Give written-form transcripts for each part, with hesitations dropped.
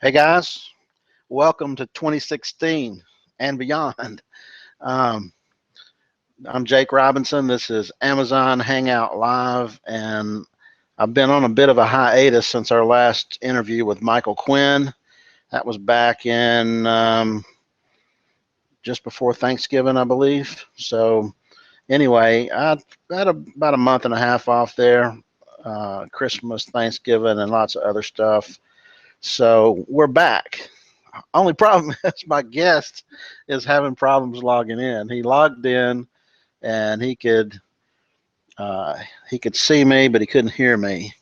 Hey guys, welcome to 2016 and beyond. Um, I'm Jake Robinson. This is Amazon Hangout Live, and I've been on a bit of a hiatus since our last interview with Michael Quinn. That was back in just before Thanksgiving, I believe. So anyway, I had about a month and a half off there, Christmas, Thanksgiving, and lots of other stuff. So we're back. Only problem is my guest is having problems logging in. He logged in and he could see me, but he couldn't hear me.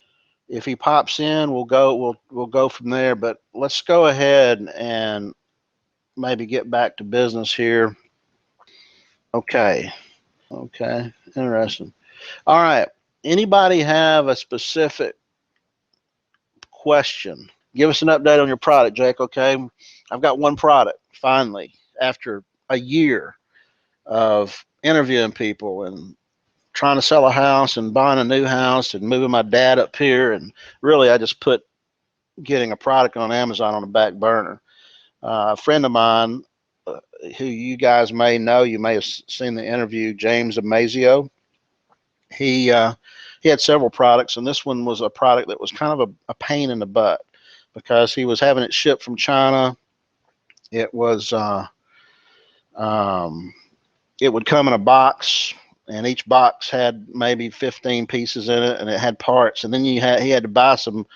If he pops in, we'll go from there. But let's go ahead and maybe get back to business here. Okay. Okay. Interesting. All right. Anybody have a specific question? Give us an update on your product, Jake. Okay. I've got one product finally after a year of interviewing people and trying to sell a house and buying a new house and moving my dad up here. And really, I just put getting a product on Amazon on the back burner. A friend of mine, who you guys may know, you may have seen the interview, James Amazio. He had several products, and this one was a product that was kind of a pain in the butt because he was having it shipped from China. It was um, it would come in a box, and each box had maybe 15 pieces in it, and it had parts. And then he had to buy some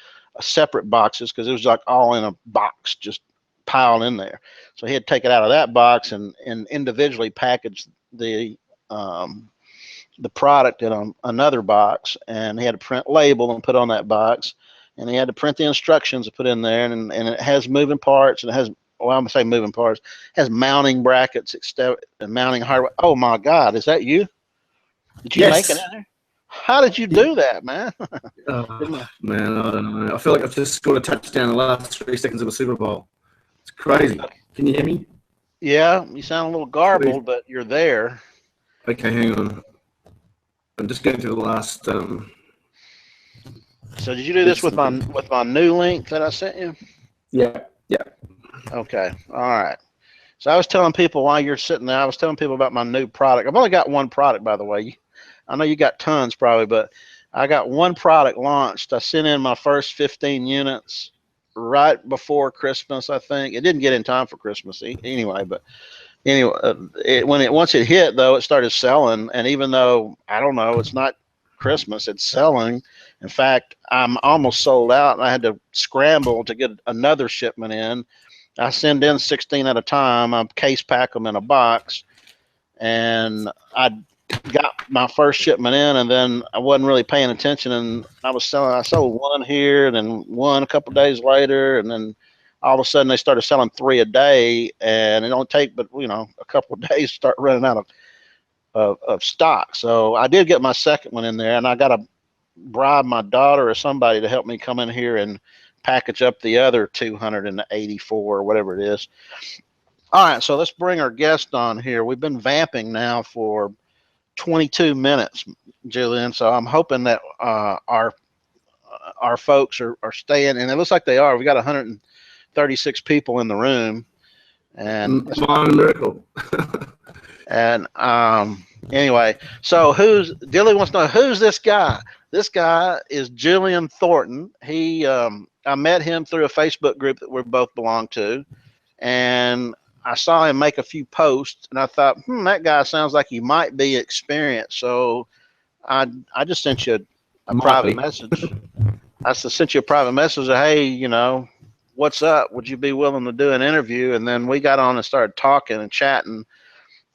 separate boxes because it was like all in a box, just piled in there. So he had to take it out of that box and individually package the product in another box, and he had to print label and put on that box, and he had to print the instructions to put in there, and it has moving parts, and it has, well, I'm gonna say moving parts, it has mounting brackets, and mounting hardware. Oh my God, is that you? Did you make it Yes. in there? How did you do that, man? Man, I don't know. I feel like I've just scored a touchdown in the last 3 seconds of a Super Bowl. It's crazy. Can you hear me? Yeah, you sound a little garbled, but you're there. Okay, hang on. I'm just going through the last. So did you do this with my new link that I sent you? Yeah, yeah. Okay, all right. So I was telling people while you're sitting there, I was telling people about my new product. I've only got one product, by the way. I know you got tons probably, but I got one product launched. I sent in my first 15 units right before Christmas, I think. It didn't get in time for Christmas anyway, but anyway, once it hit though, it started selling. And even though I don't know, it's not Christmas, it's selling. In fact, I'm almost sold out, and I had to scramble to get another shipment in. I send in 16 at a time. I case pack them in a box, and I got my first shipment in, and then I wasn't really paying attention, and I sold one here, and then one a couple of days later, and then all of a sudden they started selling 3 a day, and it don't take but a couple of days to start running out of stock. So I did get my second one in there, and I got to bribe my daughter or somebody to help me come in here and package up the other 284 or whatever it is. All right, so let's bring our guest on here. We've been vamping now for 22 minutes, Julian. So I'm hoping that our folks are staying, and it looks like they are. We got 136 people in the room, and Miracle. and anyway, so Dilly wants to know who's this guy. This guy is Julian Thornton. I met him through a Facebook group that we both belong to, and I saw him make a few posts, and I thought, that guy sounds like he might be experienced. So I just sent you a private message. I sent you a private message of, hey, what's up? Would you be willing to do an interview? And then we got on and started talking and chatting.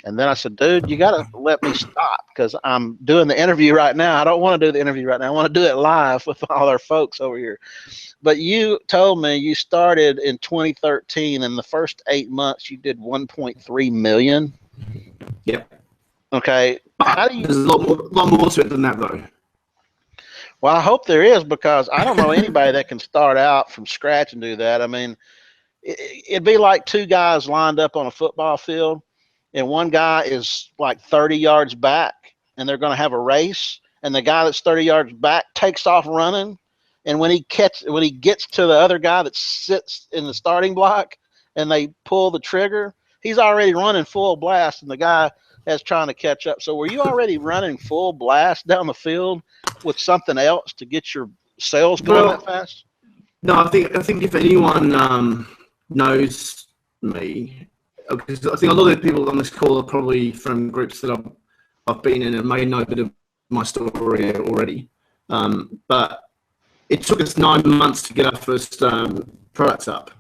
And then I said, dude, you got to let me stop because I'm doing the interview right now. I don't want to do the interview right now. I want to do it live with all our folks over here. But you told me you started in 2013, and the first 8 months you did 1.3 million. Yep. Okay. There's a lot more to it than that, though. Well, I hope there is, because I don't know anybody that can start out from scratch and do that. I mean, it'd be like 2 guys lined up on a football field, and one guy is like 30 yards back, and they're going to have a race, and the guy that's 30 yards back takes off running. and when he gets to the other guy that sits in the starting block, and they pull the trigger, he's already running full blast, and the guy is trying to catch up. So were you already running full blast down the field with something else to get your sales going that fast? No, I think if anyone knows me, because I think a lot of the people on this call are probably from groups that I've been in and may know a bit of my story already. But it took us 9 months to get our first products up.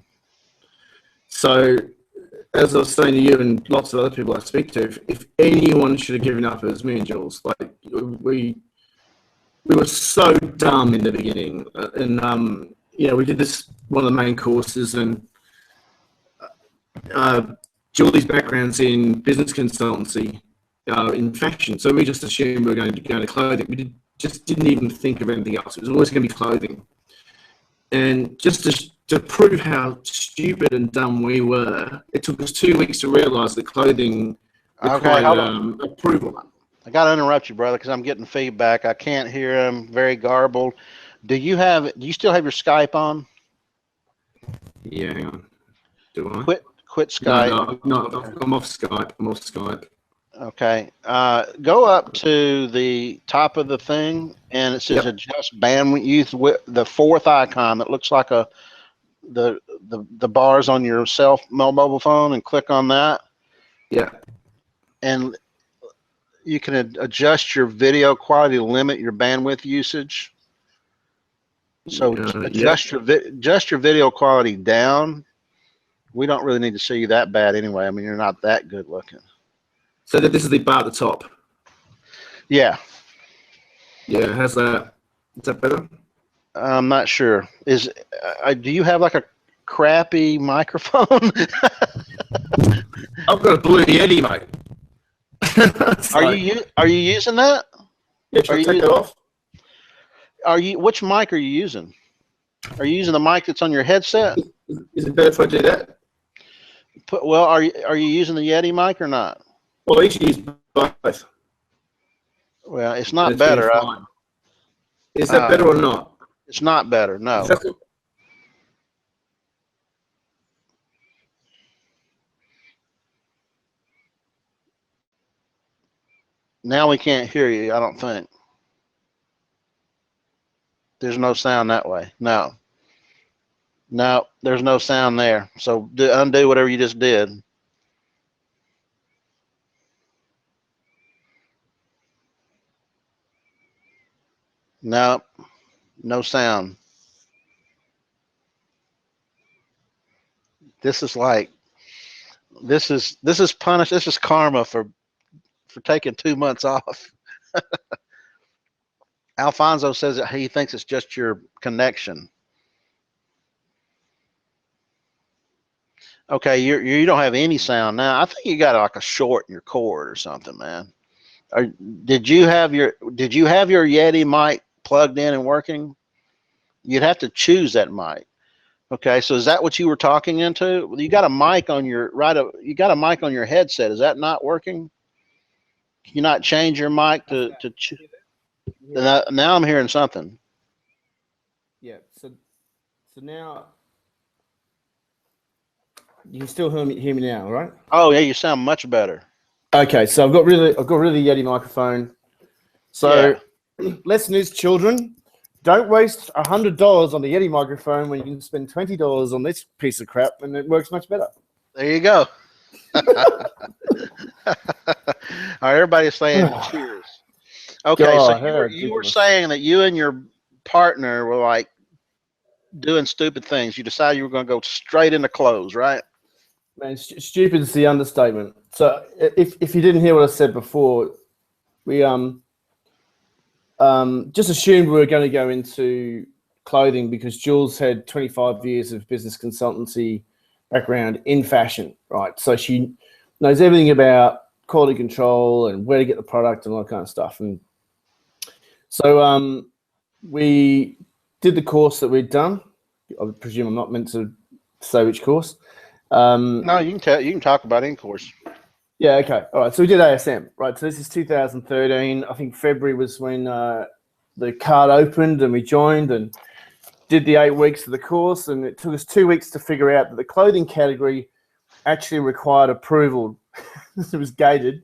So, as I was saying to you and lots of other people I speak to, if anyone should have given up, it was me and Jules. Like we were so dumb in the beginning, and we did this one of the main courses, and Julie's background's in business consultancy, in fashion, so we just assumed we were going to go to clothing. We just didn't even think of anything else. It was always going to be clothing, and just to prove how stupid and dumb we were, it took us 2 weeks to realise that clothing required approval. I got to interrupt you, brother, because I'm getting feedback. I can't hear him. Very garbled. Do you still have your Skype on? Yeah, hang on. Do I? Quit Skype. No, I'm off Skype. I'm off Skype. Okay. Go up to the top of the thing, and it says adjust bandwidth with the fourth icon that looks like the bars on your mobile phone, and click on that. Yeah. And you can adjust your video quality to limit your bandwidth usage. So adjust your video quality down. We don't really need to see you that bad anyway. I mean, you're not that good looking. So this is the bar at the top. Yeah. Yeah. How's that? Is that better? I'm not sure. Do you have like a crappy microphone? I've got a Blue Yeti, mate. Are you using that? Yeah, should I take that off? Which mic are you using? Are you using the mic that's on your headset? Is it better if I do that? Are you using the Yeti mic or not? Well, I usually use both. Well, it's not better. Is that better or not? It's not better. No. Now we can't hear you, I don't think. There's no sound that way. No. No, there's no sound there. So undo whatever you just did. No, no sound. This is punish. This is karma for taking 2 months off. Alfonso says that he thinks it's just your connection. Okay, you don't have any sound now. I think you got like a short in your cord or something, man. Did you have your Yeti mic plugged in and working? You'd have to choose that mic. Okay, so is that what you were talking into? You got a mic on your You got a mic on your headset. Is that not working? Can you not change your mic to? Now I'm hearing something. Yeah. So now you can still hear me now, right? Oh yeah, you sound much better. Okay, so I've got rid of the Yeti microphone. So lesson is, children, don't waste $100 on the Yeti microphone when you can spend $20 on this piece of crap, and it works much better. There you go. All right, everybody's saying cheers. Okay, so you were saying that you and your partner were like doing stupid things. You decided you were going to go straight into clothes, right? Man, stupid is the understatement. So if you didn't hear what I said before, we just assumed we were going to go into clothing because Jules had 25 years of business consultancy background in fashion, right? So she knows everything about quality control and where to get the product and all that kind of stuff. And so we did the course that we'd done. I presume I'm not meant to say which course. No, you can talk about any course. Yeah, okay. All right. So we did ASM, right? So this is 2013. I think February was when the card opened and we joined. And did the 8 weeks of the course, and it took us 2 weeks to figure out that the clothing category actually required approval. It was gated.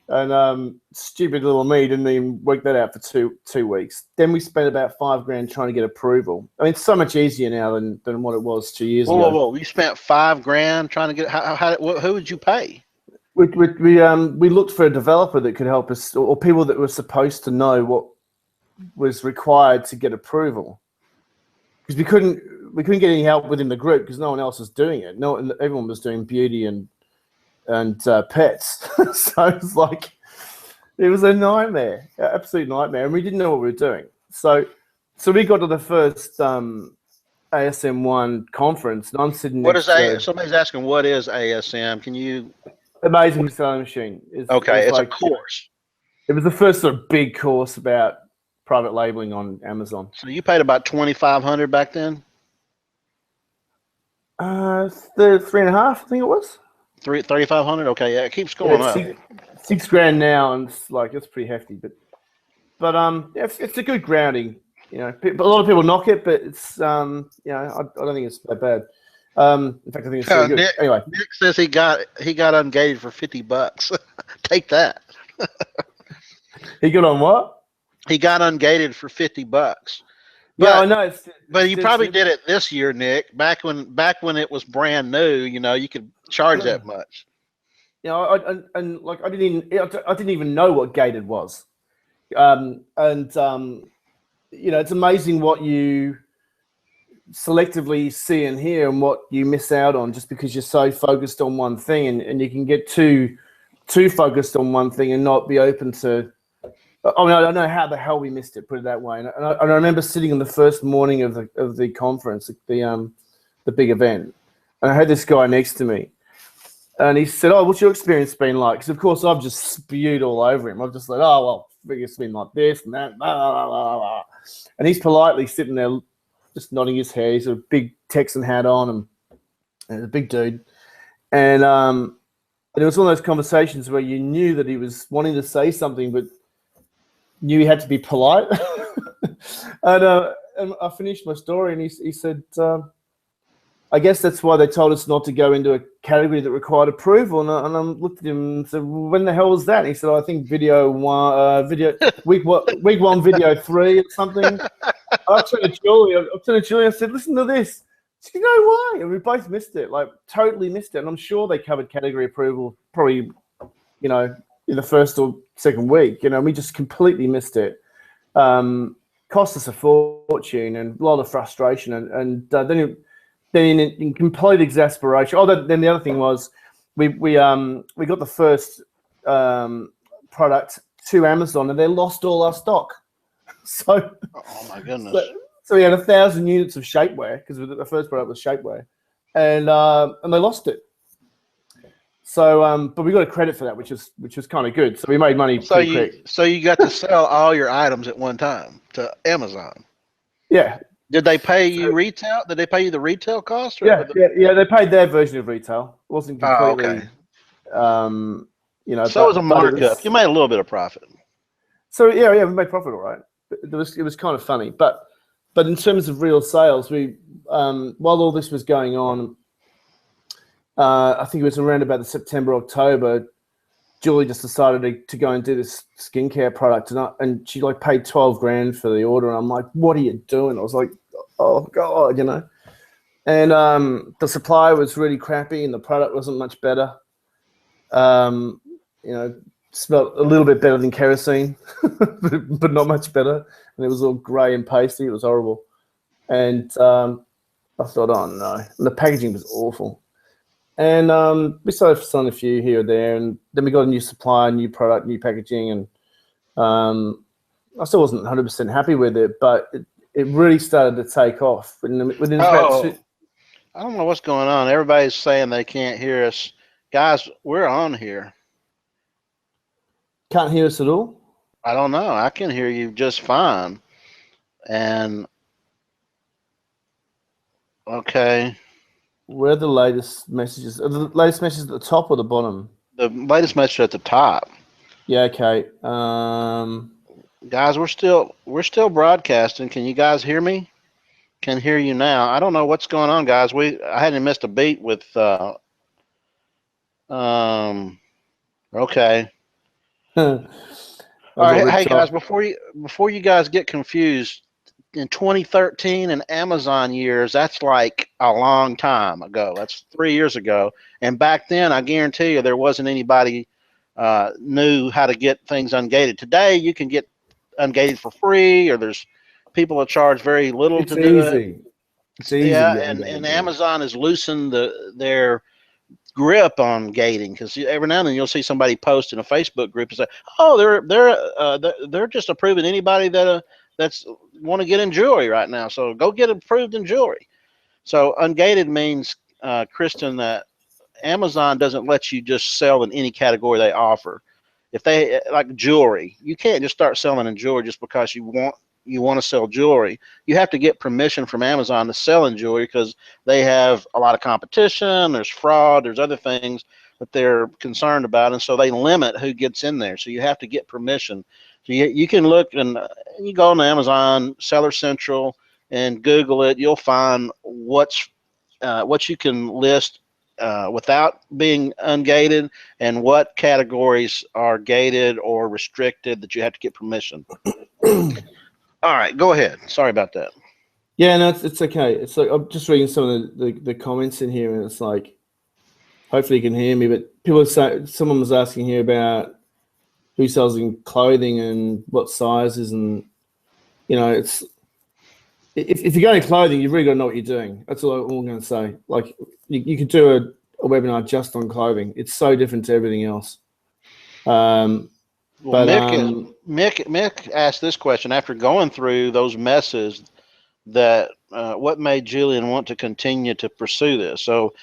And stupid little me didn't even work that out for two weeks. Then we spent about $5,000 trying to get approval. I mean, it's so much easier now than what it was 2 years ago. Whoa! You spent $5,000 trying to get. Who would you pay? We looked for a developer that could help us, or people that were supposed to know what was required to get approval, because we couldn't get any help within the group because no one else was doing it. Everyone was doing beauty and pets. So it was a nightmare, absolute nightmare, and we didn't know what we were doing. So we got to the first ASM1 conference, and I'm sitting next to... Somebody's asking, what is ASM? Can you... Amazing Selling Machine. It's a course. It was the first sort of big course about private labeling on Amazon. So you paid about $2,500 back then? The 3.5, I think it was. $3,500. Okay, yeah, it keeps going up. $6,000 now, and it's pretty hefty, but it's a good grounding. You know, a lot of people knock it, but it's I don't think it's that bad. In fact, I think it's really good. Anyway, Nick says he got ungated for $50. Take that. He got on what? He got ungated for $50. Yeah, I know. But you probably did it this year, Nick. Back when it was brand new, you could charge that much. I didn't even know what gated was, it's amazing what you selectively see and hear and what you miss out on just because you're so focused on one thing, and you can get too focused on one thing and not be open to. I mean, I don't know how the hell we missed it. Put it that way. And I remember sitting on the first morning of the conference, the big event, and I had this guy next to me, and he said, "Oh, what's your experience been like?" Because of course I've just spewed all over him. I've just like, "Oh well, it's been like this and that," blah, blah, blah, blah. And he's politely sitting there, just nodding his head. He's got a big Texan hat on, and a big dude, and it was one of those conversations where you knew that he was wanting to say something, but knew he had to be polite. And I finished my story, and he said, I guess that's why they told us not to go into a category that required approval. And I looked at him and said, well, when the hell was that? And he said, I think week one, video 3 or something. I turned to Julie, I said, listen to this. She said, no way. And we both missed it, totally missed it. And I'm sure they covered category approval probably, in the first or second week. We just completely missed it. Cost us a fortune and a lot of frustration. And then in complete exasperation. Then the other thing was we got the first product to Amazon, and they lost all our stock. So, oh my goodness! So we had 1,000 units of shapewear because the first product was shapewear, and they lost it. So, but we got a credit for that, which was kind of good. So we made money pretty quick. So you got to sell all your items at one time to Amazon. Yeah. Did they pay you retail? Did they pay you the retail cost? Or yeah. They paid their version of retail. It wasn't completely. Oh, okay. So it was a markup. You made a little bit of profit. So yeah, we made profit, all right. It was kind of funny, but in terms of real sales, we while all this was going on, I think it was around about the September, October, Julie just decided to go and do this skincare product, and she paid $12,000 for the order, and I'm like, what are you doing? I was like, oh God, And the supply was really crappy, and the product wasn't much better. Smelled a little bit better than kerosene, but not much better. And it was all grey and pasty. It was horrible. And I thought, oh no. And the packaging was awful. And we started selling a few here or there, and then we got a new supplier, new product, new packaging, and I still wasn't 100% happy with it, but it really started to take off. Within about I don't know what's going on. Everybody's saying they can't hear us. Guys, we're on here. Can't hear us at all? I don't know. I can hear you just fine. And, okay. Where are the latest messages? Are the latest messages at the top or the bottom? The latest message at the top. Yeah, okay. Guys, we're still broadcasting. Can you guys hear me? Can hear you now. I don't know what's going on, guys. I hadn't missed a beat with okay. All right, hey guys, before you guys get confused, in 2013 and Amazon years, that's like a long time ago. That's 3 years ago. And back then, I guarantee you, there wasn't anybody knew how to get things ungated. Today, you can get ungated for free, or there's people that charge very little to do it. It's easy. Yeah, and Amazon has loosened their grip on gating, because every now and then you'll see somebody post in a Facebook group and say, "Oh, they're just approving anybody that's want to get in jewelry right now. So go get approved in jewelry." So ungated means, Kristen, that Amazon doesn't let you just sell in any category they offer. If they like jewelry, you can't just start selling in jewelry just because you want to sell jewelry. You have to get permission from Amazon to sell in jewelry, because they have a lot of competition, there's fraud, there's other things that they're concerned about, and so they limit who gets in there. So you have to get permission. So you can look, and you go on Amazon Seller Central and Google it. You'll find what you can list without being ungated, and what categories are gated or restricted that you have to get permission. All right, go ahead. Sorry about that. Yeah, no, it's okay. It's like I'm just reading some of the comments in here, and it's like, hopefully you can hear me. But someone was asking here about who sells in clothing and what sizes, and it's if you're going to clothing, you've really got to know what you're doing. That's all I'm going to say. Like you could do a webinar just on clothing. It's so different to everything else. Mick asked this question after going through those messes, that what made Julian want to continue to pursue this. So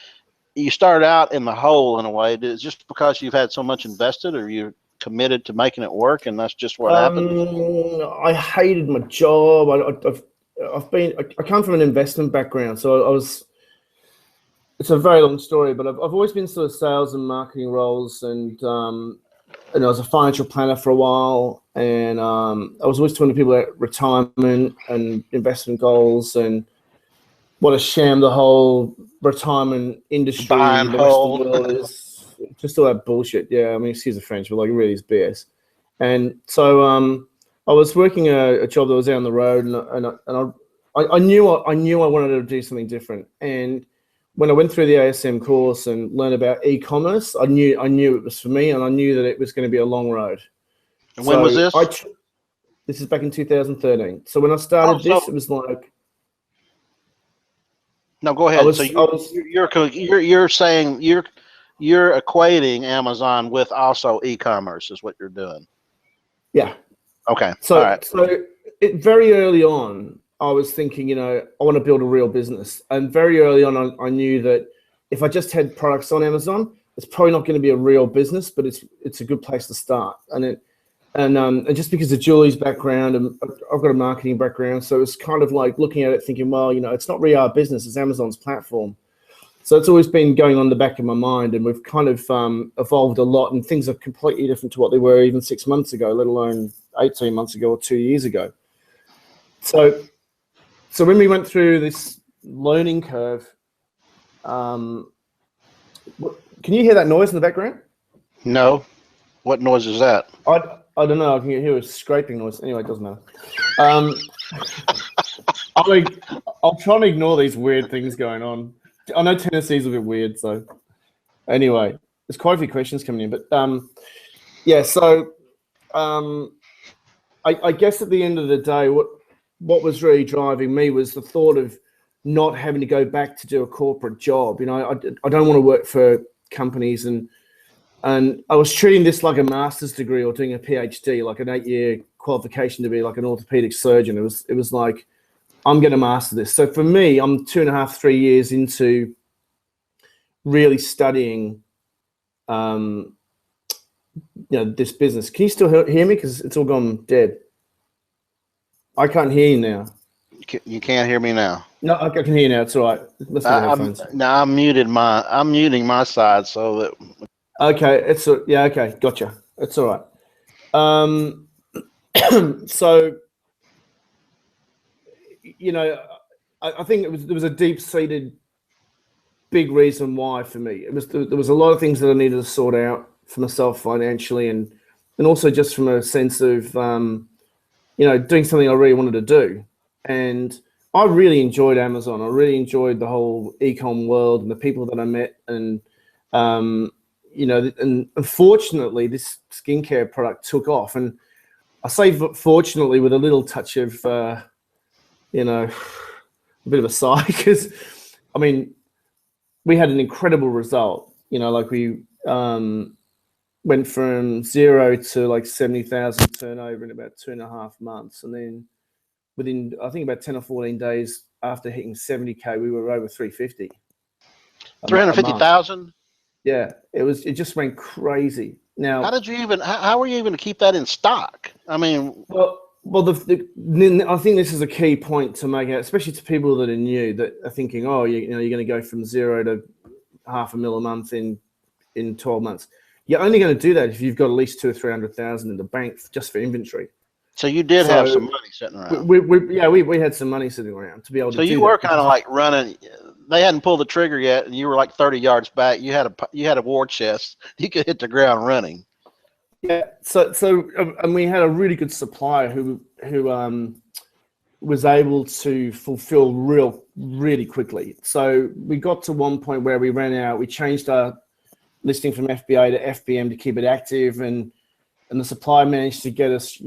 you started out in the hole in a way. Is it just because you've had so much invested, or you're committed to making it work, and that's just what happened? I hated my job. I come from an investment background, so it's a very long story, but I've always been sort of sales and marketing roles, and I was a financial planner for a while, and I was always talking to people about retirement and investment goals, and what a sham the whole retirement industry, buy and hold, the world is. Just all that bullshit. Yeah, I mean, excuse the French, but like it really is BS. And so I was working a job that was down the road, and I knew I wanted to do something different. And when I went through the ASM course and learned about e-commerce, I knew it was for me, and I knew that it was going to be a long road. And when was this? This is back in 2013. So when I started it was like. No, go ahead. You're saying you're equating Amazon with also e-commerce is what you're doing. Yeah. Okay. So all right. Very early on, I was thinking, I want to build a real business. And very early on, I knew that if I just had products on Amazon, it's probably not going to be a real business, but it's a good place to start. And just because of Julie's background, and I've got a marketing background, so it's kind of like looking at it thinking, well, it's not really our business, it's Amazon's platform. So it's always been going on the back of my mind, and we've kind of evolved a lot, and things are completely different to what they were even 6 months ago, let alone 18 months ago or 2 years ago. So when we went through this learning curve, can you hear that noise in the background? No. What noise is that? I don't know. I can hear a scraping noise. Anyway, it doesn't matter. I'll try and ignore these weird things going on. I know Tennessee's a bit weird, so anyway, there's quite a few questions coming in, but yeah. So I guess at the end of the day, what was really driving me was the thought of not having to go back to do a corporate job. I don't want to work for companies, and I was treating this like a master's degree or doing a PhD, like an 8-year qualification to be like an orthopedic surgeon. It was like, I'm going to master this. So for me, I'm 2.5, 3 years into really studying, this business. Can you still hear me? Because it's all gone dead. I can't hear you now. You can't hear me now. No, I can hear you now. It's all right. I'm muting my side so that. Okay, okay, gotcha. It's all right. So, I think there was a deep-seated big reason why for me. There was a lot of things that I needed to sort out for myself financially, and also just from a sense of doing something I really wanted to do. And I really enjoyed Amazon. I really enjoyed the whole e-com world and the people that I met. And and unfortunately, this skincare product took off. And I say fortunately with a little touch of a bit of a sigh, because I mean, we had an incredible result. Like we went from 0 to like 70,000 turnover in about 2.5 months, and then within I think about 10 or 14 days after hitting 70K, we were over 350. 350,000. Yeah, it just went crazy. Now, how were you even to keep that in stock? I mean, well, I think this is a key point to make out, especially to people that are new, that are thinking, oh, you're going to go from 0 to $500,000 a month in 12 months. You're only going to do that if you've got at least 200,000 or 300,000 in the bank just for inventory. So you did have some money sitting around. We had some money sitting around to be able to do that. So you were kind of like running. They hadn't pulled the trigger yet, and you were like 30 yards back. You had a war chest. You could hit the ground running. Yeah. So and we had a really good supplier who was able to fulfill really quickly. So we got to one point where we ran out. We changed our listing from FBA to FBM to keep it active, and the supplier managed to get us,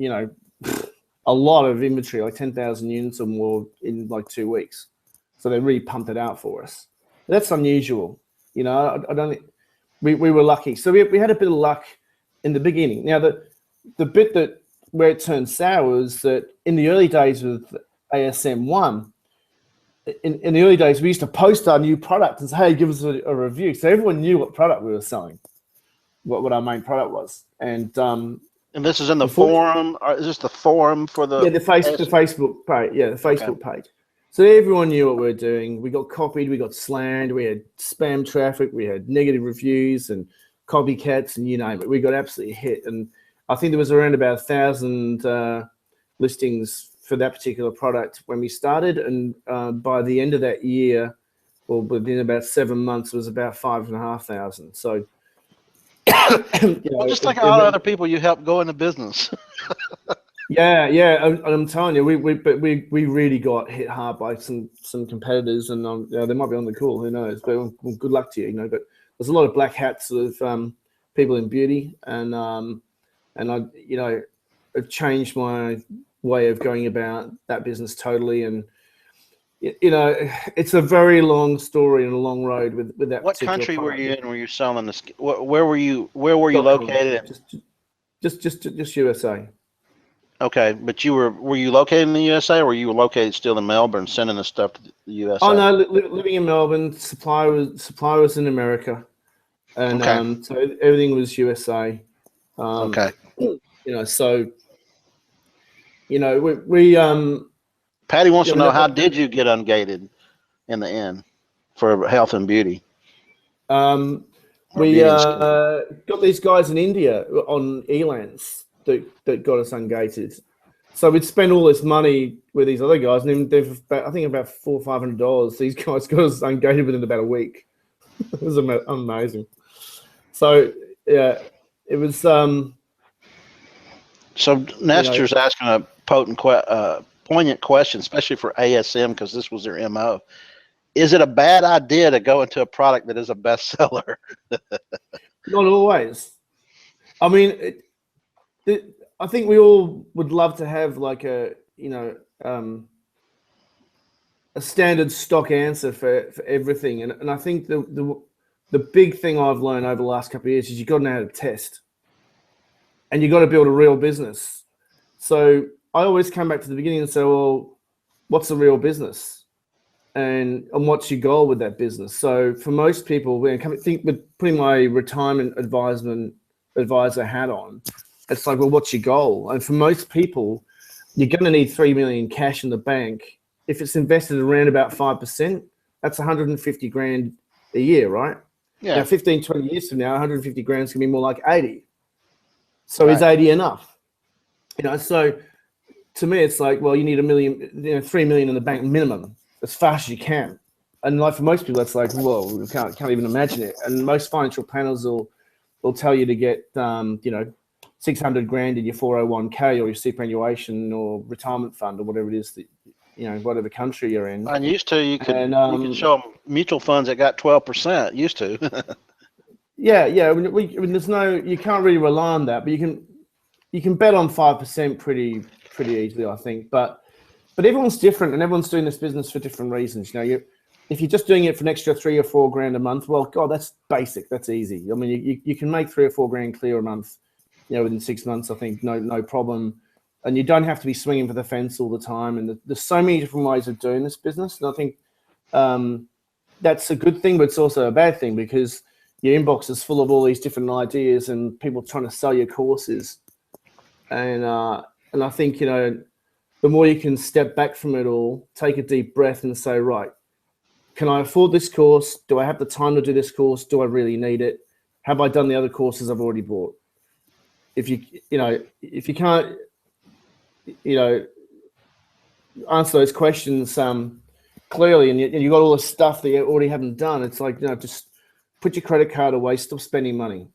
a lot of inventory, like 10,000 units or more in like 2 weeks. So they really pumped it out for us. That's unusual. I don't think we were lucky. So we had a bit of luck in the beginning. Now the bit where it turned sour is that in the early days with ASM1, in the early days, we used to post our new product and say, hey, give us a review. So everyone knew what product we were selling, what our main product was. And this is in the forum? Or is this the forum for the... Yeah, the Facebook page. Yeah, the Facebook page. So everyone knew what we were doing. We got copied, we got slammed, we had spam traffic, we had negative reviews and copycats, and you name it. We got absolutely hit. And I think there was around about 1,000 listings for that particular product when we started. And by the end of that year, or within about 7 months, it was about 5,500. So... just like all the other people you helped go into business. Yeah. I'm telling you, we really got hit hard by some competitors, and they might be on the call. Who knows? But well, good luck to you. But there's a lot of black hats of people in beauty, and I have changed my way of going about that business totally. And it's a very long story and a long road with that. What country were you in? Were you selling this? Where were you located? Just USA. Okay, but were you located in the USA, or were you located still in Melbourne, sending the stuff to the USA? Oh no, living in Melbourne. Supply was in America, and so everything was USA. Okay. So we Patty wants to know, how did you get ungated in the end for health and beauty? We got these guys in India on Elance that got us ungated. So we'd spend all this money with these other guys, and then I think about $400 or $500. These guys got us ungated within about a week. It was amazing. So yeah, it was. So Nestor's asking a poignant question, especially for ASM, because this was their MO. Is it a bad idea to go into a product that is a bestseller? Not always. I mean, I think we all would love to have like a standard stock answer for everything, and I think the big thing I've learned over the last couple of years is you've got to know how to test, and you've got to build a real business. So I always come back to the beginning and say, well, what's a real business? And what's your goal with that business? So for most people, when I think with putting my retirement advisor hat on, it's like, well, what's your goal? And for most people, you're going to need 3 million cash in the bank. If it's invested around about 5%, that's 150 grand a year, right? Yeah. Now, 15, 20 years from now, 150 grand is going to be more like 80. So is 80 enough? So to me, it's like, well, you need 1 million, 3 million in the bank minimum as fast as you can. And like for most people, that's like, whoa, we can't even imagine it. And most financial planners will tell you to get, 600 grand in your 401k or your superannuation or retirement fund or whatever it is that, whatever country you're in. And used to, you could show them mutual funds that got 12%. Used to. Yeah. There's you can't really rely on that, but you can bet on 5% pretty easily, I think. But everyone's different, and everyone's doing this business for different reasons. If you're just doing it for an extra 3 or 4 grand a month, well, God, that's basic. That's easy. I mean, you can make 3 or 4 grand clear a month, within 6 months. I think no problem. And you don't have to be swinging for the fence all the time. And there's so many different ways of doing this business. And I think that's a good thing, but it's also a bad thing because your inbox is full of all these different ideas and people trying to sell your courses. And I think, the more you can step back from it all, take a deep breath and say, right, can I afford this course? Do I have the time to do this course? Do I really need it? Have I done the other courses I've already bought? If you can't, answer those questions clearly, and you got all the stuff that you already haven't done, it's like, just put your credit card away, stop spending money,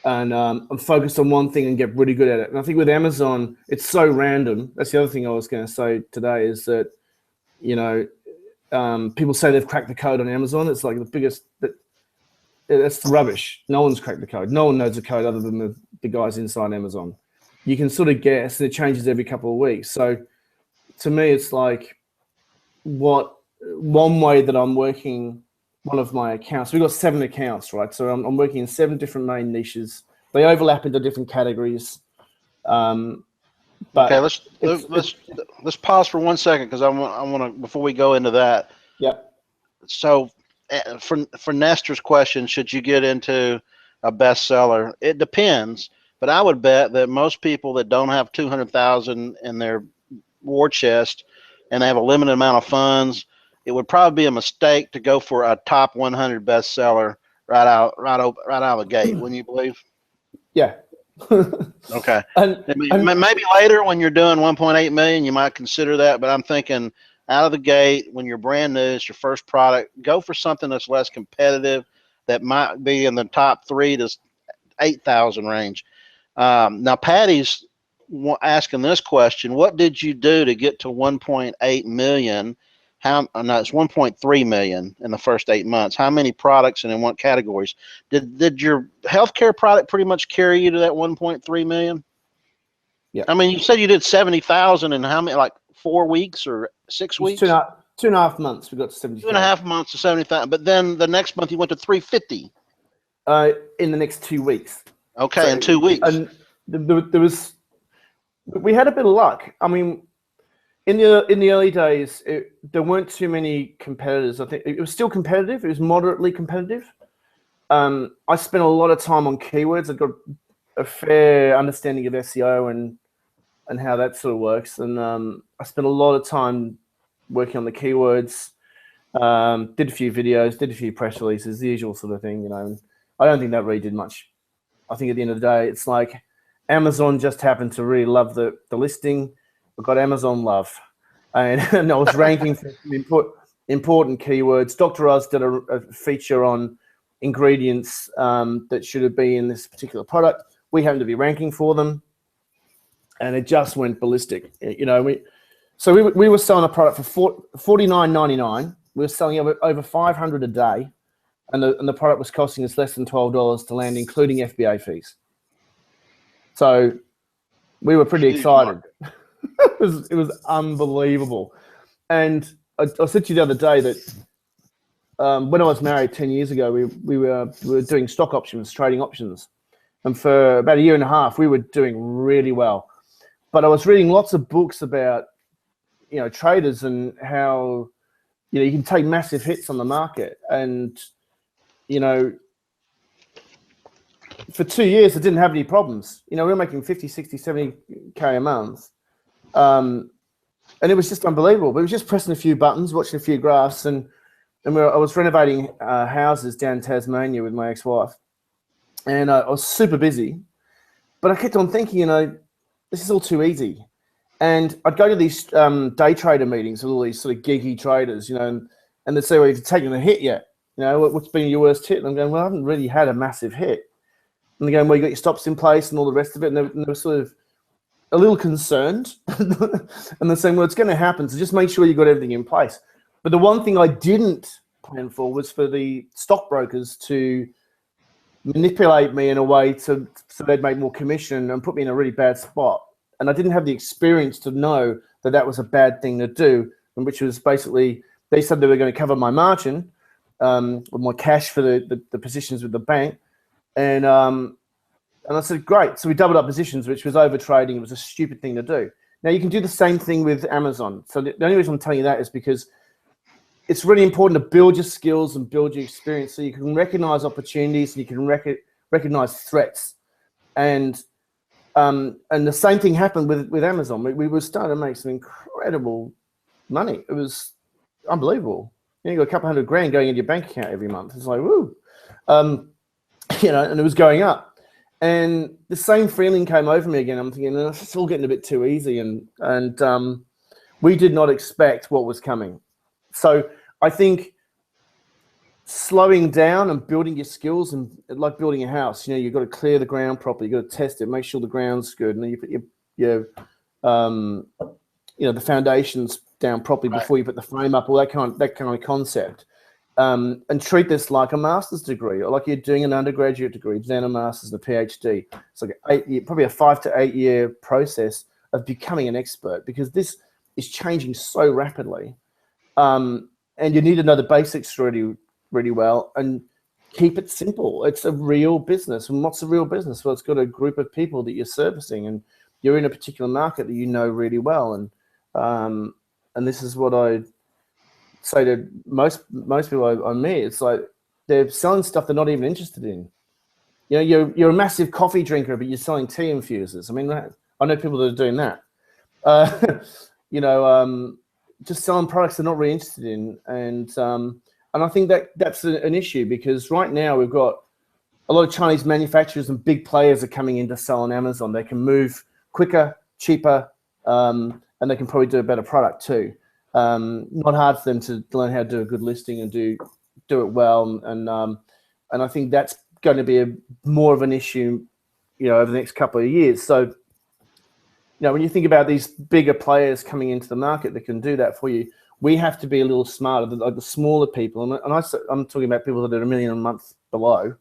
and focus on one thing and get really good at it. And I think with Amazon, it's so random. That's the other thing I was going to say today is that, people say they've cracked the code on Amazon. It's like the biggest, that's rubbish. No one's cracked the code. No one knows the code other than the guys inside Amazon. You can sort of guess, and it changes every couple of weeks. So to me, it's like one way that I'm working one of my accounts. We've got 7 accounts, right? So I'm working in 7 different main niches. They overlap into different categories. But okay, let's pause for 1 second because I want to before we go into that. Yeah. So for Nestor's question, should you get into a bestseller? It depends, but I would bet that most people that don't have 200,000 in their war chest and they have a limited amount of funds, it would probably be a mistake to go for a top 100 bestseller right out of the gate. Wouldn't you believe? Yeah. Okay. And maybe later when you're doing 1.8 million, you might consider that. But I'm thinking out of the gate, when you're brand new, it's your first product, go for something that's less competitive, that might be in the top 3 to 8,000 range. Now, Patty's asking this question: what did you do to get to 1.8 million? No, it's 1.3 million in the first 8 months. How many products and in what categories? Did your healthcare product pretty much carry you to that 1.3 million? Yeah. I mean, you said you did 70,000 in how many, like 4 weeks or 6 weeks? 2.5 months. We got to 70,000. 2.5 months to 70,000. But then the next month you went to 350. In the next 2 weeks. Okay, so, in 2 weeks. And we had a bit of luck. I mean, in the early days, there weren't too many competitors. I think it was still competitive. It was moderately competitive. I spent a lot of time on keywords. I got a fair understanding of SEO and how that sort of works. And I spent a lot of time working on the keywords. Did a few videos, did a few press releases, the usual sort of thing. I don't think that really did much. I think at the end of the day, it's like Amazon just happened to really love the listing. I got Amazon love, and I was ranking for important keywords. Dr. Oz did a feature on ingredients that should have been in this particular product. We happened to be ranking for them, and it just went ballistic. We were selling a product for $49.99. We were selling over 500 a day, and the product was costing us less than $12 to land, including FBA fees. So we were pretty excited. It was unbelievable. And I said to you the other day that when I was married 10 years ago, we were doing stock options, trading options. And for about a year and a half, we were doing really well. But I was reading lots of books about, traders and how, you can take massive hits on the market. And, for 2 years, I didn't have any problems. We were making 50, 60, 70K a month. And it was just unbelievable. But it was just pressing a few buttons, watching a few graphs, and I was renovating houses down in Tasmania with my ex-wife, and I was super busy. But I kept on thinking, this is all too easy. And I'd go to these day trader meetings with all these sort of geeky traders, you know, and they'd say, well, you've taken a hit yet? You know, what's been your worst hit? And I'm going, well, I haven't really had a massive hit. And they're going, well, you got your stops in place and all the rest of it. And they're sort of a little concerned. And they're saying, well, it's going to happen, so just make sure you got everything in place. But the one thing I didn't plan for was for the stockbrokers to manipulate me in a way so they'd make more commission and put me in a really bad spot. And I didn't have the experience to know that that was a bad thing to do, and which was basically, they said they were going to cover my margin with my cash for the positions with the bank. And I said, great. So we doubled up positions, which was over trading. It was a stupid thing to do. Now you can do the same thing with Amazon. So the only reason I'm telling you that is because it's really important to build your skills and build your experience so you can recognize opportunities and you can recognize threats. And the same thing happened with Amazon. We were starting to make some incredible money. It was unbelievable. You got a couple $100 grand going into your bank account every month. It's like, woo. You know, and it was going up. And the same feeling came over me again. I'm thinking, it's all getting a bit too easy. And we did not expect what was coming. So I think slowing down and building your skills, and like building a house, you know, you've got to clear the ground properly. You've got to test it, make sure the ground's good. And then you put your you know, the foundations down properly before you put the frame up, all that kind of concept. And treat this like a master's degree, or like you're doing an undergraduate degree, then a master's and a PhD. It's like probably a 5 to 8 year process of becoming an expert, because this is changing so rapidly. And you need to know the basics really, really well and keep it simple. It's a real business. And what's a real business? Well, it's got a group of people that you're servicing, and you're in a particular market that you know really well. And this is what I say to most people I meet. It's like they're selling stuff they're not even interested in. You know, you're a massive coffee drinker, but you're selling tea infusers. I mean, I know people that are doing that. You know, just selling products they're not really interested in, and I think that's an issue, because right now we've got a lot of Chinese manufacturers and big players are coming in to sell on Amazon. They can move quicker, cheaper, and they can probably do a better product too. Not hard for them to learn how to do a good listing and do it well, and I think that's going to be more of an issue, you know, over the next couple of years. So, you know, when you think about these bigger players coming into the market that can do that for you, we have to be a little smarter. Like the smaller people, and I'm talking about people that are $1 million a month below.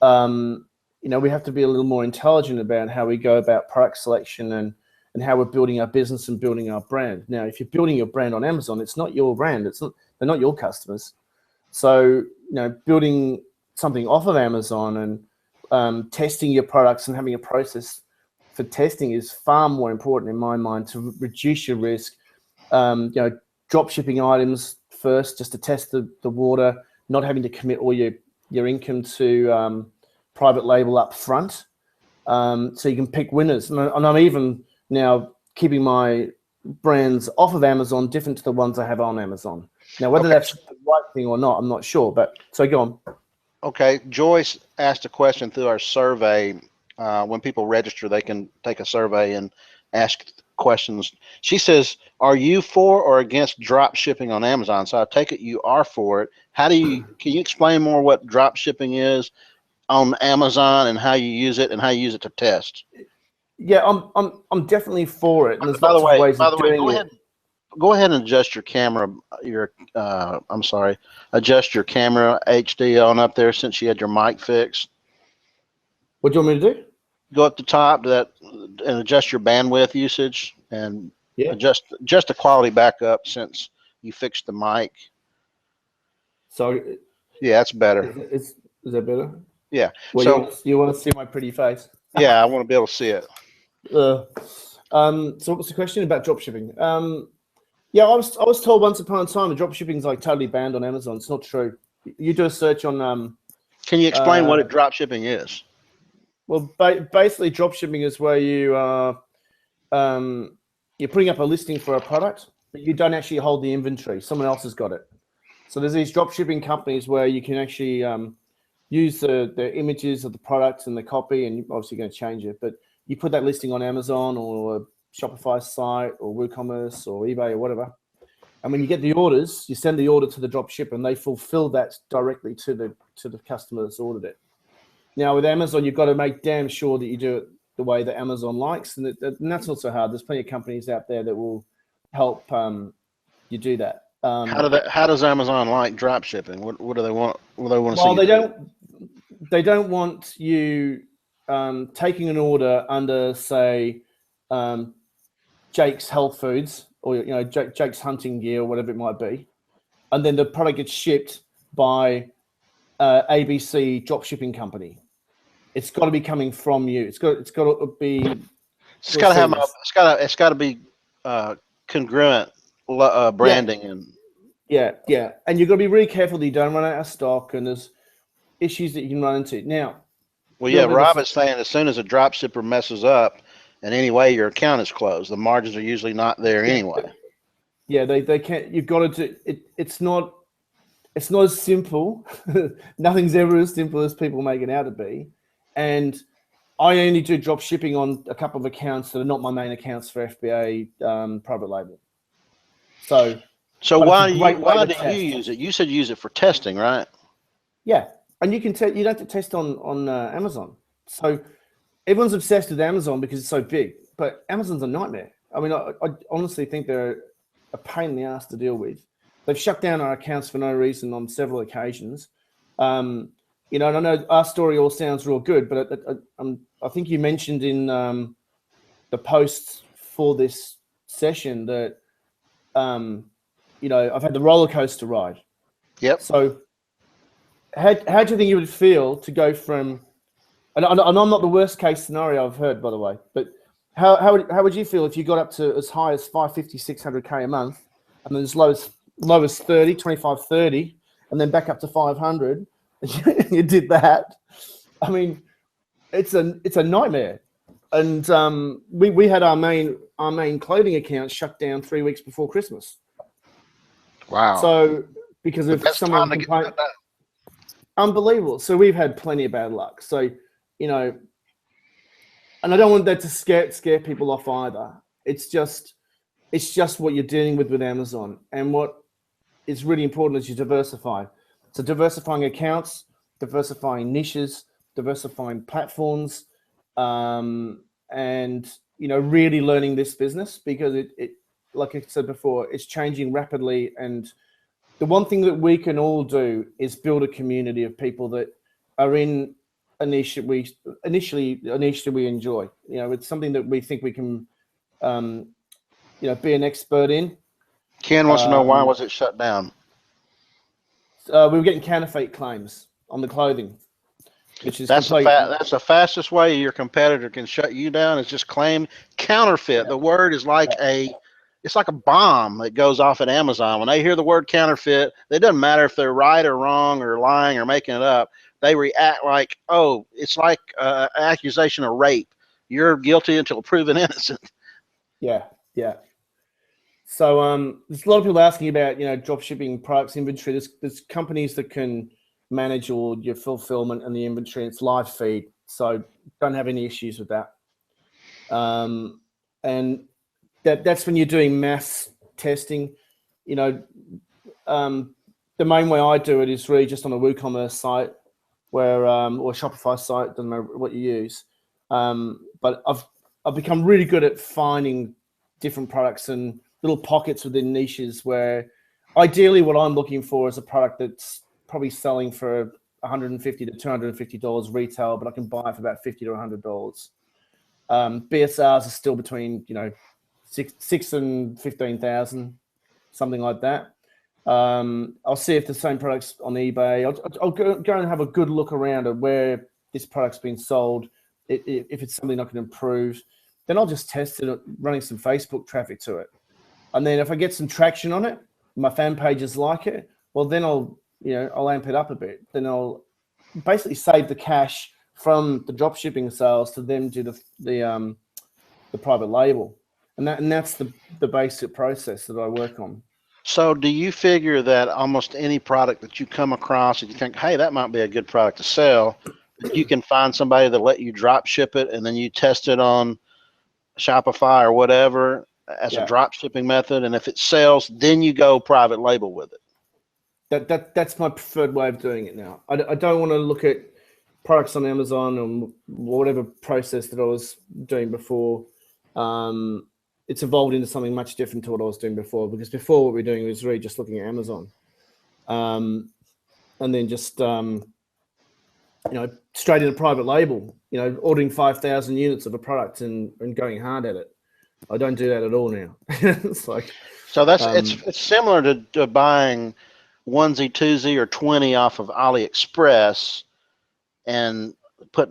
You know, we have to be a little more intelligent about how we go about product selection and how we're building our business and building our brand. Now, if you're building your brand on Amazon, it's not your brand. They're not your customers. So, you know, building something off of Amazon and testing your products and having a process for testing is far more important in my mind to reduce your risk. You know, drop shipping items first, just to test the water, not having to commit all your income to private label up front. So you can pick winners. And I'm even now keeping my brands off of Amazon different to the ones I have on Amazon. Now, whether that's the right thing or not, I'm not sure. But so go on. Okay, Joyce asked a question through our survey. When people register, they can take a survey and ask questions. She says, are you for or against drop shipping on Amazon? So I take it you are for it. Can you explain more what drop shipping is on Amazon and how you use it and how you use it to test? Yeah, I'm definitely for it. And there's By the lots of way, ways of doing it. Go ahead and adjust your camera. Adjust your camera HD on up there, since you had your mic fixed. What do you want me to do? Go up the top to that and adjust your bandwidth usage, and adjust the quality back up since you fixed the mic. So yeah, that's better. Is that better? Yeah. Well, so you want to see my pretty face? Yeah, I want to be able to see it. So what was the question about dropshipping? Yeah, I was told once upon a time that dropshipping is like totally banned on Amazon. It's not true. You do a search on. Can you explain what dropshipping is? Well, basically, dropshipping is where you're putting up a listing for a product, but you don't actually hold the inventory. Someone else has got it. So there's these dropshipping companies where you can actually use the images of the product and the copy, and you're obviously going to change it, but you put that listing on Amazon or Shopify site or WooCommerce or eBay or whatever. And when you get the orders, you send the order to the drop shipper and they fulfill that directly to the customer that's ordered it. Now with Amazon, you've got to make damn sure that you do it the way that Amazon likes, and that's not so hard. There's plenty of companies out there that will help you do that. How does Amazon like drop shipping? What do they want? What do they want to see? Well, they don't want you taking an order under, say, Jake's Health Foods or Jake's Hunting Gear or whatever it might be, and then the product gets shipped by ABC drop shipping company. It's got to be coming from you. It's got to be. It's got to be congruent branding and. Yeah, and you've got to be really careful that you don't run out of stock, and there's issues that you can run into. Now, well, yeah, Rob is saying as soon as a drop shipper messes up in any way, your account is closed. The margins are usually not there anyway. Yeah, they can't. You've got to do it. It's not as simple. Nothing's ever as simple as people make it out to be. And I only do drop shipping on a couple of accounts that are not my main accounts for FBA private label. So why do you use it? You said use it for testing, right? Yeah, and you can you don't have to test on Amazon. So everyone's obsessed with Amazon because it's so big, but Amazon's a nightmare. I mean, I honestly think they're a pain in the ass to deal with. They've shut down our accounts for no reason on several occasions. And I know our story all sounds real good, but I think you mentioned in the posts for this session that I've had the roller coaster ride. Yep. So how do you think you would feel to go from, and I'm not the worst case scenario I've heard, by the way, but how would you feel if you got up to as high as 550, 600K a month, and then as low as 30, 25, 30, and then back up to 500, and you did that? I mean, it's a nightmare. And we had our main clothing account shut down 3 weeks before Christmas. Wow. So because of someone complaining, unbelievable. So we've had plenty of bad luck. So, and I don't want that to scare people off either. It's just what you're dealing with Amazon. And what is really important is you diversify. So diversifying accounts, diversifying niches, diversifying platforms, and really learning this business, because it like I said before, it's changing rapidly. And the one thing that we can all do is build a community of people that are in a niche that we enjoy. It's something that we think we can, be an expert in. Ken wants to know, why was it shut down? We were getting counterfeit claims on the clothing, which is that's the fastest way your competitor can shut you down, is just claim counterfeit. The word is like it's like a bomb that goes off at Amazon. When they hear the word counterfeit, it doesn't matter if they're right or wrong or lying or making it up. They react like, oh, it's like an accusation of rape. You're guilty until proven innocent. Yeah. So there's a lot of people asking about, drop shipping products inventory. There's companies that can manage all your fulfillment and the inventory. It's live feed, so don't have any issues with that. And that's when you're doing mass testing. The main way I do it is really just on a WooCommerce site, where or Shopify site, doesn't matter what you use. But I've become really good at finding different products and little pockets within niches where ideally what I'm looking for is a product that's probably selling for $150 to $250 retail, but I can buy it for about $50 to $100. BSRs are still between six and 15,000, something like that. I'll see if the same product's on eBay. I'll go and have a good look around at where this product's been sold. If it's something I can improve, then I'll just test it, running some Facebook traffic to it. And then if I get some traction on it, my fan pages like it, well, then I'll amp it up a bit. Then I'll basically save the cash from the drop shipping sales to then do the private label. And that's the basic process that I work on. So do you figure that almost any product that you come across and you think, hey, that might be a good product to sell, you can find somebody that let you drop ship it and then you test it on Shopify or whatever as a drop shipping method, and if it sells, then you go private label with it. That's my preferred way of doing it now. I don't want to look at products on Amazon or whatever process that I was doing before. It's evolved into something much different to what I was doing before, because before what we were doing was really just looking at Amazon, and then just straight into private label, ordering 5,000 units of a product and going hard at it. I don't do that at all now. It's like, so that's it's similar to buying onesie, twosie, or 20 off of AliExpress and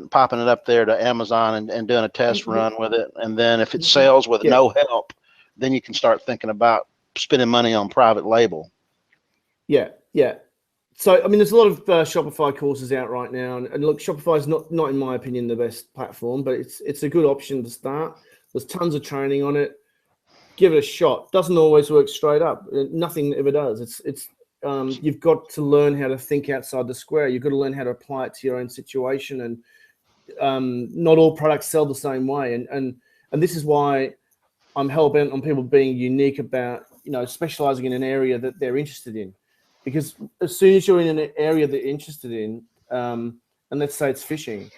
popping it up there to Amazon and doing a test run with it. And then if it sells with no help, then you can start thinking about spending money on private label. Yeah. So, I mean, there's a lot of Shopify courses out right now. And look, Shopify is not, in my opinion, the best platform, but it's a good option to start. There's tons of training on it. Give it a shot. Doesn't always work straight up. Nothing ever does. You've got to learn how to think outside the square. You've got to learn how to apply it to your own situation. And not all products sell the same way. And this is why I'm hell-bent on people being unique about, specializing in an area that they're interested in. Because as soon as you're in an area that you're interested in, and let's say it's fishing,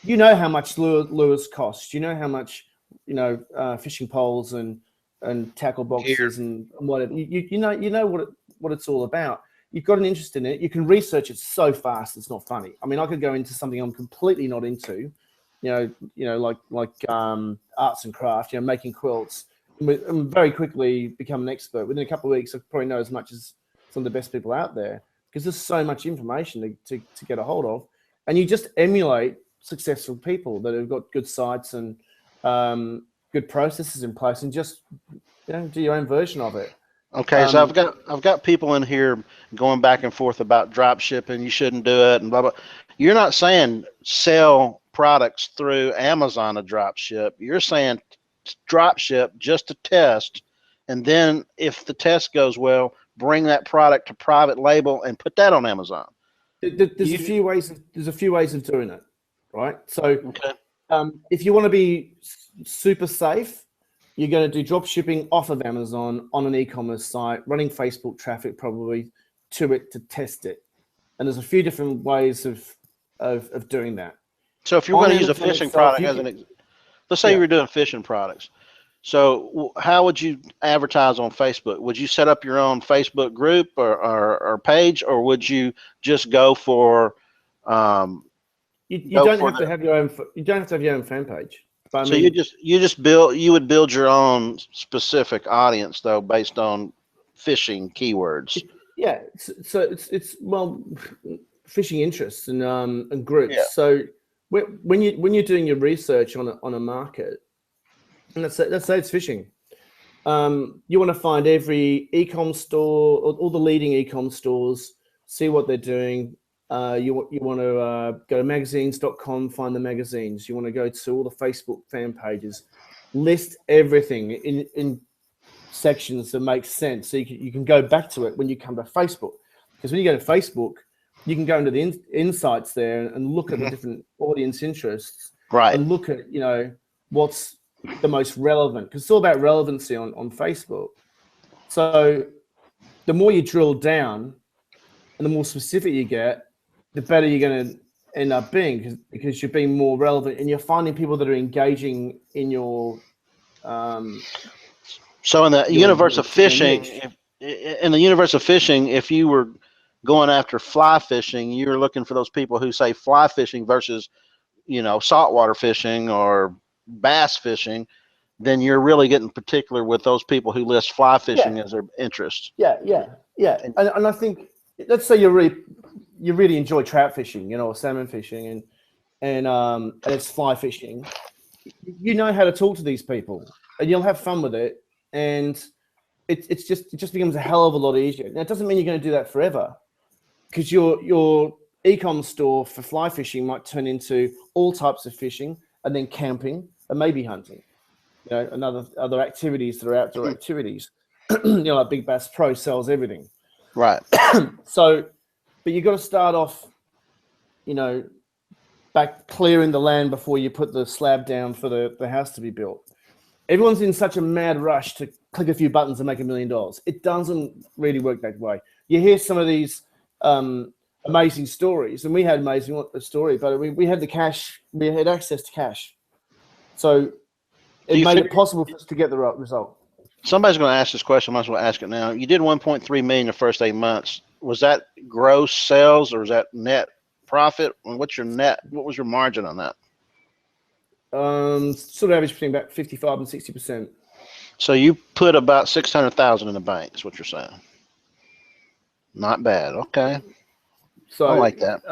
you know how much lures cost. You know how much, fishing poles and tackle boxes and whatever. You know what it's all about. You've got an interest in it. You can research it so fast. It's not funny. I mean, I could go into something I'm completely not into, like arts and craft, making quilts, and very quickly become an expert. Within a couple of weeks, I probably know as much as some of the best people out there, because there's so much information to get a hold of, and you just emulate successful people that have got good sites and good processes in place, and just do your own version of it. Okay, so I've got people in here going back and forth about drop shipping. You shouldn't do it, and blah blah. You're not saying sell products through Amazon to drop ship. You're saying drop ship just to test, and then if the test goes well, bring that product to private label and put that on Amazon. There's a few ways of doing it, right? So if you want to be super safe, you're going to do drop shipping off of Amazon on an e-commerce site, running Facebook traffic probably to it to test it. And there's a few different ways of doing that. So if you're going to use a fishing product as an example, let's say you were doing fishing products. So how would you advertise on Facebook? Would you set up your own Facebook group or page, or would you just go for? You don't have to have your own fan page. But, so you would build your own specific audience though, based on fishing keywords. Yeah, so it's fishing interests and groups. Yeah. So when you're doing your research on a market. And let's say it's fishing. You want to find every e-com store, all the leading e-com stores, see what they're doing. You want to go to magazines.com, find the magazines. You want to go to all the Facebook fan pages, list everything in sections that make sense, so you can go back to it when you come to Facebook. Because when you go to Facebook, you can go into the insights there and look at the different audience interests, right? And look at what's the most relevant, because it's all about relevancy on Facebook. So the more you drill down and the more specific you get, the better you're going to end up being, because you're being more relevant and you're finding people that are engaging in your so in the universe of fishing, if you were going after fly fishing, you're looking for those people who say fly fishing versus saltwater fishing or bass fishing, then you're really getting particular with those people who list fly fishing as their interest. Yeah. And I think, let's say you really enjoy trout fishing, or salmon fishing, and it's fly fishing. You know how to talk to these people, and you'll have fun with it, and it just becomes a hell of a lot easier. Now, it doesn't mean you're going to do that forever, because your e-com store for fly fishing might turn into all types of fishing, and then camping, and maybe hunting, and other activities that are outdoor activities. Like Big Bass Pro sells everything. Right. So, but you've got to start off, by back clearing the land before you put the slab down for the house to be built. Everyone's in such a mad rush to click a few buttons and make $1 million. It doesn't really work that way. You hear some of these amazing stories, and we had amazing story, but we had the cash, we had access to cash. So it made it possible for us to get the right result. Somebody's going to ask this question. I might as well ask it now. You did 1.3 million the first 8 months. Was that gross sales or was that net profit? What's your net? What was your margin on that? Sort of average between about 55 and 60%. So you put about 600,000 in the bank. Is what you're saying? Not bad. Okay. So I like that.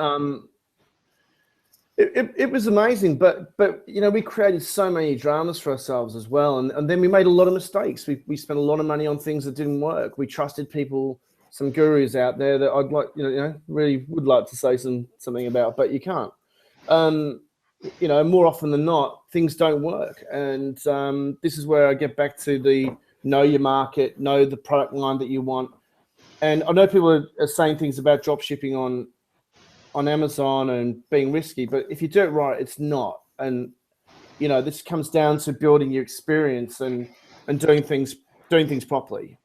It was amazing, but you know, we created so many dramas for ourselves as well, and then we made a lot of mistakes. We spent a lot of money on things that didn't work. We trusted people, some gurus out there that I'd like, you know, really would like to say something about, but you can't. You know, more often than not, things don't work, and this is where I get back to the know your market, know the product line that you want. And I know people are saying things about drop shipping on Amazon and being risky, but if you do it right, it's not. And you know, this comes down to building your experience and doing things properly.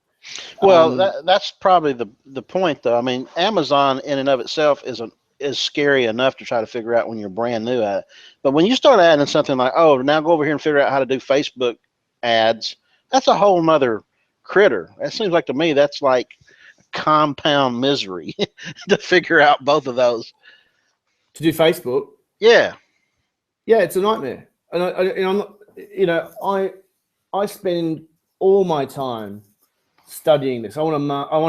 Well, that's probably the point, though. I mean, Amazon in and of itself is scary enough to try to figure out when you're brand new at it. But when you start adding something like, oh, now go over here and figure out how to do Facebook ads, that's a whole nother critter. It seems like to me that's like compound misery to figure out both of those. To do Facebook? Yeah, it's a nightmare. And I'm not, you know, I spend all my time studying this. I want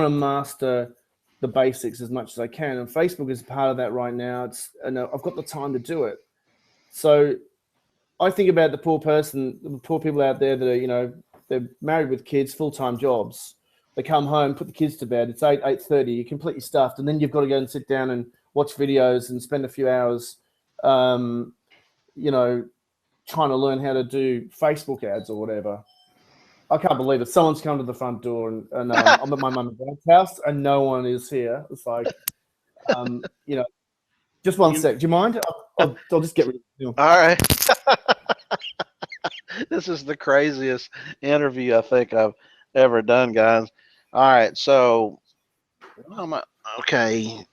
to master the basics as much as I can, and Facebook is part of that right now. And I've got the time to do it. So I think about the poor people out there that are, you know, they're married with kids, full-time jobs. They come home, put the kids to bed. It's 8:30. You're completely stuffed, and then you've got to go and sit down and watch videos and spend a few hours, you know, trying to learn how to do Facebook ads or whatever. I can't believe it. Someone's come to the front door, and I'm at my mum and dad's house, and no one is here. It's like, you know, just one sec. Do you mind? I'll just get rid of it. All right. This is the craziest interview I think I've ever done, guys. All right, so okay.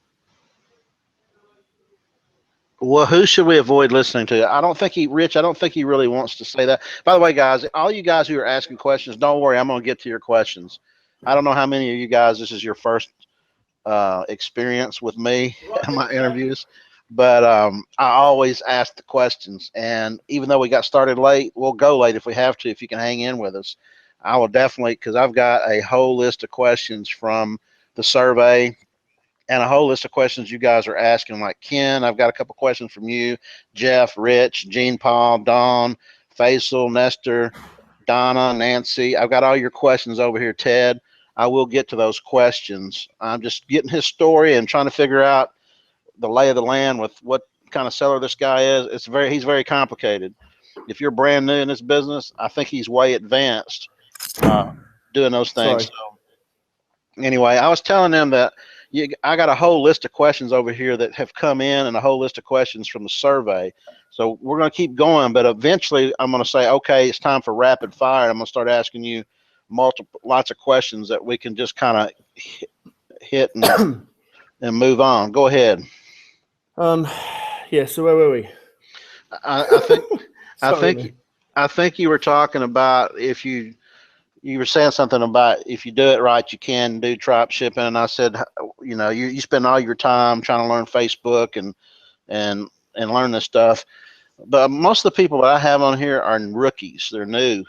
Well, who should we avoid listening to? I don't think Rich, I don't think he really wants to say that. By the way, guys, all you guys who are asking questions, don't worry, I'm going to get to your questions. I don't know how many of you guys, this is your first experience with me in my interviews, but I always ask the questions. And even though we got started late, we'll go late if we have to, if you can hang in with us. I will definitely, because I've got a whole list of questions from the survey and a whole list of questions you guys are asking. Like Ken, I've got a couple questions from you, Jeff, Rich, Gene Paul, Dawn, Faisal, Nestor, Donna, Nancy. I've got all your questions over here, Ted. I will get to those questions. I'm just getting his story and trying to figure out the lay of the land with what kind of seller this guy is. He's very complicated. If you're brand new in this business, I think he's way advanced doing those things. So anyway, I was telling them that I got a whole list of questions over here that have come in and a whole list of questions from the survey. So we're going to keep going, but eventually I'm going to say, okay, it's time for rapid fire. I'm going to start asking you lots of questions that we can just kind of hit and move on. Go ahead. Yeah. So where were we? I think you were talking about if you were saying something about if you do it right, you can do drop shipping. And I said, you know, you spend all your time trying to learn Facebook and learn this stuff. But most of the people that I have on here are rookies. They're new.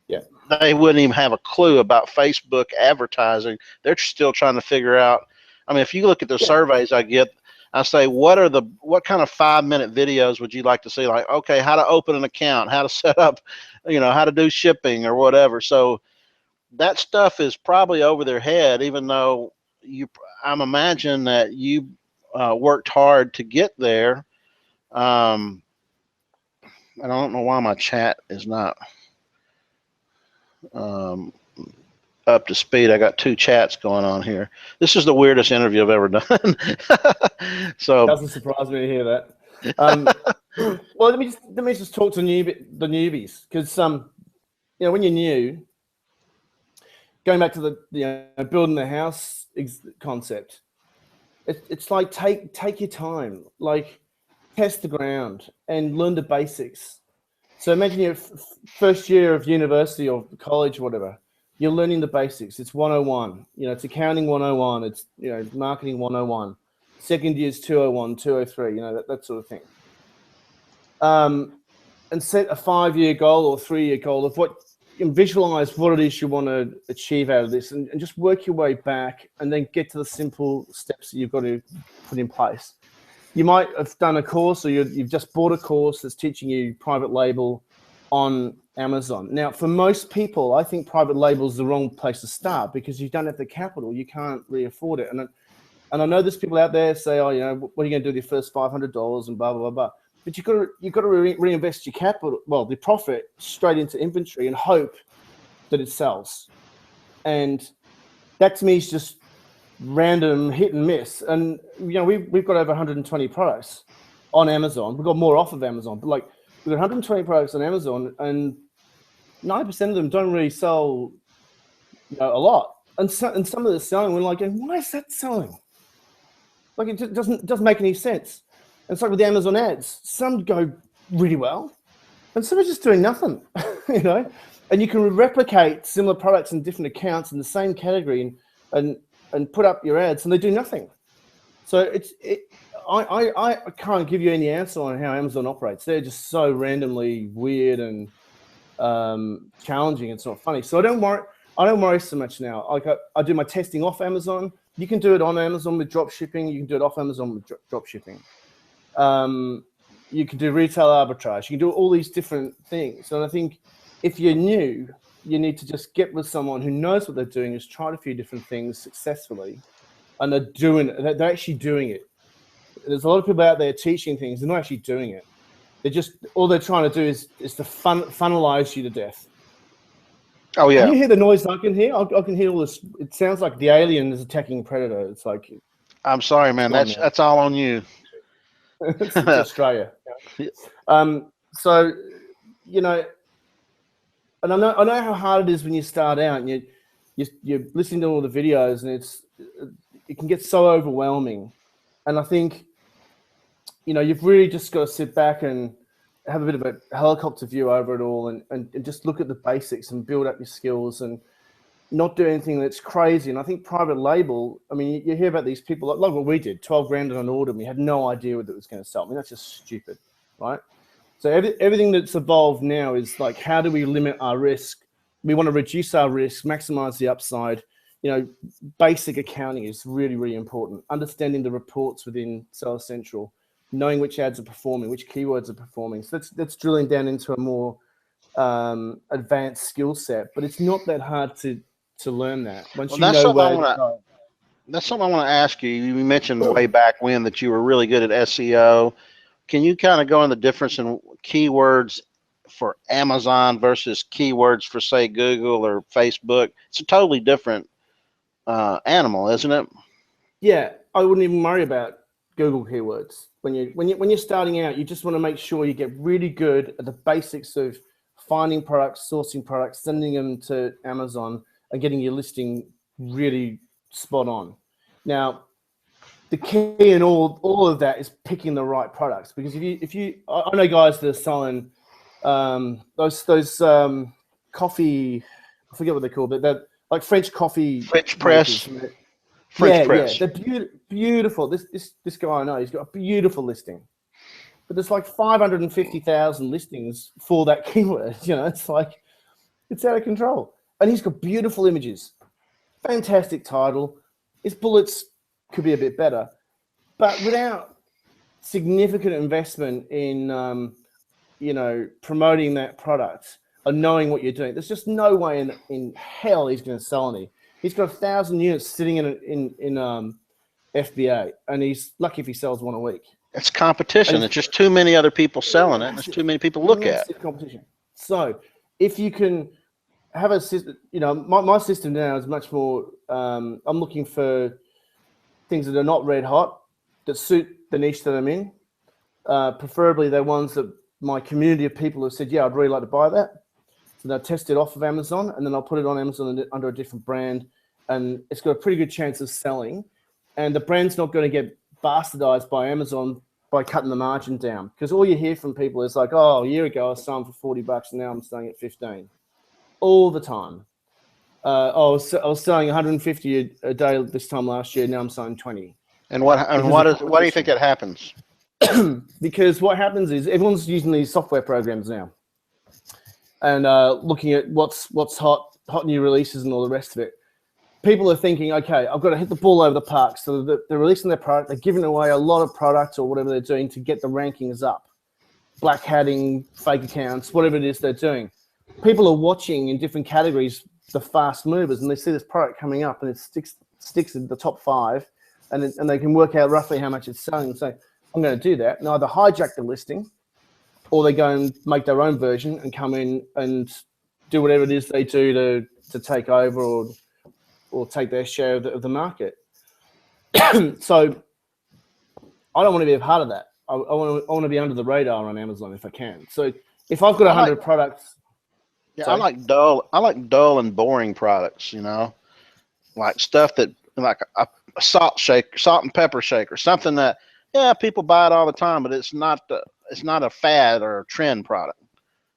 Yeah. They wouldn't even have a clue about Facebook advertising. They're still trying to figure out. I mean, if you look at the surveys I get, I say, what kind of 5-minute videos would you like to see? Like, okay, how to open an account, how to set up, you know, how to do shipping or whatever. So that stuff is probably over their head, even though I'm imagining that you worked hard to get there. I don't know why my chat is not up to speed. I got 2 chats going on here. This is the weirdest interview I've ever done. So doesn't surprise me to hear that. Well, let me just talk to the newbies, because when you're new, going back to the building the house concept, it's like take your time, like test the ground and learn the basics. So imagine your first year of university or college or whatever, you're learning the basics. It's 101, it's accounting 101, it's marketing 101. Second year is 201, 203, that sort of thing. And set a 5-year goal or 3-year goal of visualize what it is you want to achieve out of this, and just work your way back, and then get to the simple steps that you've got to put in place. You might have done a course, or you've just bought a course that's teaching you private label on Amazon. Now, for most people, I think private label is the wrong place to start, because you don't have the capital. You can't really afford it. And I know there's people out there say, oh, what are you going to do with your first $500 and blah, blah, blah, blah. But you've got to reinvest your capital, the profit, straight into inventory and hope that it sells. And that to me is just random hit and miss. And we've got over 120 products on Amazon. We've got more off of Amazon, but we've got 120 products on Amazon, and 90% of them don't really sell a lot. And some of the selling, we're like, why is that selling? It just doesn't make any sense. And it's like with the Amazon ads, some go really well, and some are just doing nothing, And you can replicate similar products in different accounts in the same category, and put up your ads, and they do nothing. So I can't give you any answer on how Amazon operates. They're just so randomly weird and challenging. It's not funny. So I don't worry so much now. I do my testing off Amazon. You can do it on Amazon with drop shipping. You can do it off Amazon with drop shipping. You can do retail arbitrage. You can do all these different things. And I think if you're new, you need to just get with someone who knows what they're doing, has tried a few different things successfully, and they're actually doing it. There's a lot of people out there teaching things, they're not actually doing it. All they're trying to do is to funnelize you to death. Oh yeah. Can you hear the noise I can hear? I can hear all this. It sounds like the alien is attacking Predator. It's like, I'm sorry, man. That's all on you. It's Australia. So, and I know how hard it is when you start out and you're listening to all the videos, and it can get so overwhelming. And I think, you've really just got to sit back and have a bit of a helicopter view over it all, and just look at the basics and build up your skills, and not do anything that's crazy. And I think private label, you hear about these people like what we did, 12 grand on an order, and we had no idea what it was going to sell. That's just stupid, right? So everything that's evolved now is like, how do we limit our risk? We want to reduce our risk, maximize the upside. Basic accounting is really, really important. Understanding the reports within Seller Central, knowing which ads are performing, which keywords are performing. So that's drilling down into a more advanced skill set. But it's not that hard to learn that once you know where to go. That's something I want to ask you. You mentioned way back when that you were really good at SEO. Can you kind of go in the difference in keywords for Amazon versus keywords for, say, Google or Facebook? It's a totally different animal, isn't it? Yeah, I wouldn't even worry about Google keywords. When you're starting out, you just want to make sure you get really good at the basics of finding products, sourcing products, sending them to Amazon, and getting your listing really spot on. Now, the key in all of that is picking the right products, because if you I know guys that are selling those coffee, I forget what they're called, but they're like French coffee, French press. Press. They're beautiful. This guy I know, he's got a beautiful listing, but there's like 550,000 listings for that keyword. It's like, it's out of control. And he's got beautiful images, fantastic title. His bullets could be a bit better, but without significant investment in promoting that product and knowing what you're doing, there's just no way in hell he's going to sell any. He's got 1,000 units sitting in FBA, and he's lucky if he sells one a week. It's competition. It's just too many other people selling it, and there's too many people to look at. Competition. So if you can have a system, my system now is much more, I'm looking for things that are not red hot, that suit the niche that I'm in, preferably they're ones that my community of people have said, yeah, I'd really like to buy that. So they'll test it off of Amazon, and then I'll put it on Amazon under a different brand, and it's got a pretty good chance of selling. And the brand's not going to get bastardized by Amazon by cutting the margin down, because all you hear from people is like, oh, a year ago I was selling for $40 and now I'm selling at 15, all the time. I was selling 150 a day this time last year. Now I'm selling 20. And why do you think that happens? Because what happens is everyone's using these software programs now, and looking at what's hot new releases and all the rest of it. People are thinking, okay, I've got to hit the ball over the park. So they're releasing their product. They're giving away a lot of products or whatever they're doing to get the rankings up. Black hatting, fake accounts, whatever it is they're doing. People are watching in different categories the fast movers, and they see this product coming up, and it sticks in the top 5, and they can work out roughly how much it's selling and say, I'm going to do that. And either hijack the listing, or they go and make their own version and come in and do whatever it is they do to take over or take their share of the market. So I don't want to be a part of that. I want to be under the radar on Amazon if I can. So if I've got 100 products. Yeah, sorry? I like dull and boring products, like stuff that, like a salt and pepper shaker, something that, yeah, people buy it all the time, but it's not a fad or a trend product.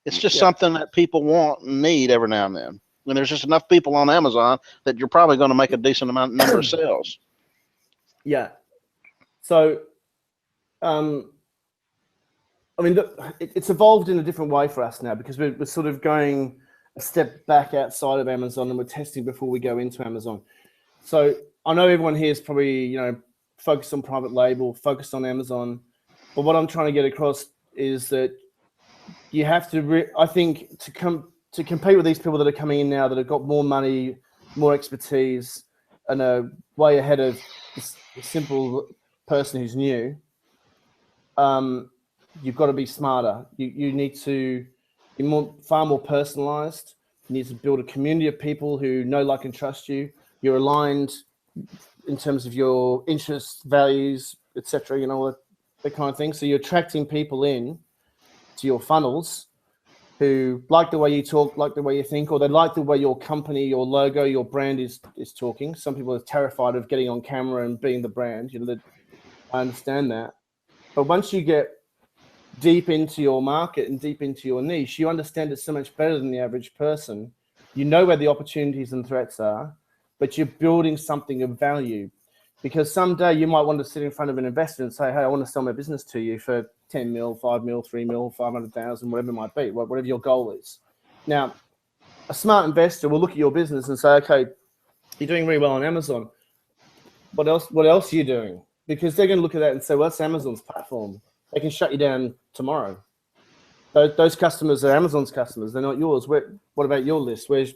It's just something that people want and need every now and then. And there's just enough people on Amazon that you're probably going to make a decent number of sales. Yeah. So, I mean, it's evolved in a different way for us now, because we're sort of going a step back outside of Amazon, and we're testing before we go into Amazon. So I know everyone here is probably, focused on private label, focused on Amazon. But what I'm trying to get across is that you have to, I think, to compete with these people that are coming in now that have got more money, more expertise, and are way ahead of the simple person who's new. You've got to be smarter. You need to be far more personalized. You need to build a community of people who know, like, and trust you. You're aligned in terms of your interests, values, etc. That kind of thing. So you're attracting people in to your funnels who like the way you talk, like the way you think, or they like the way your company, your logo, your brand is talking. Some people are terrified of getting on camera and being the brand. I understand that. But once you get deep into your market and deep into your niche, you understand it so much better than the average person. You know where the opportunities and threats are, but you're building something of value. Because someday you might want to sit in front of an investor and say, hey, I want to sell my business to you for 10 mil, 5 mil, 3 mil, 500,000, whatever it might be, whatever your goal is. Now, a smart investor will look at your business and say, okay, you're doing really well on Amazon. What else are you doing? Because they're going to look at that and say, well, that's Amazon's platform. They can shut you down tomorrow. Those customers are Amazon's customers. They're not yours. What about your list? Where's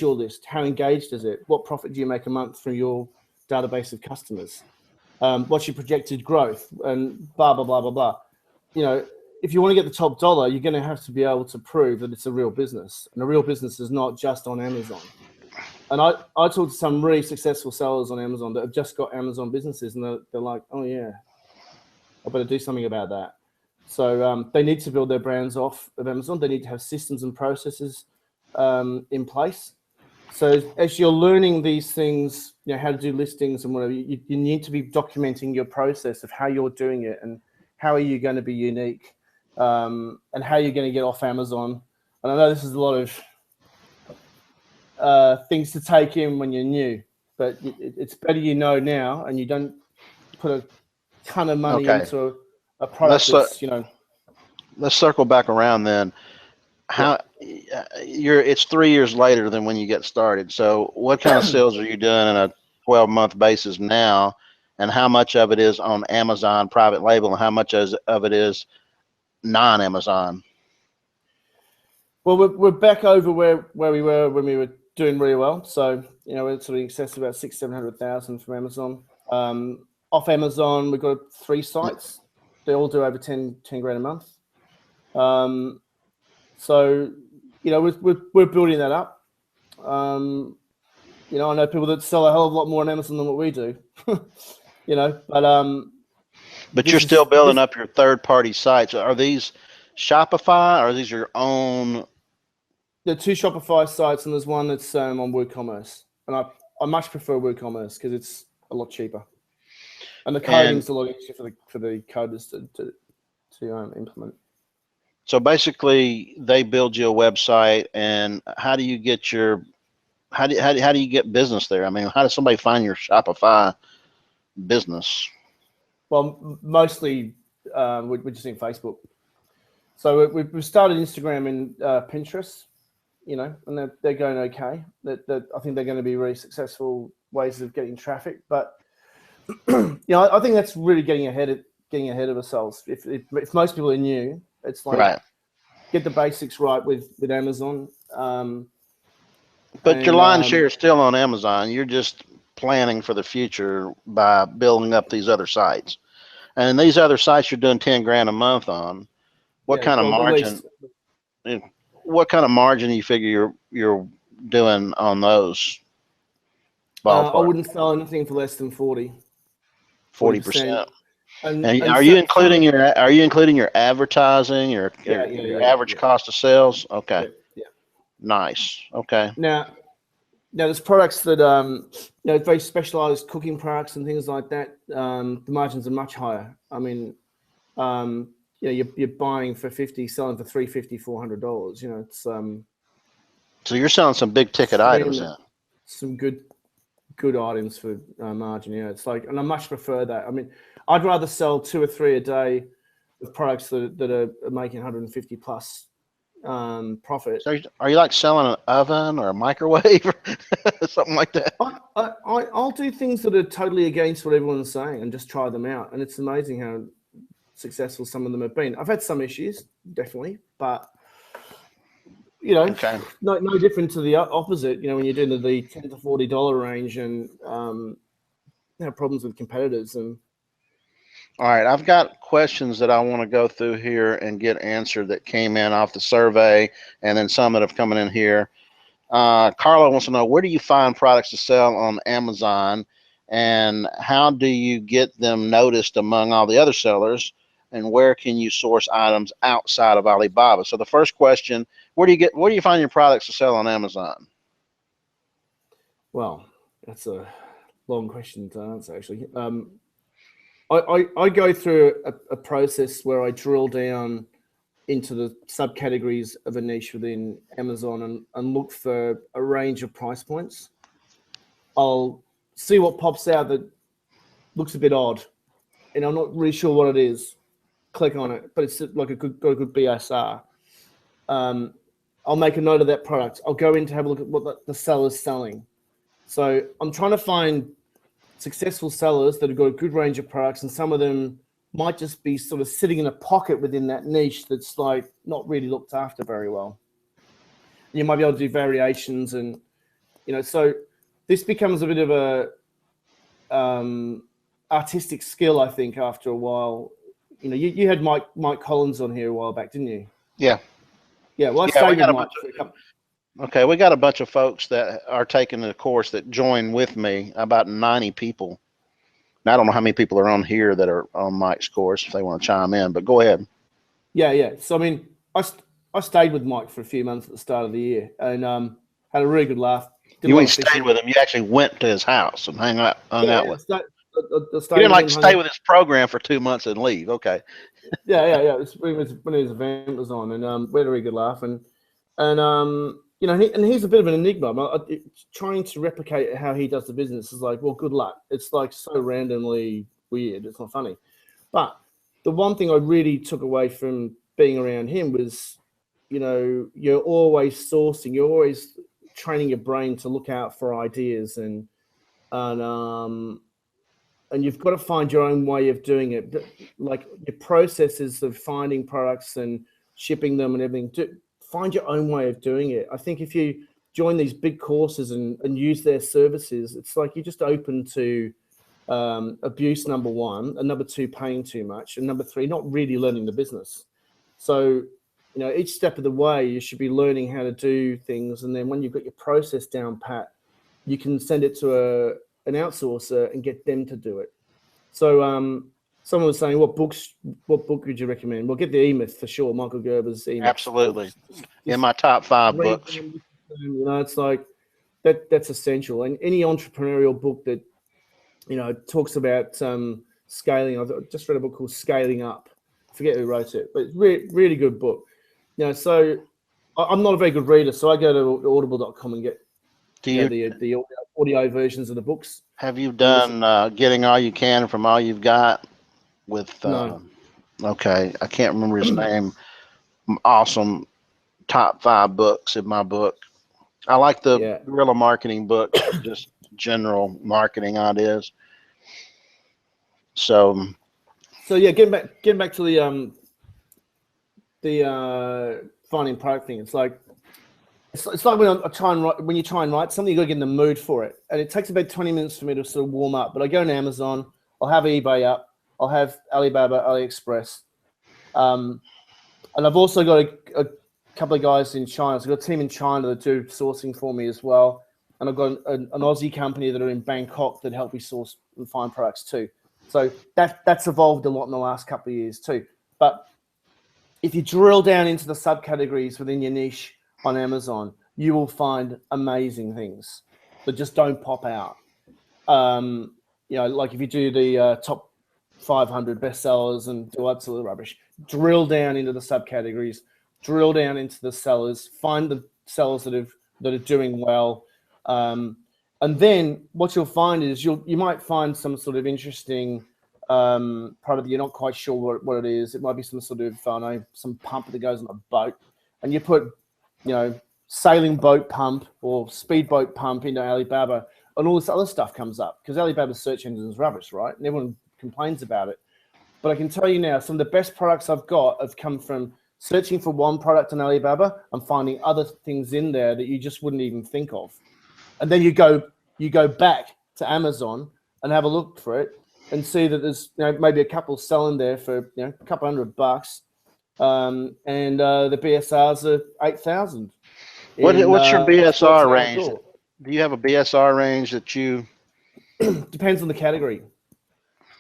your list? How engaged is it? What profit do you make a month from your database of customers? What's your projected growth? And blah, blah, blah, blah, blah. If you want to get the top dollar, you're going to have to be able to prove that it's a real business. And a real business is not just on Amazon. And I talked to some really successful sellers on Amazon that have just got Amazon businesses, and they're like, oh, yeah, I better do something about that. So they need to build their brands off of Amazon. They need to have systems and processes in place. So as you're learning these things, how to do listings and whatever, you need to be documenting your process of how you're doing it and how are you going to be unique, and how you're going to get off Amazon. And I know this is a lot of things to take in when you're new, but it's better now, and you don't put a ton of money into a product Let's circle back around then. It's 3 years later than when you get started. So what kind of sales are you doing on a 12-month basis now, and how much of it is on Amazon private label and how much of it is non-Amazon? Well, we're back over where we were when we were doing really well. So, we're sort of in excess of about 600,000-700,000 from Amazon. Off Amazon, we've got 3 sites. They all do over 10 grand a month. So, we're building that up. I know people that sell a hell of a lot more on Amazon than what we do, but But you're still building up your third-party sites. Are these Shopify or are these your own? There are 2 Shopify sites, and there's one that's on WooCommerce. And I much prefer WooCommerce because it's a lot cheaper, and the coding's a lot easier for the coders to implement. So basically, they build you a website, and how do you get how do you get business there? I mean, how does somebody find your Shopify business? Well, mostly we're just in Facebook. So we've started Instagram and Pinterest, and they're going okay. That I think they're going to be really successful ways of getting traffic. But I think that's really getting ahead of ourselves. If most people are new, it's like get the basics right with Amazon. But your line share is still on Amazon. You're just planning for the future by building up these other sites. And these other sites you're doing 10 grand a month on. What kind of margin? What kind of margin do you figure you're doing on those? I wouldn't sell anything for less than 40%. And are you including your advertising, your average cost of sales? Okay. Yeah. Nice. Okay. Now there's products that very specialized cooking products and things like that. The margins are much higher. I mean, you're buying for $50, selling for $350, $400. It's so you're selling some big ticket items then. Some good items for margin. It's like, and I much prefer that. I mean, I'd rather sell 2 or 3 a day with products that are making 150 plus profit. So are you like selling an oven or a microwave or something like that? I'll do things that are totally against what everyone's saying and just try them out. And it's amazing how successful some of them have been. I've had some issues, definitely, but no different to the opposite. When you're doing the $10 to $40 range and have problems with competitors. And all right, I've got questions that I want to go through here and get answered that came in off the survey, and then some that have come in here. Carla wants to know, where do you find products to sell on Amazon, and how do you get them noticed among all the other sellers, and where can you source items outside of Alibaba? So the first question, where do you find your products to sell on Amazon? Well, that's a long question to answer, actually. I go through a process where I drill down into the subcategories of a niche within Amazon and look for a range of price points. I'll see what pops out that looks a bit odd, and I'm not really sure what it is. Click on it, but it's like got a good BSR. I'll make a note of that product. I'll go in to have a look at what the seller's selling. So I'm trying to find successful sellers that have got a good range of products, and some of them might just be sort of sitting in a pocket within that niche that's like not really looked after very well. You might be able to do variations, and so this becomes a bit of a artistic skill, I think, after a while. You had Mike Collins on here a while back, didn't you? Yeah. Well, I stayed with Mike for a couple. Okay, we got a bunch of folks that are taking the course that join with me, about 90 people. Now, I don't know how many people are on here that are on Mike's course if they want to chime in, but go ahead. Yeah. So, I mean, I stayed with Mike for a few months at the start of the year and had a really good laugh. You ain't stayed with him. You actually went to his house and hung out with him. You didn't like stay with his program for 2 months and leave. Okay. Yeah. It was when his event was on, and we had a really good laugh. And he's a bit of an enigma. Trying to replicate how he does the business is like, well, good luck. It's like so randomly weird. It's not funny. But the one thing I really took away from being around him was, you're always sourcing. You're always training your brain to look out for ideas, and you've got to find your own way of doing it. Like your processes of finding products and shipping them and everything. Find your own way of doing it. I think if you join these big courses and use their services, it's like you're just open to abuse, number one, and number two, paying too much, and number three, not really learning the business. So, each step of the way, you should be learning how to do things. And then when you've got your process down pat, you can send it to an outsourcer and get them to do it. So someone was saying, what book would you recommend? Well, get the E-Myth for sure. Michael Gerber's E-Myth. Absolutely. In my top 5 books. You know, it's like that's essential. And any entrepreneurial book that, you know, talks about scaling. I just read a book called Scaling Up. I forget who wrote it, but it's really good book. You know, so I'm not a very good reader, so I go to audible.com and get the audio versions of the books. Have you done Getting All You Can from All You've Got with No. Okay, I can't remember his name. Awesome top 5 books in my book. I like the guerrilla marketing books, just general marketing ideas. So yeah, getting back to the finding product thing. It's like when you try and write something, you got to get in the mood for it, and it takes about 20 minutes for me to sort of warm up. But I go on Amazon, I'll have eBay up, I'll have Alibaba, AliExpress, and I've also got a couple of guys in China. So I've got a team in China that do sourcing for me as well, and I've got an Aussie company that are in Bangkok that help me source and find products too. So that's evolved a lot in the last couple of years too. But if you drill down into the subcategories within your niche on Amazon, you will find amazing things that just don't pop out. You know, like if you do the top 500 bestsellers and do absolute rubbish, drill down into the subcategories, drill down into the sellers, find the sellers that are doing well, and then what you'll find is you might find some sort of interesting product that you're not quite sure what it is. It might be some sort of some pump that goes on a boat, and you put, you know, sailing boat pump or speedboat pump into Alibaba, and all this other stuff comes up because Alibaba's search engine is rubbish, right? And everyone complains about it. But I can tell you now, some of the best products I've got have come from searching for one product on Alibaba and finding other things in there that you just wouldn't even think of. And then you go back to Amazon and have a look for it and see that there's, you know, maybe a couple selling there for, you know, a couple $100, and the BSRs are 8,000. what's your BSR range? Do you have a BSR range that you? Depends on the category.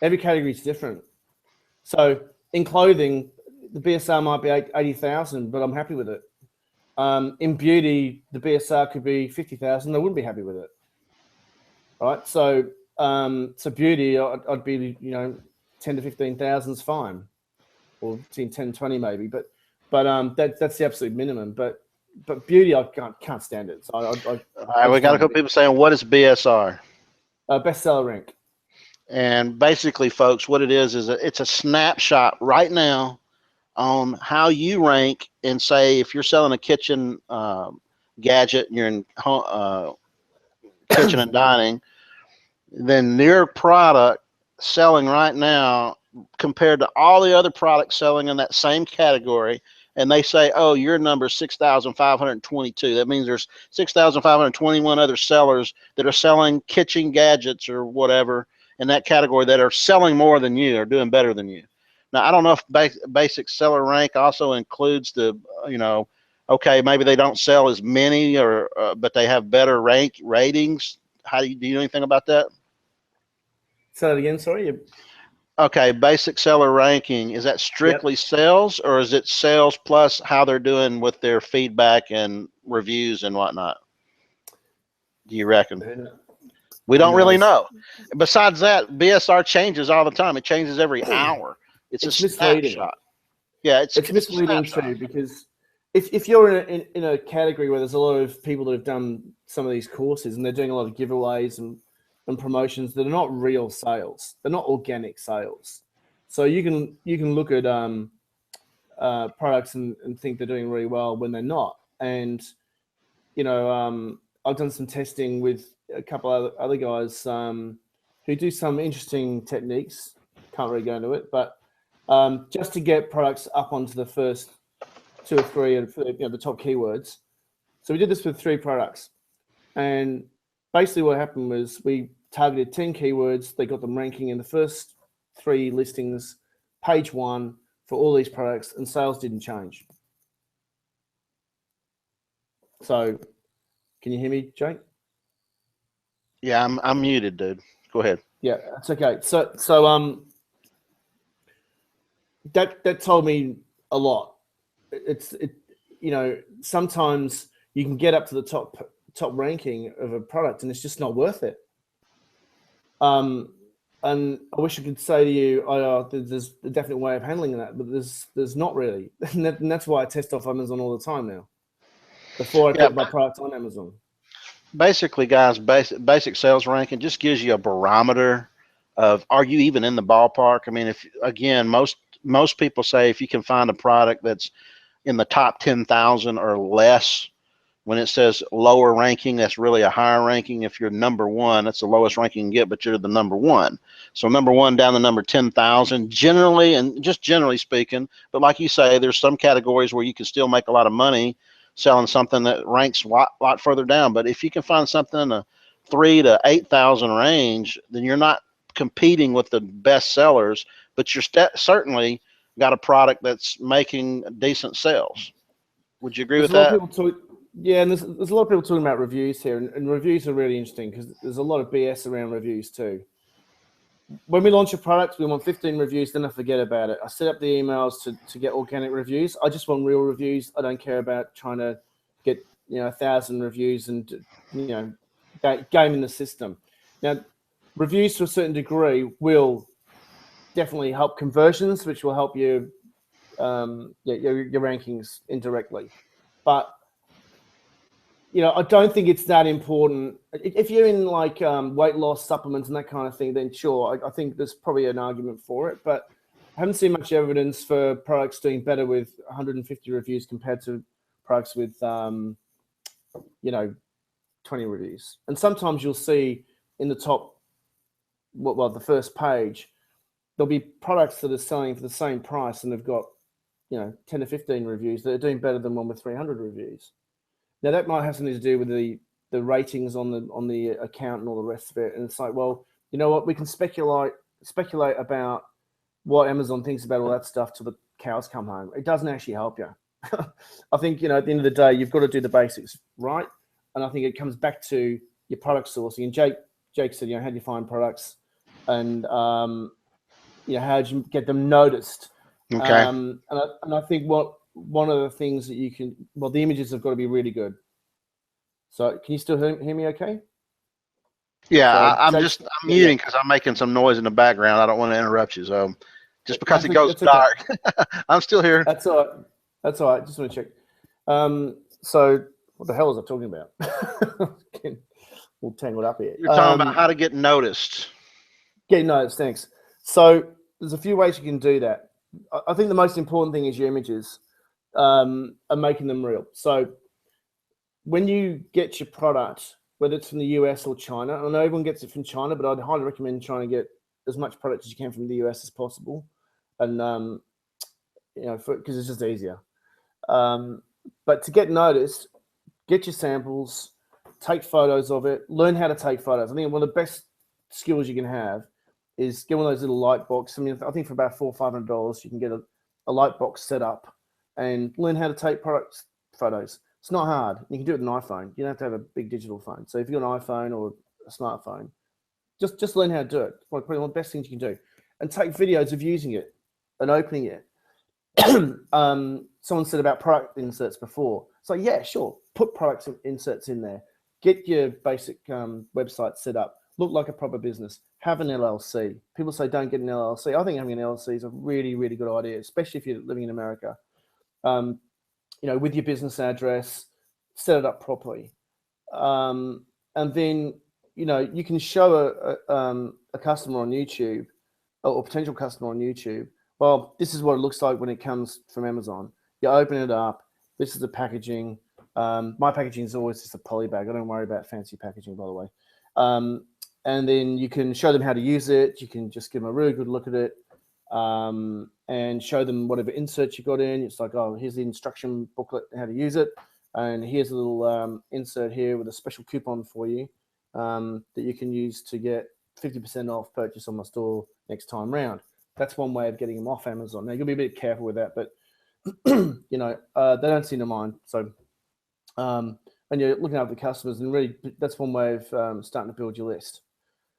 Every category is different. So in clothing, the BSR might be 80,000, but I'm happy with it. In beauty, the BSR could be 50,000. I wouldn't be happy with it. Right. So beauty, I'd be, you know, 10 to 15,000 is fine, or between 10 and 20 maybe. But that's the absolute minimum. But beauty, I can't stand it. So all right, we got a couple people saying, what is BSR? Bestseller rank. And basically, folks, what it is it's a snapshot right now on how you rank. And say if you're selling a kitchen gadget and you're in kitchen and dining, then your product selling right now compared to all the other products selling in that same category, and they say, oh, your number is 6,522. That means there's 6,521 other sellers that are selling kitchen gadgets or whatever in that category that are selling more than you, or doing better than you. Now, I don't know if basic seller rank also includes the, you know, okay, maybe they don't sell as many, or but they have better ratings. Do you know anything about that? Say that again, sorry. Okay, basic seller ranking, is that strictly sales, or is it sales plus how they're doing with their feedback and reviews and whatnot? Do you reckon? We don't really know. Besides that, BSR changes all the time. It changes every hour. It's a snapshot. Yeah, it's misleading too, because if you're in a category where there's a lot of people that have done some of these courses and they're doing a lot of giveaways and promotions that are not real sales, they're not organic sales. So you can look at products and think they're doing really well when they're not. And you know, I've done some testing with a couple other guys who do some interesting techniques. Can't really go into it, but just to get products up onto the first 2 or 3 and, you know, the top keywords. So we did this with 3 products, and basically what happened was we targeted 10 keywords. They got them ranking in the first 3 listings, page 1 for all these products, and sales didn't change. So can you hear me, Jake? Yeah, I'm muted, dude. Go ahead. Yeah, that's okay. So that told me a lot. Sometimes you can get up to the top ranking of a product and it's just not worth it. And I wish I could say to you, there's a definite way of handling that, but there's not really. And that's why I test off Amazon all the time now, before I put my product on Amazon. Basically, guys, basic sales ranking just gives you a barometer of, are you even in the ballpark? I mean, if, again, most people say if you can find a product that's in the top 10,000 or less, when it says lower ranking, that's really a higher ranking. If you're number one, that's the lowest ranking you can get, but you're the number one. So number one down to number 10,000 generally, and just generally speaking. But like you say, there's some categories where you can still make a lot of money selling something that ranks a lot further down. But if you can find something in the 3,000 to 8,000 range, then you're not competing with the best sellers, but you're certainly got a product that's making decent sales. Would you agree with that? Yeah, and there's a lot of people talking about reviews here, and reviews are really interesting because there's a lot of BS around reviews too. When we launch a product, we want 15 reviews, then I forget about it. I set up the emails to get organic reviews. I just want real reviews. I don't care about trying to get 1,000 reviews and gaming the system. Now, reviews to a certain degree will definitely help conversions, which will help you your rankings indirectly, but I don't think it's that important. If you're in like weight loss supplements and that kind of thing, then sure, I think there's probably an argument for it. But I haven't seen much evidence for products doing better with 150 reviews compared to products with 20 reviews. And sometimes you'll see in the top, the first page, there'll be products that are selling for the same price and they've got 10 to 15 reviews that are doing better than one with 300 reviews. Now that might have something to do with the ratings on the account and all the rest of it. And it's like, well, you know what? We can speculate about what Amazon thinks about all that stuff till the cows come home. It doesn't actually help you. I think at the end of the day, you've got to do the basics right. And I think it comes back to your product sourcing. And Jake said, how do you find products, and how do you get them noticed? Okay. And I think one of the things that you can, the images have got to be really good. So can you still hear me okay? Yeah, I'm muting because I'm making some noise in the background. I don't want to interrupt you. So just because it goes dark, okay. I'm still here. That's all right. Just want to check. So what the hell was I talking about? We'll tangle it up here. You're talking about how to get noticed. Get noticed, thanks. So there's a few ways you can do that. I think the most important thing is your images. And making them real. So when you get your product, whether it's from the US or China, I know everyone gets it from China, but I'd highly recommend trying to get as much product as you can from the US as possible, and because it's just easier. But to get noticed, get your samples, take photos of it, learn how to take photos. I think one of the best skills you can have is get one of those little light boxes. I mean, I think for about $400 or $500 you can get a light box set up and learn how to take product photos. It's not hard. You can do it with an iPhone. You don't have to have a big digital phone. So if you've got an iPhone or a smartphone, just learn how to do it. It's probably one of the best things you can do. And take videos of using it and opening it. Someone said about product inserts before. So yeah, sure. Put product inserts in there. Get your basic website set up. Look like a proper business. Have an LLC. People say don't get an LLC. I think having an LLC is a really, really good idea, especially if you're living in America. With your business address, set it up properly. And then, you can show a customer on YouTube or potential customer on YouTube, well, this is what it looks like when it comes from Amazon. You open it up. This is the packaging. My packaging is always just a poly bag. I don't worry about fancy packaging, by the way. And then you can show them how to use it. You can just give them a really good look at it. And show them whatever insert you got in. It's like, oh, here's the instruction booklet, how to use it. And here's a little insert here with a special coupon for you that you can use to get 50% off purchase on my store next time round. That's one way of getting them off Amazon. Now, you'll be a bit careful with that, but, they don't seem to mind. So when you're looking at the customers, and really that's one way of starting to build your list.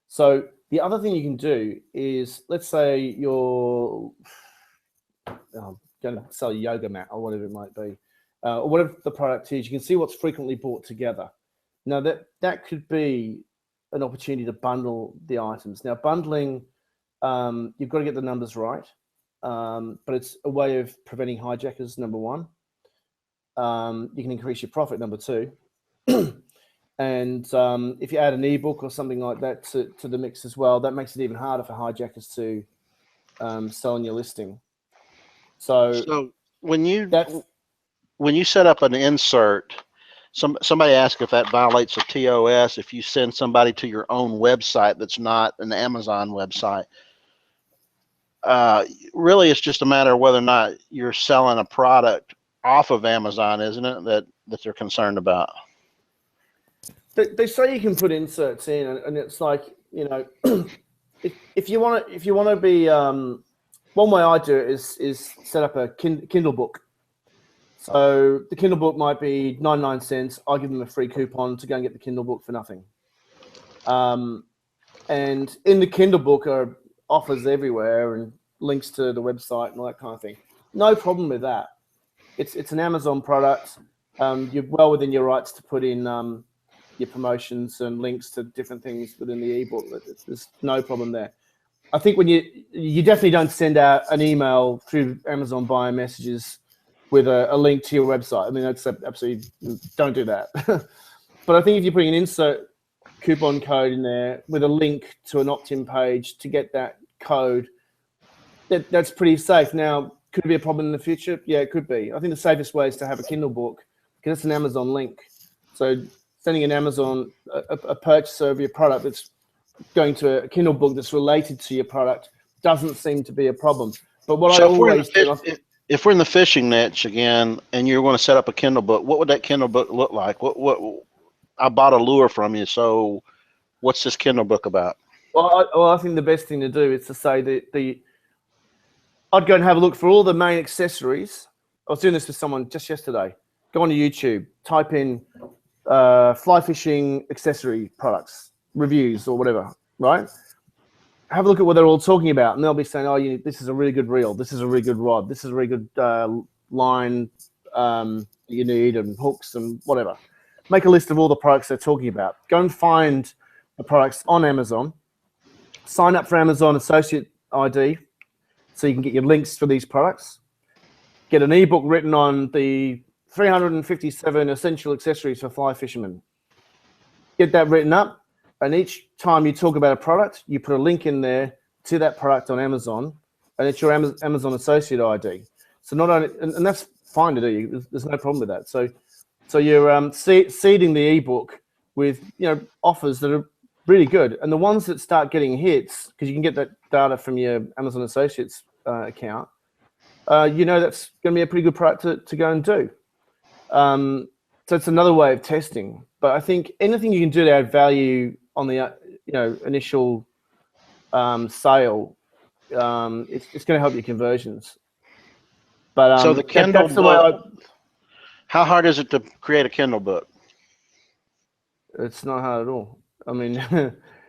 So the other thing you can do is, let's say you're going to sell a yoga mat or whatever it might be, or whatever the product is. You can see what's frequently bought together. Now that could be an opportunity to bundle the items. Now bundling, you've got to get the numbers right, but it's a way of preventing hijackers, number one. You can increase your profit, number two. And if you add an ebook or something like that to the mix as well, that makes it even harder for hijackers to sell on your listing. So when you set up an insert, somebody asked if that violates a TOS if you send somebody to your own website that's not an Amazon website. Really, it's just a matter of whether or not you're selling a product off of Amazon, isn't it? That they're concerned about. They say you can put inserts in, and it's like, you know, if you want to be, one way I do it is set up a Kindle book. So the Kindle book might be 99 cents. I'll give them a free coupon to go and get the Kindle book for nothing. And in the Kindle book are offers everywhere and links to the website and all that kind of thing. No problem with that. It's an Amazon product. You're well within your rights to put in your promotions and links to different things within the ebook. There's no problem there. I think when you definitely don't send out an email through Amazon buyer messages with a link to your website. I mean, that's absolutely, don't do that. But I think if you're putting an insert coupon code in there with a link to an opt-in page to get that code, that's pretty safe. Now, could it be a problem in the future? Yeah, it could be. I think the safest way is to have a Kindle book because it's an Amazon link. So sending an Amazon, a purchaser of your product that's going to a Kindle book that's related to your product doesn't seem to be a problem. But what I always do, if we're in the fishing niche again, and you're going to set up a Kindle book, what would that Kindle book look like? What I bought a lure from you, so what's this Kindle book about? Well, I think the best thing to do is to say that I'd go and have a look for all the main accessories. I was doing this with someone just yesterday. Go on to YouTube, type in fly fishing accessory products, reviews or whatever, right? Have a look at what they're all talking about, and they'll be saying, "Oh, this is a really good reel. This is a really good rod. This is a really good line you need, and hooks and whatever." Make a list of all the products they're talking about. Go and find the products on Amazon. Sign up for Amazon Associate ID so you can get your links for these products. Get an ebook written on the 357 essential accessories for fly fishermen. Get that written up. And each time you talk about a product, you put a link in there to that product on Amazon, and it's your Amazon Associate ID. So not only, and that's fine to do. There's no problem with that. So you're seeding the ebook with offers that are really good, and the ones that start getting hits, because you can get that data from your Amazon Associates account. That's going to be a pretty good product to go and do. So it's another way of testing. But I think anything you can do to add value on the initial sale, it's going to help your conversions. But so the Kindle that's the way how hard is it to create a Kindle book? It's not hard at all. I mean,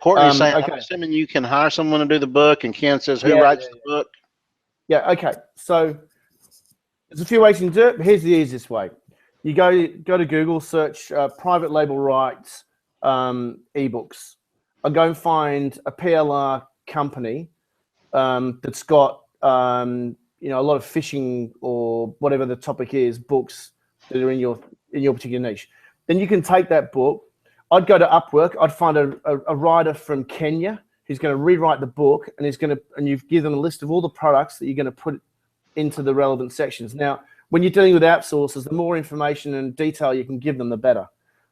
Courtney's saying, okay. I'm assuming you can hire someone to do the book, and Ken says, who writes the book? Yeah, okay. So there's a few ways you can do it, but here's the easiest way. You go to Google, search private label rights ebooks. I'll go and find a PLR company that's got a lot of fishing or whatever the topic is, books that are in your particular niche. Then you can take that book. I'd go to Upwork. I'd find a writer from Kenya who's going to rewrite the book, and you give them a list of all the products that you're going to put into the relevant sections. Now, when you're dealing with outsourcers, the more information and detail you can give them, the better.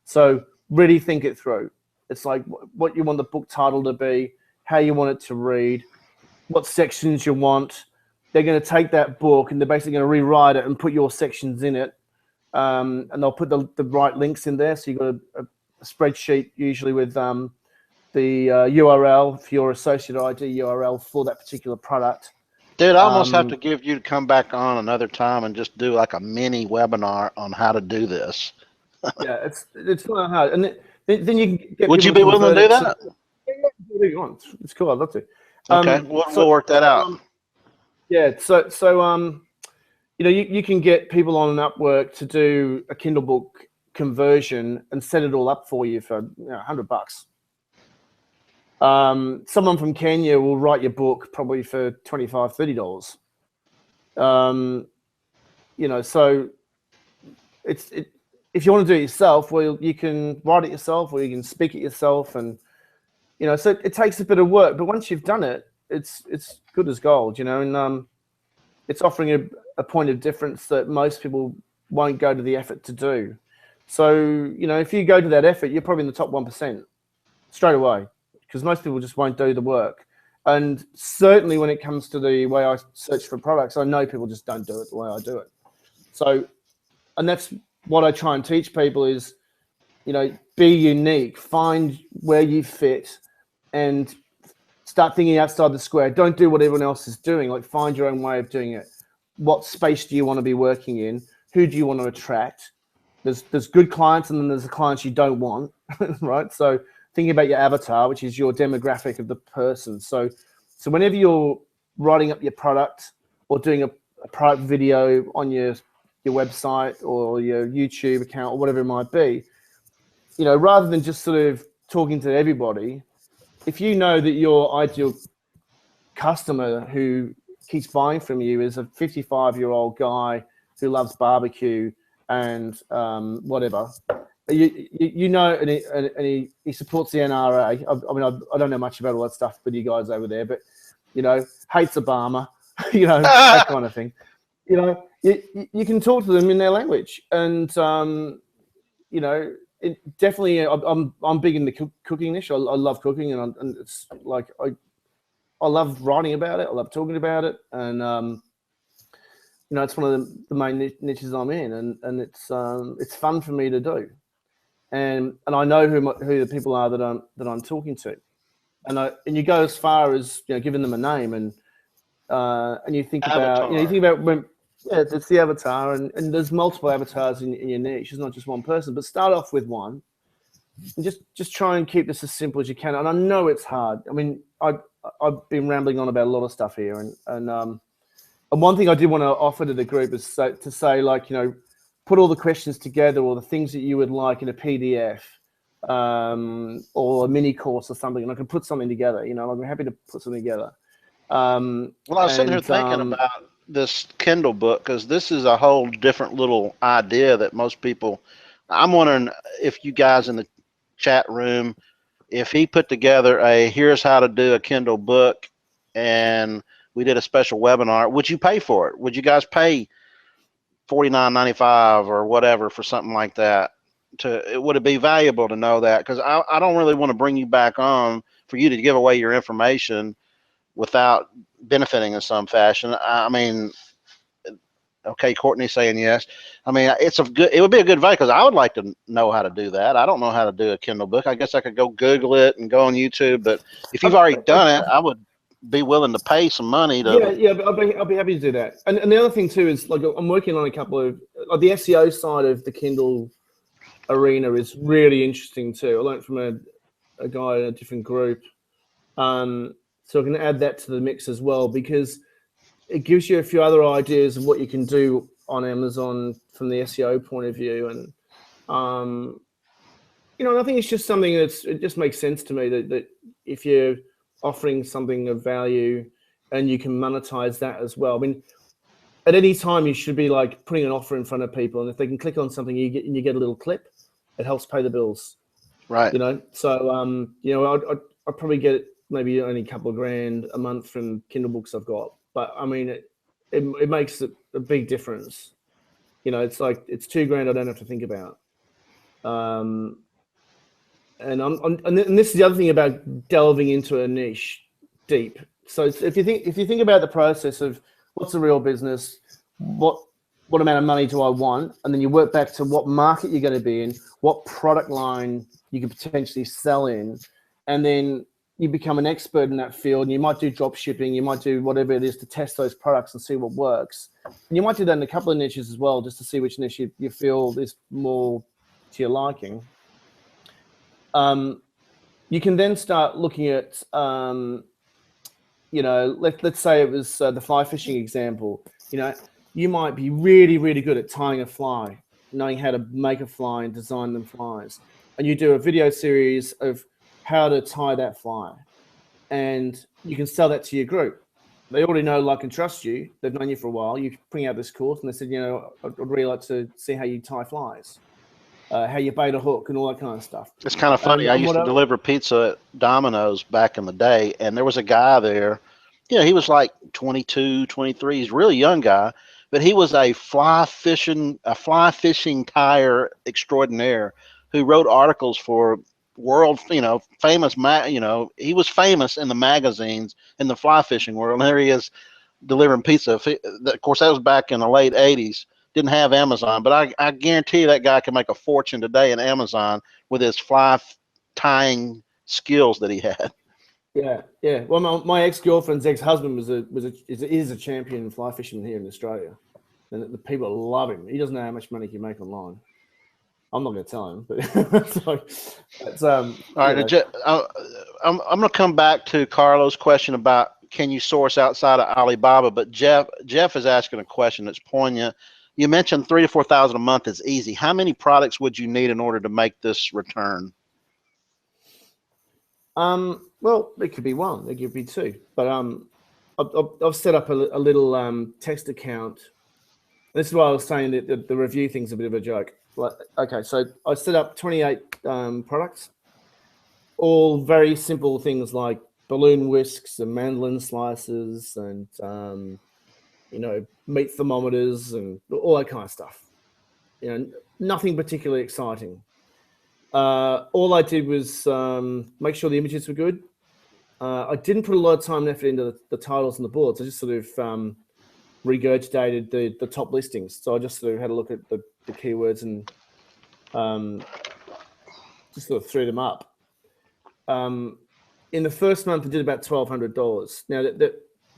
So really think it through. It's like what you want the book title to be, how you want it to read, what sections you want. They're going to take that book and they're basically going to rewrite it and put your sections in it. And they'll put the right links in there. So you've got a spreadsheet usually with the URL for your associate ID URL for that particular product. Dude, I almost have to give you to come back on another time and just do like a mini webinar on how to do this. Yeah, it's not hard. And then you can get. Would you be willing to do that? It's cool. I'd love to. Okay, we'll work that out. Yeah. So you know, you can get people on Upwork to do a Kindle book conversion and set it all up for you for $100. Someone from Kenya will write your book probably for $25, $30. You know, so if you want to do it yourself, well, you can write it yourself or you can speak it yourself, and you know, so it takes a bit of work, but once you've done it, it's good as gold, you know, and it's offering a point of difference that most people won't go to the effort to do. So, you know, if you go to that effort, you're probably in the top 1% straight away, because most people just won't do the work. And certainly when it comes to the way I search for products, I know people just don't do it the way I do it. So, and that's what I try and teach people is, you know, be unique, find where you fit, and start thinking outside the square. Don't do what everyone else is doing. Like, find your own way of doing it. What space do you want to be working in? Who do you want to attract? There's good clients, and then there's the clients you don't want, right? So thinking about your avatar, which is your demographic of the person. So whenever you're writing up your product or doing a product video on your website or your YouTube account or whatever it might be, you know, rather than just sort of talking to everybody, if you know that your ideal customer who keeps buying from you is a 55-year-old guy who loves barbecue and whatever, you know, and he supports the NRA. I mean, I don't know much about all that stuff with you guys over there, but, you know, hates Obama, you know, that kind of thing. You know, you can talk to them in their language, and you know, it definitely. I'm big in the cooking niche. I love cooking, and it's like I love writing about it. I love talking about it, and you know, it's one of the main niches I'm in, and it's fun for me to do, and I know who the people are that I'm talking to, and you go as far as, you know, giving them a name, and you think Avatar. about, you know, you think about when. Yeah, it's the avatar, and there's multiple avatars in your niche. It's not just one person, but start off with one, and just try and keep this as simple as you can. And I know it's hard. I mean, I've been rambling on about a lot of stuff here, and one thing I did want to offer to the group is to say, like, you know, put all the questions together or the things that you would like in a PDF or a mini course or something, and I can put something together. You know, I'm happy to put something together. Well, I was sitting here thinking about this Kindle book, because this is a whole different little idea that most people. I'm wondering if you guys in the chat room, if he put together here's how to do a Kindle book, and we did a special webinar, would you pay for it? Would you guys pay $49.95 or whatever for something like that? Would it be valuable to know that? Because I don't really want to bring you back on for you to give away your information without benefiting in some fashion. I mean, okay, Courtney's saying yes. I mean, it would be a good value, because I would like to know how to do that. I don't know how to do a Kindle book. I guess I could go Google it and go on YouTube, but if you've already done it, I would be willing to pay some money to. Yeah, I'll be happy to do that. And the other thing too is, like, I'm working on a couple of the SEO side of the Kindle arena is really interesting too. I learned from a guy in a different group. So I can add that to the mix as well, because it gives you a few other ideas of what you can do on Amazon from the SEO point of view. And, you know, I think it's just something it just makes sense to me that if you're offering something of value and you can monetize that as well. I mean, at any time you should be like putting an offer in front of people, and if they can click on something, you get a little clip. It helps pay the bills. Right. You know, so, you know, I'd probably get maybe only a couple of grand a month from Kindle books I've got, but I mean, it makes a big difference. You know, it's like, it's $2,000 I don't have to think about. And this is the other thing about delving into a niche deep. So if you think about the process of what's a real business, what amount of money do I want, and then you work back to what market you're going to be in, what product line you could potentially sell in, and then you become an expert in that field, and you might do drop shipping, you might do whatever it is to test those products and see what works. And you might do that in a couple of niches as well, just to see which niche you feel is more to your liking. You can then start looking at, you know, let's say it was the fly fishing example. You know, you might be really, really good at tying a fly, knowing how to make a fly and design them flies. And you do a video series of how to tie that fly. And you can sell that to your group. They already know, like, and trust you. They've known you for a while. You bring out this course and they said, you know, I'd really like to see how you tie flies, how you bait a hook and all that kind of stuff. It's kind of funny. I used to deliver pizza at Domino's back in the day, and there was a guy there. He was like 22, 23. He's a really young guy, but he was a fly fishing tire extraordinaire who wrote articles for world, famous, he was famous in the magazines in the fly fishing world. And there he is delivering pizza. Of course, that was back in the late 80s. Didn't have Amazon, but I guarantee you that guy can make a fortune today in Amazon with his fly tying skills that he had. Yeah, yeah. Well, my ex-girlfriend's ex-husband is a champion fly fisherman here in Australia, and the people love him. He doesn't know how much money he can make online. I'm not going to tell him, but all right. I'm going to come back to Carlo's question about can you source outside of Alibaba, but Jeff is asking a question that's poignant. You mentioned 3,000 to 4,000 a month is easy. How many products would you need in order to make this return? Well, it could be one, it could be two, but I've set up a little test account. This is why I was saying that the review thing's a bit of a joke. Okay, so I set up 28 products, all very simple things like balloon whisks and mandolin slicers and meat thermometers and all that kind of stuff. Nothing particularly exciting. All I did was make sure the images were good. I didn't put a lot of time and effort into the titles and the boards. I just sort of regurgitated the top listings. So I just sort of had a look at the keywords and just sort of threw them up. In the first month, I did about $1,200. Now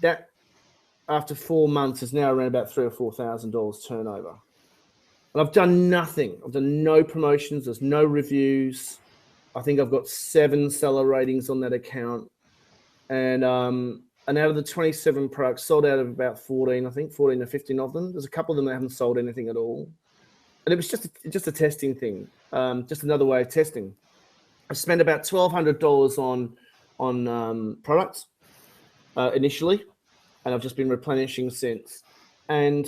that after 4 months is now around about $3,000 or $4,000 turnover. And I've done nothing. I've done no promotions. There's no reviews. I think I've got 7 seller ratings on that account. And out of the 27 products, sold out of about 14, I think 14 or 15 of them. There's a couple of them that haven't sold anything at all. And it was just a testing thing, just another way of testing. I spent about $1,200 on products initially, and I've just been replenishing since. And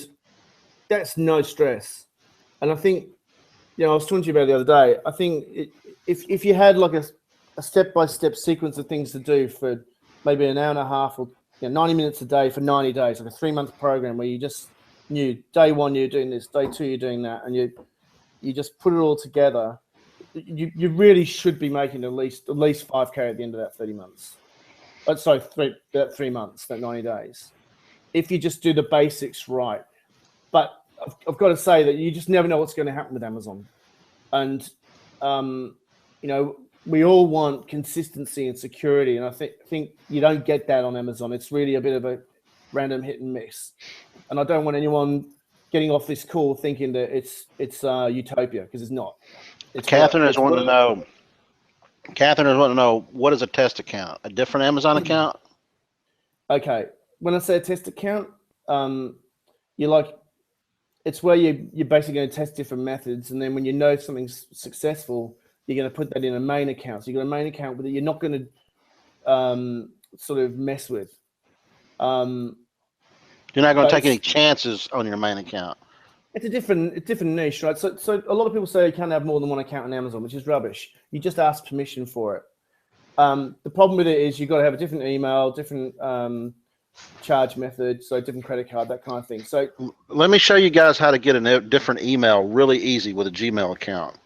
that's no stress. And I think, I was talking to you about it the other day. I think if you had like a step-by-step sequence of things to do for maybe an hour and a half or 90 minutes a day for 90 days, like a 3-month program where you just knew day 1 you're doing this, day 2 you're doing that, and you just put it all together, you really should be making at least 5K at the end of that 30 months. Sorry, that 3 months, that 90 days. If you just do the basics right. But I've got to say that you just never know what's going to happen with Amazon. And, we all want consistency and security. And I think you don't get that on Amazon. It's really a bit of a random hit and miss. And I don't want anyone getting off this call thinking that it's utopia, because it's not. Catherine is wanting to know, what is a test account? A different Amazon account? Okay. When I say a test account, it's where you're basically going to test different methods, and then when you know something's successful, you're going to put that in a main account. So you've got a main account that you're not going to sort of mess with. You're not going to take any chances on your main account. It's a different niche, right? So a lot of people say you can't have more than one account on Amazon, which is rubbish. You just ask permission for it. The problem with it is you've got to have a different email, different charge method, so different credit card, that kind of thing. So let me show you guys how to get a different email really easy with a Gmail account.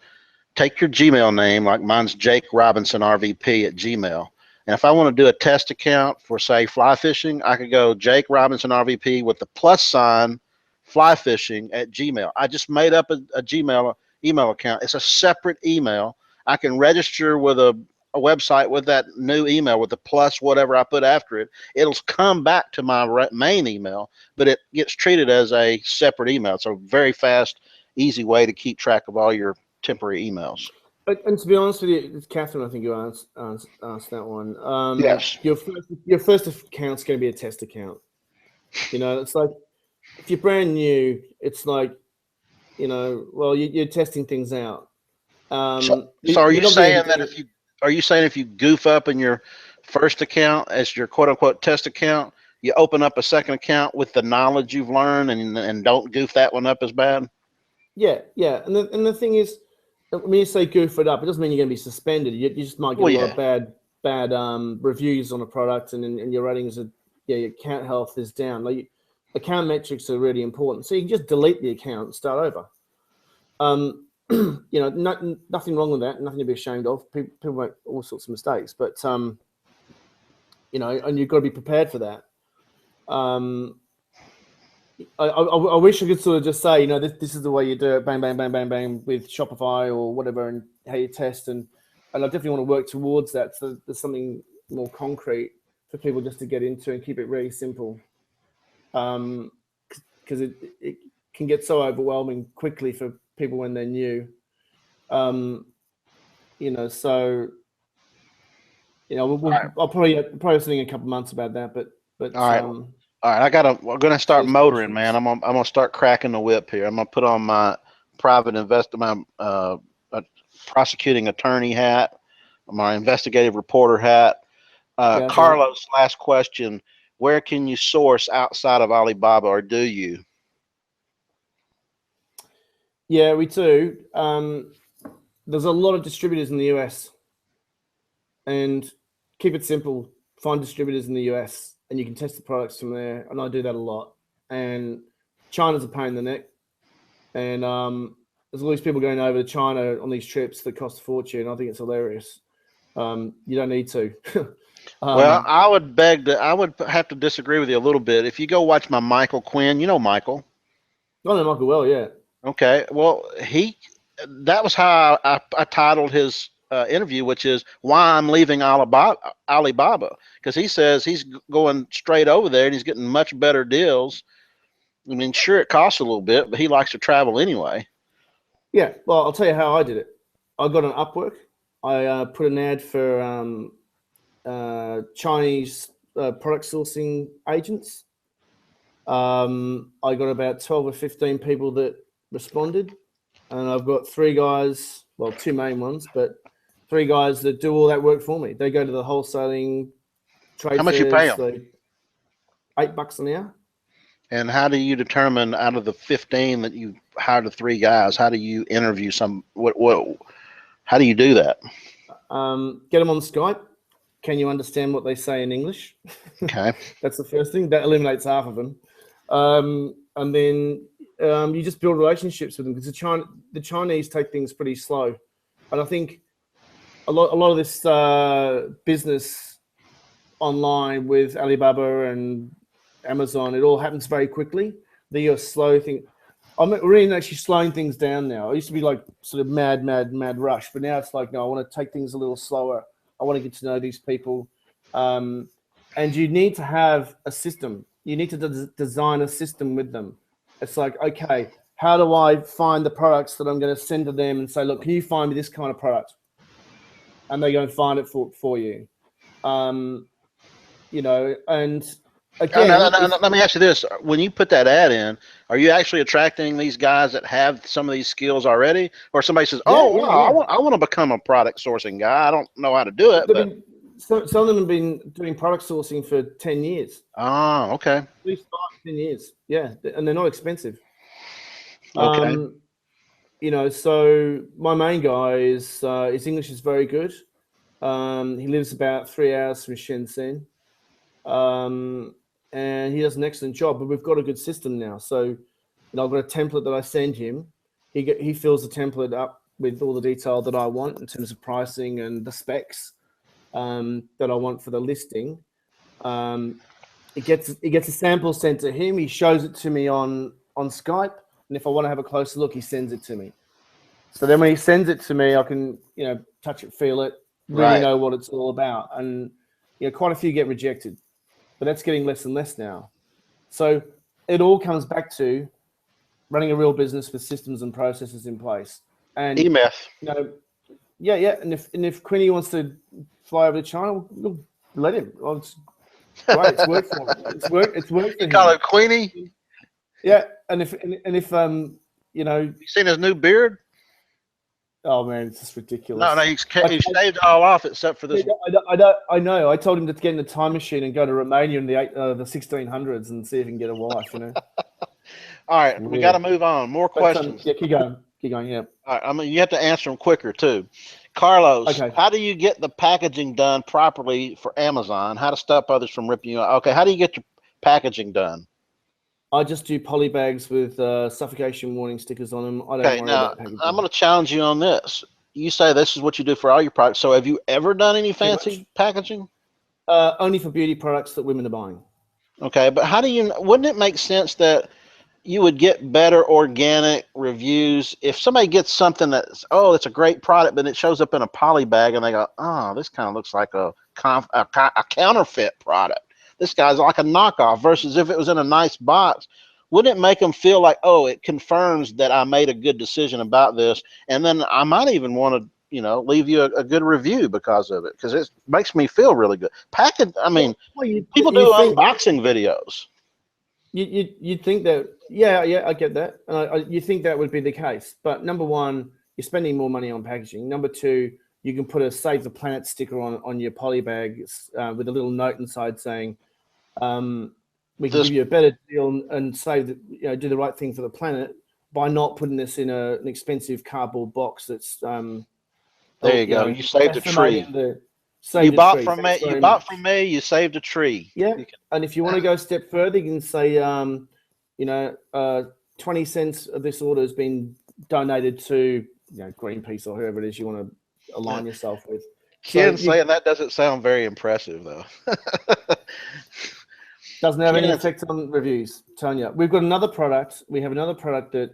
Take your Gmail name, like mine's Jake Robinson RVP at Gmail. And if I want to do a test account for, say, fly fishing, I could go Jake Robinson RVP with the + fly fishing at Gmail. I just made up a Gmail email account. It's a separate email. I can register with a website with that new email with the plus whatever I put after it. It'll come back to my main email, but it gets treated as a separate email. It's a very fast, easy way to keep track of all your temporary emails. And to be honest with you, it's Catherine, I think you asked that one. Yes. Your first account's going to be a test account. It's like if you're brand new, it's like, well, you're testing things out. So are you saying that if you goof up in your first account as your quote unquote test account, you open up a second account with the knowledge you've learned and don't goof that one up as bad? Yeah. And the thing is, when you say goof it up, it doesn't mean you're going to be suspended. You just might get a lot of bad reviews on a product, and your ratings are, your account health is down. Like, account metrics are really important. So you can just delete the account and start over. Nothing wrong with that. Nothing to be ashamed of. People make all sorts of mistakes, but and you've got to be prepared for that. I wish I could sort of just say, this is the way you do it, bang, bang, bang, bang, bang, with Shopify or whatever, and how you test. And I definitely want to work towards that. So there's something more concrete for people just to get into and keep it really simple. Because it can get so overwhelming quickly for people when they're new. I'll probably have something in a couple of months about that, but all right. All right, we're gonna start motoring, man. I'm gonna start cracking the whip here. I'm gonna put on my private prosecuting attorney hat, my investigative reporter hat. Carlos, last question: where can you source outside of Alibaba, or do you? Yeah, we do. There's a lot of distributors in the US, and keep it simple. Find distributors in the US, and you can test the products from there. And I do that a lot. And China's a pain in the neck. And there's all these people going over to China on these trips that cost a fortune. I think it's hilarious. You don't need to. Well, I would have to disagree with you a little bit. If you go watch my Michael Quinn, Michael. I know Michael well, yeah. Okay. Well, that was how I titled his interview, which is why I'm leaving Alibaba, because he says he's going straight over there and he's getting much better deals. I mean, sure, it costs a little bit, but he likes to travel anyway. Yeah. Well, I'll tell you how I did it. I got an Upwork. I put an ad for Chinese product sourcing agents. I got about 12 or 15 people that responded, and I've got 3 guys, well, 2 main ones, but 3 guys that do all that work for me. They go to the wholesaling trade. How much you pay them? $8 an hour. And how do you determine out of the 15 that you hired the 3 guys? How do you interview how do you do that? Get them on Skype. Can you understand what they say in English? Okay. That's the first thing. That eliminates half of them. And then you just build relationships with them, because the Chinese take things pretty slow. And I think a lot of this business online with Alibaba and Amazon, it all happens very quickly. They're slow thing. I'm really actually slowing things down now. I used to be like sort of mad rush, but now it's like, no, I want to take things a little slower. I want to get to know these people. And you need to have a system. You need to design a system with them. It's like, okay, how do I find the products that I'm going to send to them and say, look, can you find me this kind of product? And they go and find it for you. And again, let me ask you this: when you put that ad in, are you actually attracting these guys that have some of these skills already, or somebody says, I want to become a product sourcing guy, I don't know how to do it? Some of them have been doing product sourcing for 10 years. Oh, okay. At least 5-10 years. Yeah, and they're not expensive. Okay. So my main guy his English is very good. He lives about 3 hours from Shenzhen. And he does an excellent job, but we've got a good system now. So, I've got a template that I send him. He fills the template up with all the detail that I want in terms of pricing and the specs that I want for the listing. It gets a sample sent to him. He shows it to me on Skype, and if I want to have a closer look, he sends it to me. So then when he sends it to me, I can touch it, feel it, really know what it's all about. And quite a few get rejected, but that's getting less and less now. So it all comes back to running a real business with systems and processes in place. And yeah. And if Quinny wants to fly over to China, we'll let him. It's great. It's worked for him. It's worked for him. You call it Queenie? Yeah, and if you know, You seen his new beard? oh man, it's just No, no, ridiculous. he's shaved it all off except for this. I know. I told him to get in the time machine and go to Romania in the 1600s and see if he can get a wife. You know. All It's right, we got to weird. move on. More But questions. yeah, keep going. Keep going. Yeah. All right, I mean, you have to answer them quicker too. Carlos, Okay. how do you get the packaging done properly for Amazon? How to stop others from ripping you out? Okay, how do you get your packaging done? I just do poly bags with suffocation warning stickers on them. I don't Okay, worry now about I'm packaging. going to challenge you on this. You say this is what you do for all your products. So have you ever done any Pretty much. fancy packaging? Only for beauty products that women are buying. Okay, but how do you, wouldn't it make sense that you would get better organic reviews if somebody gets something that's, oh, it's a great product, but it shows up in a poly bag and they go, oh, this kind of looks like a counterfeit product. This guy's like a knockoff versus if it was in a nice box. Wouldn't it make them feel like, oh, it confirms that I made a good decision about this? And then I might even want to, leave you a good review because of it, because it makes me feel really good. I mean, Well, people you do think unboxing videos. you think that yeah, I get that, and you think that would be the case. But number one, you're spending more money on packaging. Number two, you can put a Save the Planet sticker on your poly bag with a little note inside saying, "We can This give you a better deal and save do the right thing for the planet by not putting this in an expensive cardboard box that's There you go. You saved a decimating tree. the You saved a bought tree. from Thanks me. You very bought much." from me. You saved a tree. Yeah, You can, and if you want to go a step further, you can say, 20 cents of this order has been donated to Greenpeace or whoever it is you want to align yourself with. So Ken saying that doesn't sound very impressive though. doesn't have any Ken, effect on reviews. I'm telling you, we've got another product. We have another product that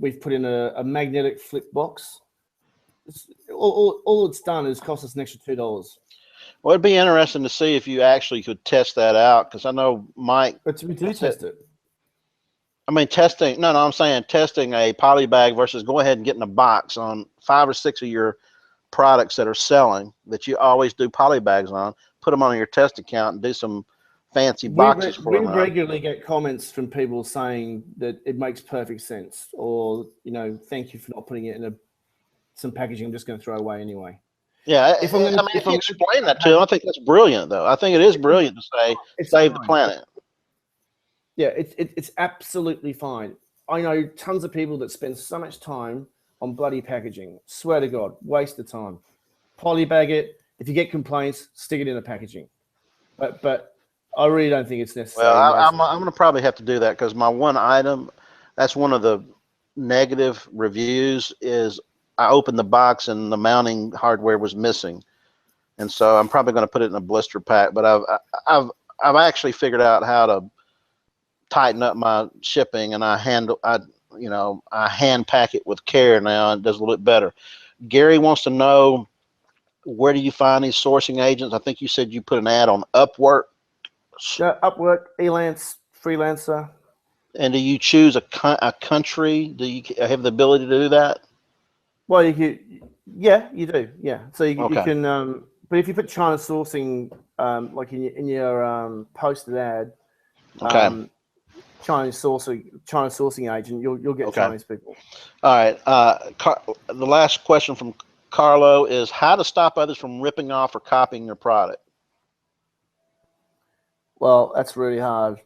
we've put in a magnetic flip box. All it's done is cost us an extra $2. well, it'd be interesting to see if you actually could test that out, because I know Mike. But we do test it. I mean, testing. No, I'm saying testing a poly bag versus go ahead and getting a box on 5 or 6 of your products that are selling that you always do poly bags on. Put them on your test account and do some fancy boxes for We them. regularly get comments from people saying that it makes perfect sense, or thank you for not putting it in some packaging I'm just going to throw away anyway. Yeah, if I'm going to, if you explain that to them, I think that's brilliant, though. I think it is brilliant to say save the planet. Yeah, it's absolutely fine. I know tons of people that spend so much time on bloody packaging. Swear to God, waste of time. Polybag it. If you get complaints, stick it in the packaging. But I really don't think it's necessary. Well, I'm going to probably have to do that, because my one item, that's one of the negative reviews, is I opened the box and the mounting hardware was missing, and so I'm probably going to put it in a blister pack. But I've actually figured out how to tighten up my shipping, and I hand pack it with care now, and it does a little bit better. Gary wants to know, where do you find these sourcing agents? I think you said you put an ad on Upwork. Upwork, Elance, Freelancer. And do you choose a country? Do you have the ability to do that? Well, you do. Yeah, so you can. But if you put China sourcing, like in your posted ad, okay, Chinese sourcing agent, you'll get Chinese people. All right. The last question from Carlo is how to stop others from ripping off or copying your product. Well, that's really hard.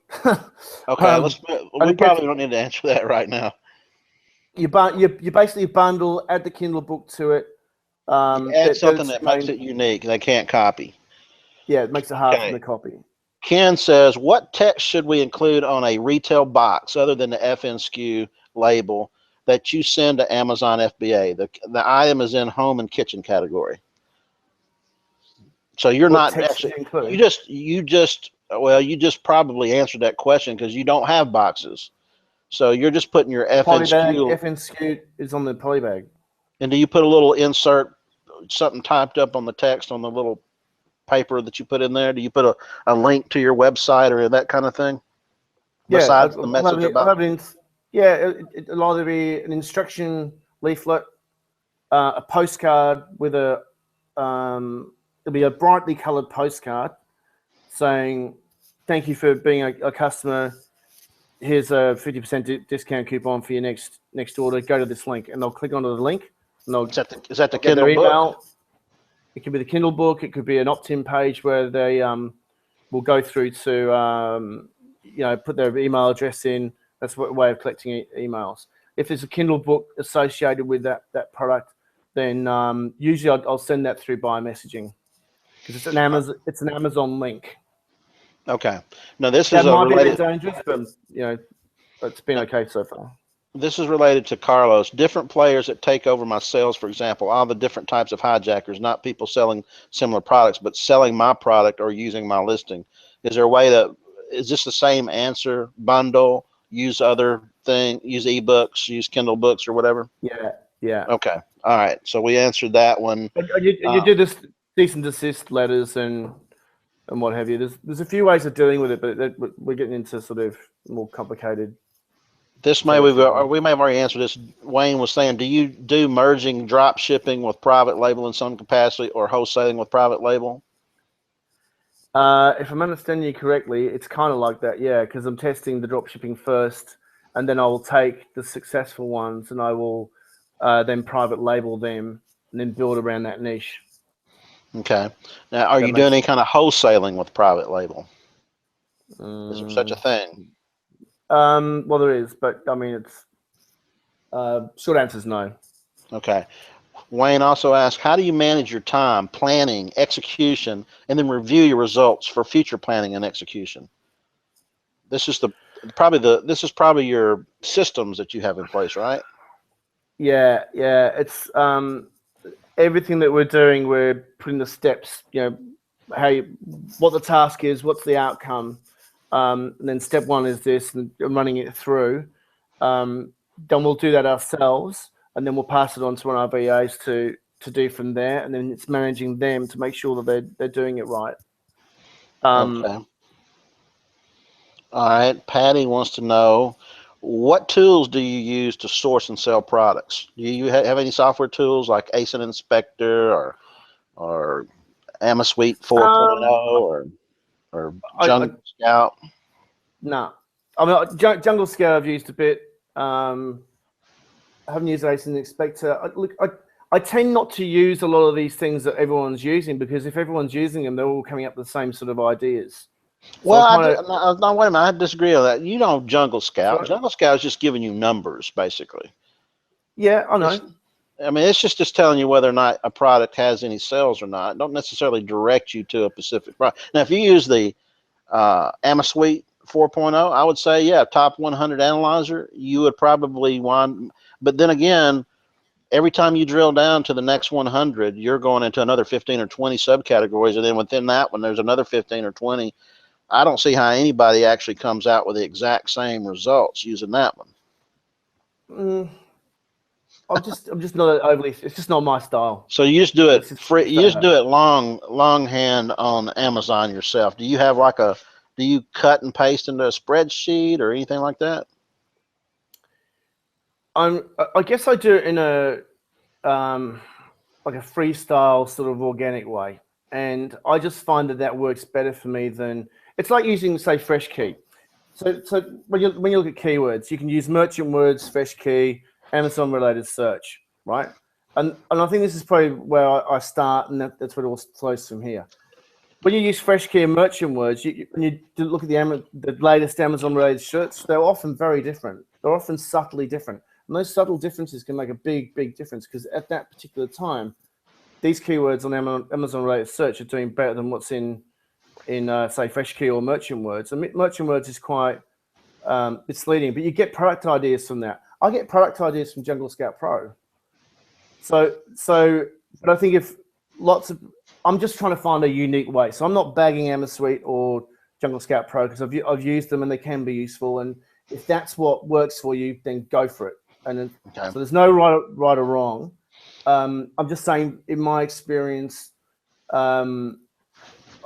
Okay, we probably don't need to answer that right now. You basically bundle, add the Kindle book to it. Add something that makes it unique. They can't copy. Yeah, it makes it hard for them to copy. Ken says, what text should we include on a retail box other than the FN SKU label that you send to Amazon FBA? The item is in home and kitchen category. So you're not actually, you just probably answered that question because you don't have boxes. So you're just putting your FN SKU. FN SKU is on the poly bag. And do you put a little insert, something typed up on the text on the little paper that you put in there? Do you put a link to your website or that kind of thing? Yeah, besides the message about it'll either be an instruction leaflet, a postcard with it'll be a brightly colored postcard saying thank you for being a customer. here's a 50% discount coupon for your next order. Go to this link, and they'll click onto the link. And they'll Is that the get their Kindle email. book? It could be the Kindle book. It could be an opt-in page where they will go through to put their email address in. That's a way of collecting emails. If there's a Kindle book associated with that product, then usually I'll send that through by messaging because it's an Amazon link. Okay. Now this that is might be a related. bit dangerous, but it's been okay so far. This is related to Carlos. Different players that take over my sales, for example, all the different types of hijackers, not people selling similar products, but selling my product or using my listing. Is there a way is this the same answer? Bundle, use other thing, use ebooks, use Kindle books or whatever? Yeah. Okay. All right. So we answered that one. You do this cease and desist letters and what have you. There's a few ways of dealing with it, but we're getting into sort of more complicated. We may have already answered this. Wayne was saying, do you do merging drop shipping with private label in some capacity or wholesaling with private label? If I'm understanding you correctly, it's kind of like that, yeah, because I'm testing the drop shipping first, and then I will take the successful ones and I will then private label them and then build around that niche. Okay. Now, are you doing any kind of wholesaling with private label? Is there such a thing? Well, there is, but I mean, it's short answer is no. Okay. Wayne also asked, how do you manage your time, planning, execution, and then review your results for future planning and execution? This is probably your systems that you have in place, right? Yeah. It's everything that we're doing. We're putting the steps. What the task is, what's the outcome. And then step one is this, and running it through. Then we'll do that ourselves, and then we'll pass it on to one of our VAs to do from there. And then it's managing them to make sure that they're doing it right. Okay. All right. Patty wants to know, what tools do you use to source and sell products? Do you have any software tools like ASIN Inspector or AmaSuite 4.0 or Jungle Scout? No. I mean, Jungle Scout I've used a bit. I haven't used ASIN Inspector. I tend not to use a lot of these things that everyone's using, because if everyone's using them, they're all coming up with the same sort of ideas. Well, no, wait a minute. I disagree on that. You don't Jungle Scout. Sorry? Jungle Scout is just giving you numbers, basically. Yeah, I know. It's just telling you whether or not a product has any sales or not. Don't necessarily direct you to a specific product. Now, if you use the AmaSuite 4.0, I would say, yeah, top 100 analyzer, you would probably want. But then again, every time you drill down to the next 100, you're going into another 15 or 20 subcategories, and then within that one, there's another 15 or 20. I don't see how anybody actually comes out with the exact same results using that one. I'm just not overly. It's just not my style. So you just do it free. You just do it longhand on Amazon yourself. Do you have do you cut and paste into a spreadsheet or anything like that? I guess I do it in a like a freestyle sort of organic way, and I just find that works better for me than. It's like using, say, Fresh Key. So when you look at keywords, you can use merchant words, Fresh Key, Amazon related search, right? And I think this is probably where I start, and that's where it all flows from here. When you use Fresh Key and merchant words, when you look at the latest Amazon related search, they're often very different. They're often subtly different, and those subtle differences can make a big difference, because at that particular time, these keywords on Amazon related search are doing better than what's in say Fresh Key or merchant words. And merchant words is quite misleading, but you get product ideas from that. I get product ideas from Jungle Scout Pro. So, but I think I'm just trying to find a unique way. So I'm not bagging AmaSuite or Jungle Scout Pro, because I've used them and they can be useful. And if that's what works for you, then go for it. And so there's no right or wrong. I'm just saying, in my experience,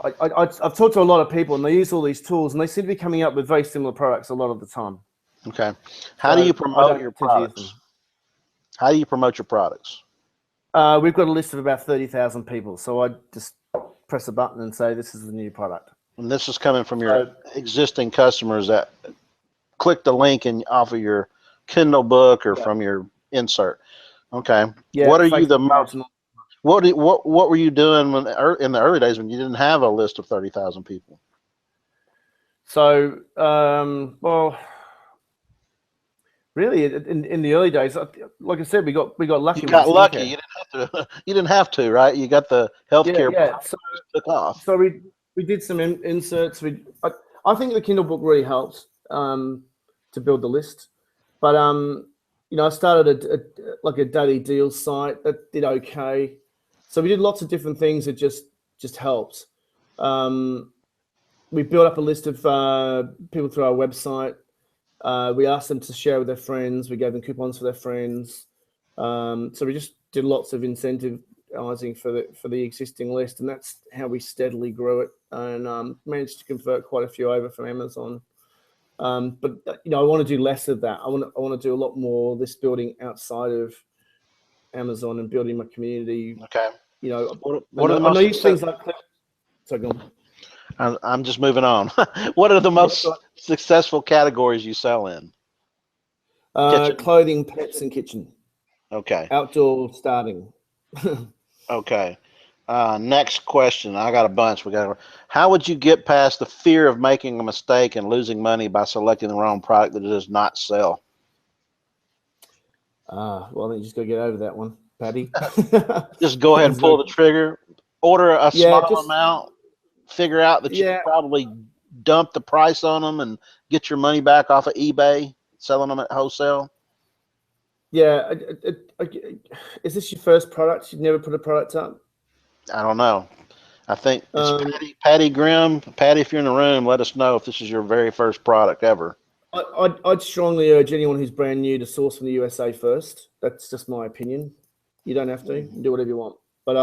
I've talked to a lot of people, and they use all these tools, and they seem to be coming up with very similar products a lot of the time. Okay. How do you promote your products? How do you promote your products? We've got a list of about 30,000 people, so I just press a button and say, this is the new product. And this is coming from your existing customers that click the link and off of your Kindle book or Yeah. from your insert. Okay. Yeah, What are you the Facebook most? ads and all. What were you doing when in the early days when you didn't have a list of 30,000 people? So, well, really, in the early days, like I said, we got lucky. You with got the lucky. skincare. You didn't have to. You didn't have to, right? You got the Yeah, healthcare yeah. product, just took off. So we did some inserts. I think the Kindle book really helped to build the list, but you know, I started like a daily deals site that did okay. So we did lots of different things that just helped. We built up a list of people through our website. We asked them to share with their friends. We gave them coupons for their friends. So we just did lots of incentivizing for the existing list, and that's how we steadily grew it and managed to convert quite a few over from Amazon. But you know, I want to do less of that. I want to do a lot more list building outside of Amazon and building my community. Okay. You know, What are the I know most you things like. So go on. I'm just moving on. What are the most Yeah, successful categories you sell in? Kitchen. clothing, pets, and kitchen. Okay. Outdoor starting. Okay. Next question. I got a bunch. How would you get past the fear of making a mistake and losing money by selecting the wrong product that does not sell? Well, then you just got to get over that one, Paddy. Just go ahead and pull the trigger. Order a Yeah, small amount. Figure out that you can probably dump the price on them and get your money back off of eBay, selling them at wholesale. Yeah. Is this your first product? You've never put a product up? I don't know. I think it's Patty Grimm. Patty, if you're in the room, let us know if this is your very first product ever. I'd strongly urge anyone who's brand new to source from the USA first. That's just my opinion. You don't have to. You can do whatever you want. But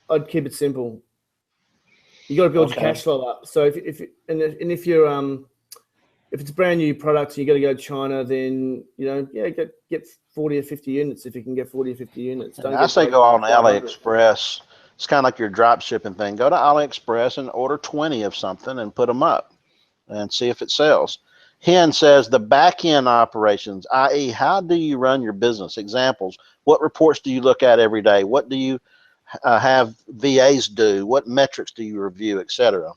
I'd keep it simple. You got to build your cash flow up. So if you're if it's a brand new product, you got to go to China, then get 40 or 50 units if you can get 40 or 50 units. I say go on AliExpress. It's kind of like your drop shipping thing. Go to AliExpress and order 20 of something and put them up and see if it sells. Hen says the back end operations, i.e., how do you run your business? Examples. What reports do you look at every day? What do you have VAs do? What metrics do you review, etc.?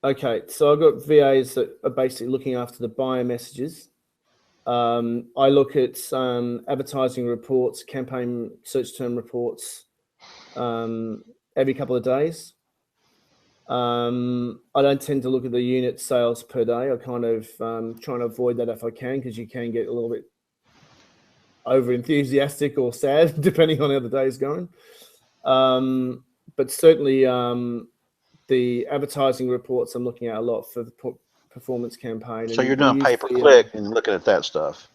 Okay, so I've got VAs that are basically looking after the buyer messages. I look at advertising reports, campaign search term reports every couple of days. I don't tend to look at the unit sales per day. I kind of trying to avoid that if I can, because you can get a little bit over enthusiastic or sad depending on how the day is going. But certainly the advertising reports I'm looking at a lot for the performance campaign. So you're doing pay-per-click and looking at that stuff.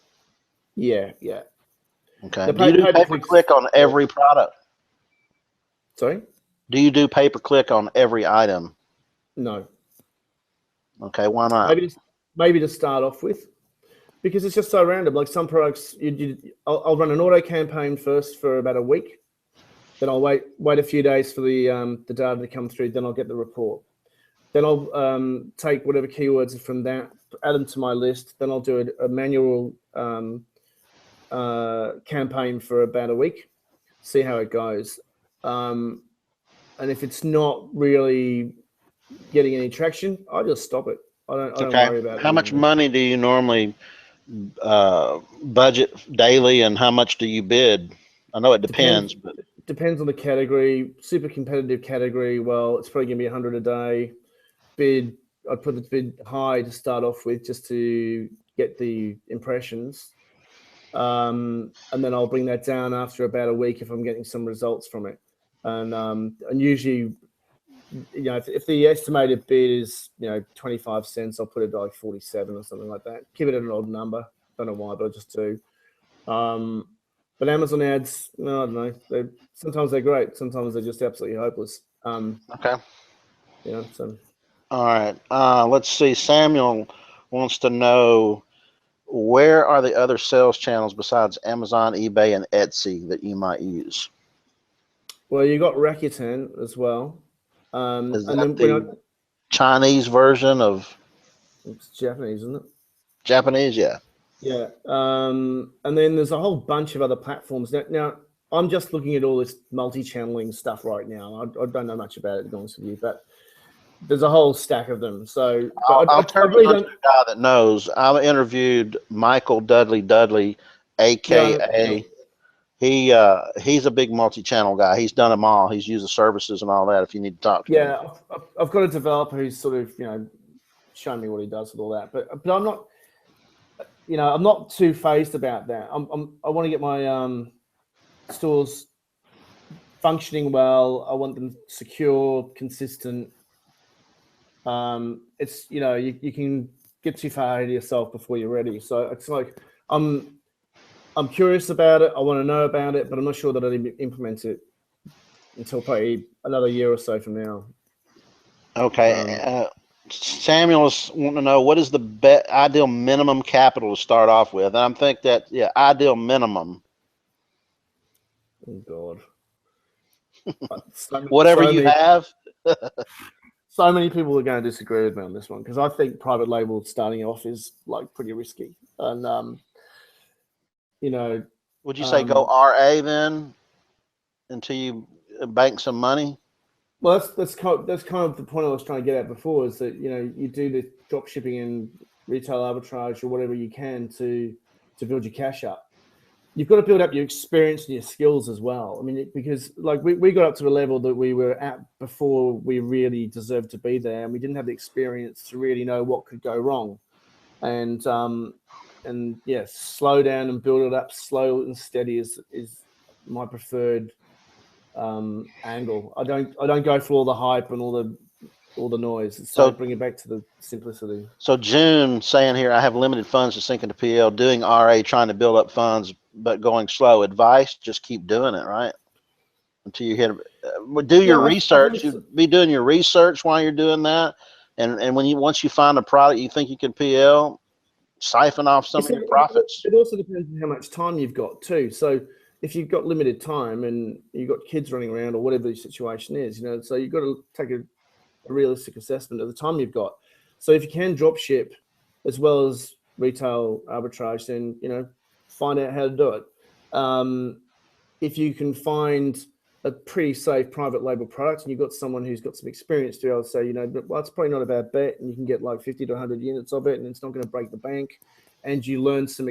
Yeah, yeah. Okay. Do you do pay-per-click on every product? Sorry? Do you do pay-per-click on every item? No. Okay, why not? Maybe to start off with, because it's just so random. Like some products, I'll run an auto campaign first for about a week. Then I'll wait a few days for the data to come through. Then I'll get the report. Then I'll take whatever keywords are from that, add them to my list. Then I'll do a manual campaign for about a week, see how it goes. And if it's not really getting any traction, I just stop it. I don't worry about it. How much money do you normally budget daily, and how much do you bid? I know it depends, but depends on the category. Super competitive category, well, it's probably gonna be 100 a day. Bid, I'd put the bid high to start off with, just to get the impressions, and then I'll bring that down after about a week if I'm getting some results from it. And usually, if the estimated bid is 25 cents, I'll put it like 47 or something like that. Keep it at an odd number. Don't know why, but I just do. But Amazon ads, no, I don't know. Sometimes they're great. Sometimes they're just absolutely hopeless. Okay. So. All right. Let's see. Samuel wants to know, where are the other sales channels besides Amazon, eBay, and Etsy that you might use? Well, you got Rakuten as well. Is that the Chinese version of? It's Japanese, isn't it? Japanese, yeah. Yeah. And then there's a whole bunch of other platforms. Now I'm just looking at all this multi-channeling stuff right now. I don't know much about it, to be honest with you, but there's a whole stack of them. So, but I'll I turn really you on to don't. a guy that knows. I interviewed Michael Dudley, Yeah, AKA. He's a big multi-channel guy. He's done them all. He's used the services and all that. If you need to talk to him. yeah. I've got a developer who's sort of showing me what he does with all that, but I'm not. I'm not too phased about that. I want to get my stores functioning well. I want them secure, consistent. It's you can get too far ahead of yourself before you're ready. So it's like I'm curious about it. I want to know about it, but I'm not sure that I'll implement it until probably another year or so from now. Okay. Samuel's wanting to know what is the ideal minimum capital to start off with, and I'm think that ideal minimum. Oh God. Whatever you have. So many people are going to disagree with me on this one because I think private label starting off is like pretty risky, and Would you say go RA then until you bank some money? Well, that's kind of the point I was trying to get at before, is that you do the drop shipping and retail arbitrage or whatever you can to build your cash up. You've got to build up your experience and your skills as well. I mean, because like we got up to a level that we were at before we really deserved to be there, and we didn't have the experience to really know what could go wrong. And yes, slow down and build it up slow and steady is my preferred angle. I don't go for all the hype and all the noise. So bring it back to the simplicity. So June saying here, I have limited funds to sink into PL, doing RA, trying to build up funds, but going slow. Advice: just keep doing it, right? Until you hit. Do your research. You be doing your research while you're doing that, and once you find a product you think you can PL, siphon off some of your profits. It also depends on how much time you've got too. So if you've got limited time and you've got kids running around or whatever the situation is, so you've got to take a realistic assessment of the time you've got. So if you can drop ship as well as retail arbitrage, then find out how to do it. If you can find a pretty safe private label product and you've got someone who's got some experience to be able to say, well, it's probably not a bad bet, and you can get like 50 to 100 units of it, and it's not going to break the bank, and you learn some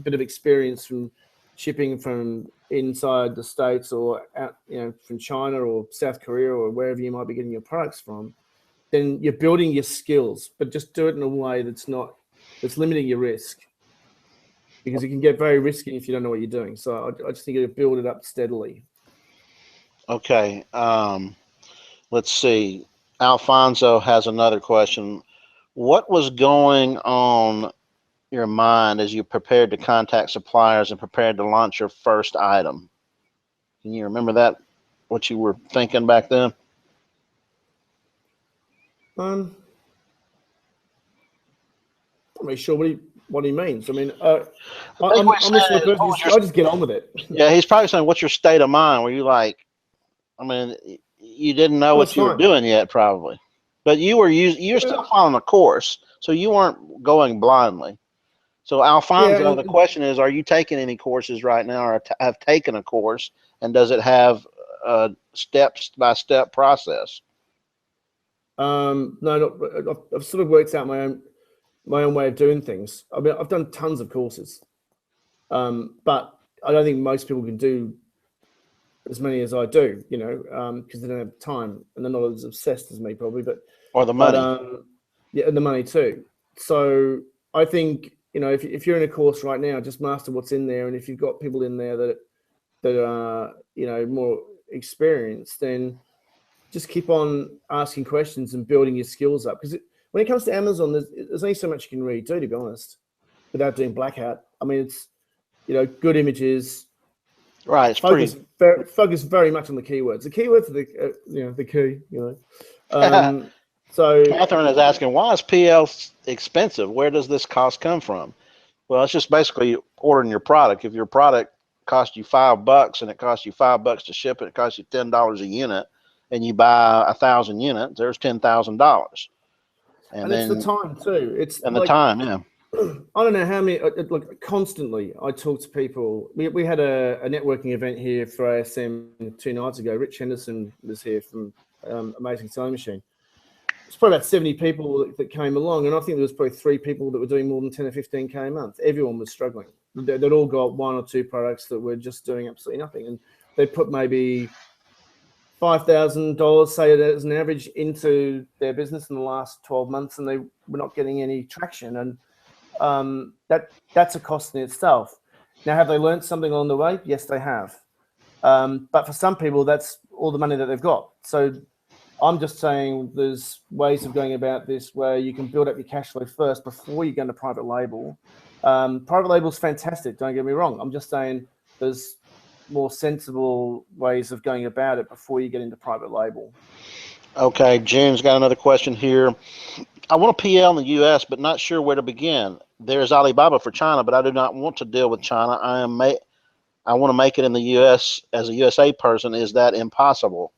bit of experience from shipping from inside the States or out, from China or South Korea or wherever you might be getting your products from, then you're building your skills, but just do it in a way that's limiting your risk, because it can get very risky if you don't know what you're doing. So I just think you build it up steadily. Okay. Let's see. Alfonso has another question. What was going on your mind as you prepared to contact suppliers and prepared to launch your first item? Can you remember that? What you were thinking back then? I'm not really sure what he means. I mean, I'm this sort of person. I just get on with it. Yeah, he's probably saying, "What's your state of mind?" Were you like, I mean, you didn't know what you were doing yet, probably, but you were still following a course, so you weren't going blindly. So, Alfonso, the question is: are you taking any courses right now, or have taken a course, and does it have a step-by-step process? No, I've sort of worked out my own way of doing things. I mean, I've done tons of courses, but I don't think most people can do as many as I do, because they don't have time and they're not as obsessed as me, probably. Or the money. And the money too. So I think if you're in a course right now, just master what's in there, and if you've got people in there that are more experienced, then just keep on asking questions and building your skills up. Because when it comes to Amazon, there's only so much you can really do, to be honest, without doing black hat. I mean, it's good images. Right, it's focus very much on the keywords. The keywords are the key. So Catherine is asking, why is PL expensive? Where does this cost come from? Well, it's just basically ordering your product. If your product costs you $5 and it costs you $5 to ship it costs you $10 a unit, and you buy 1,000 units, there's $10,000. And it's the time too. It's and like, the time, yeah. I don't know how many. Like constantly, I talk to people. We had a networking event here for ASM 2 nights ago. Rich Henderson was here from Amazing Sewing Machine. It's probably about 70 people that came along, and I think there was probably 3 people that were doing more than 10 or 15K a month. Everyone was struggling. They'd all got 1 or 2 products that were just doing absolutely nothing, and they put maybe $5,000, say it as an average, into their business in the last 12 months, and they were not getting any traction. And that's a cost in itself. Now, have they learned something along the way? Yes, they have. But for some people, that's all the money that they've got. So I'm just saying there's ways of going about this where you can build up your cash flow first before you go into private label. Private label is fantastic, don't get me wrong. I'm just saying there's more sensible ways of going about it before you get into private label. Okay, June's got another question here. I want a PL in the U.S., but not sure where to begin. There's Alibaba for China, but I do not want to deal with China. I want to make it in the U.S. as a USA person. Is that impossible?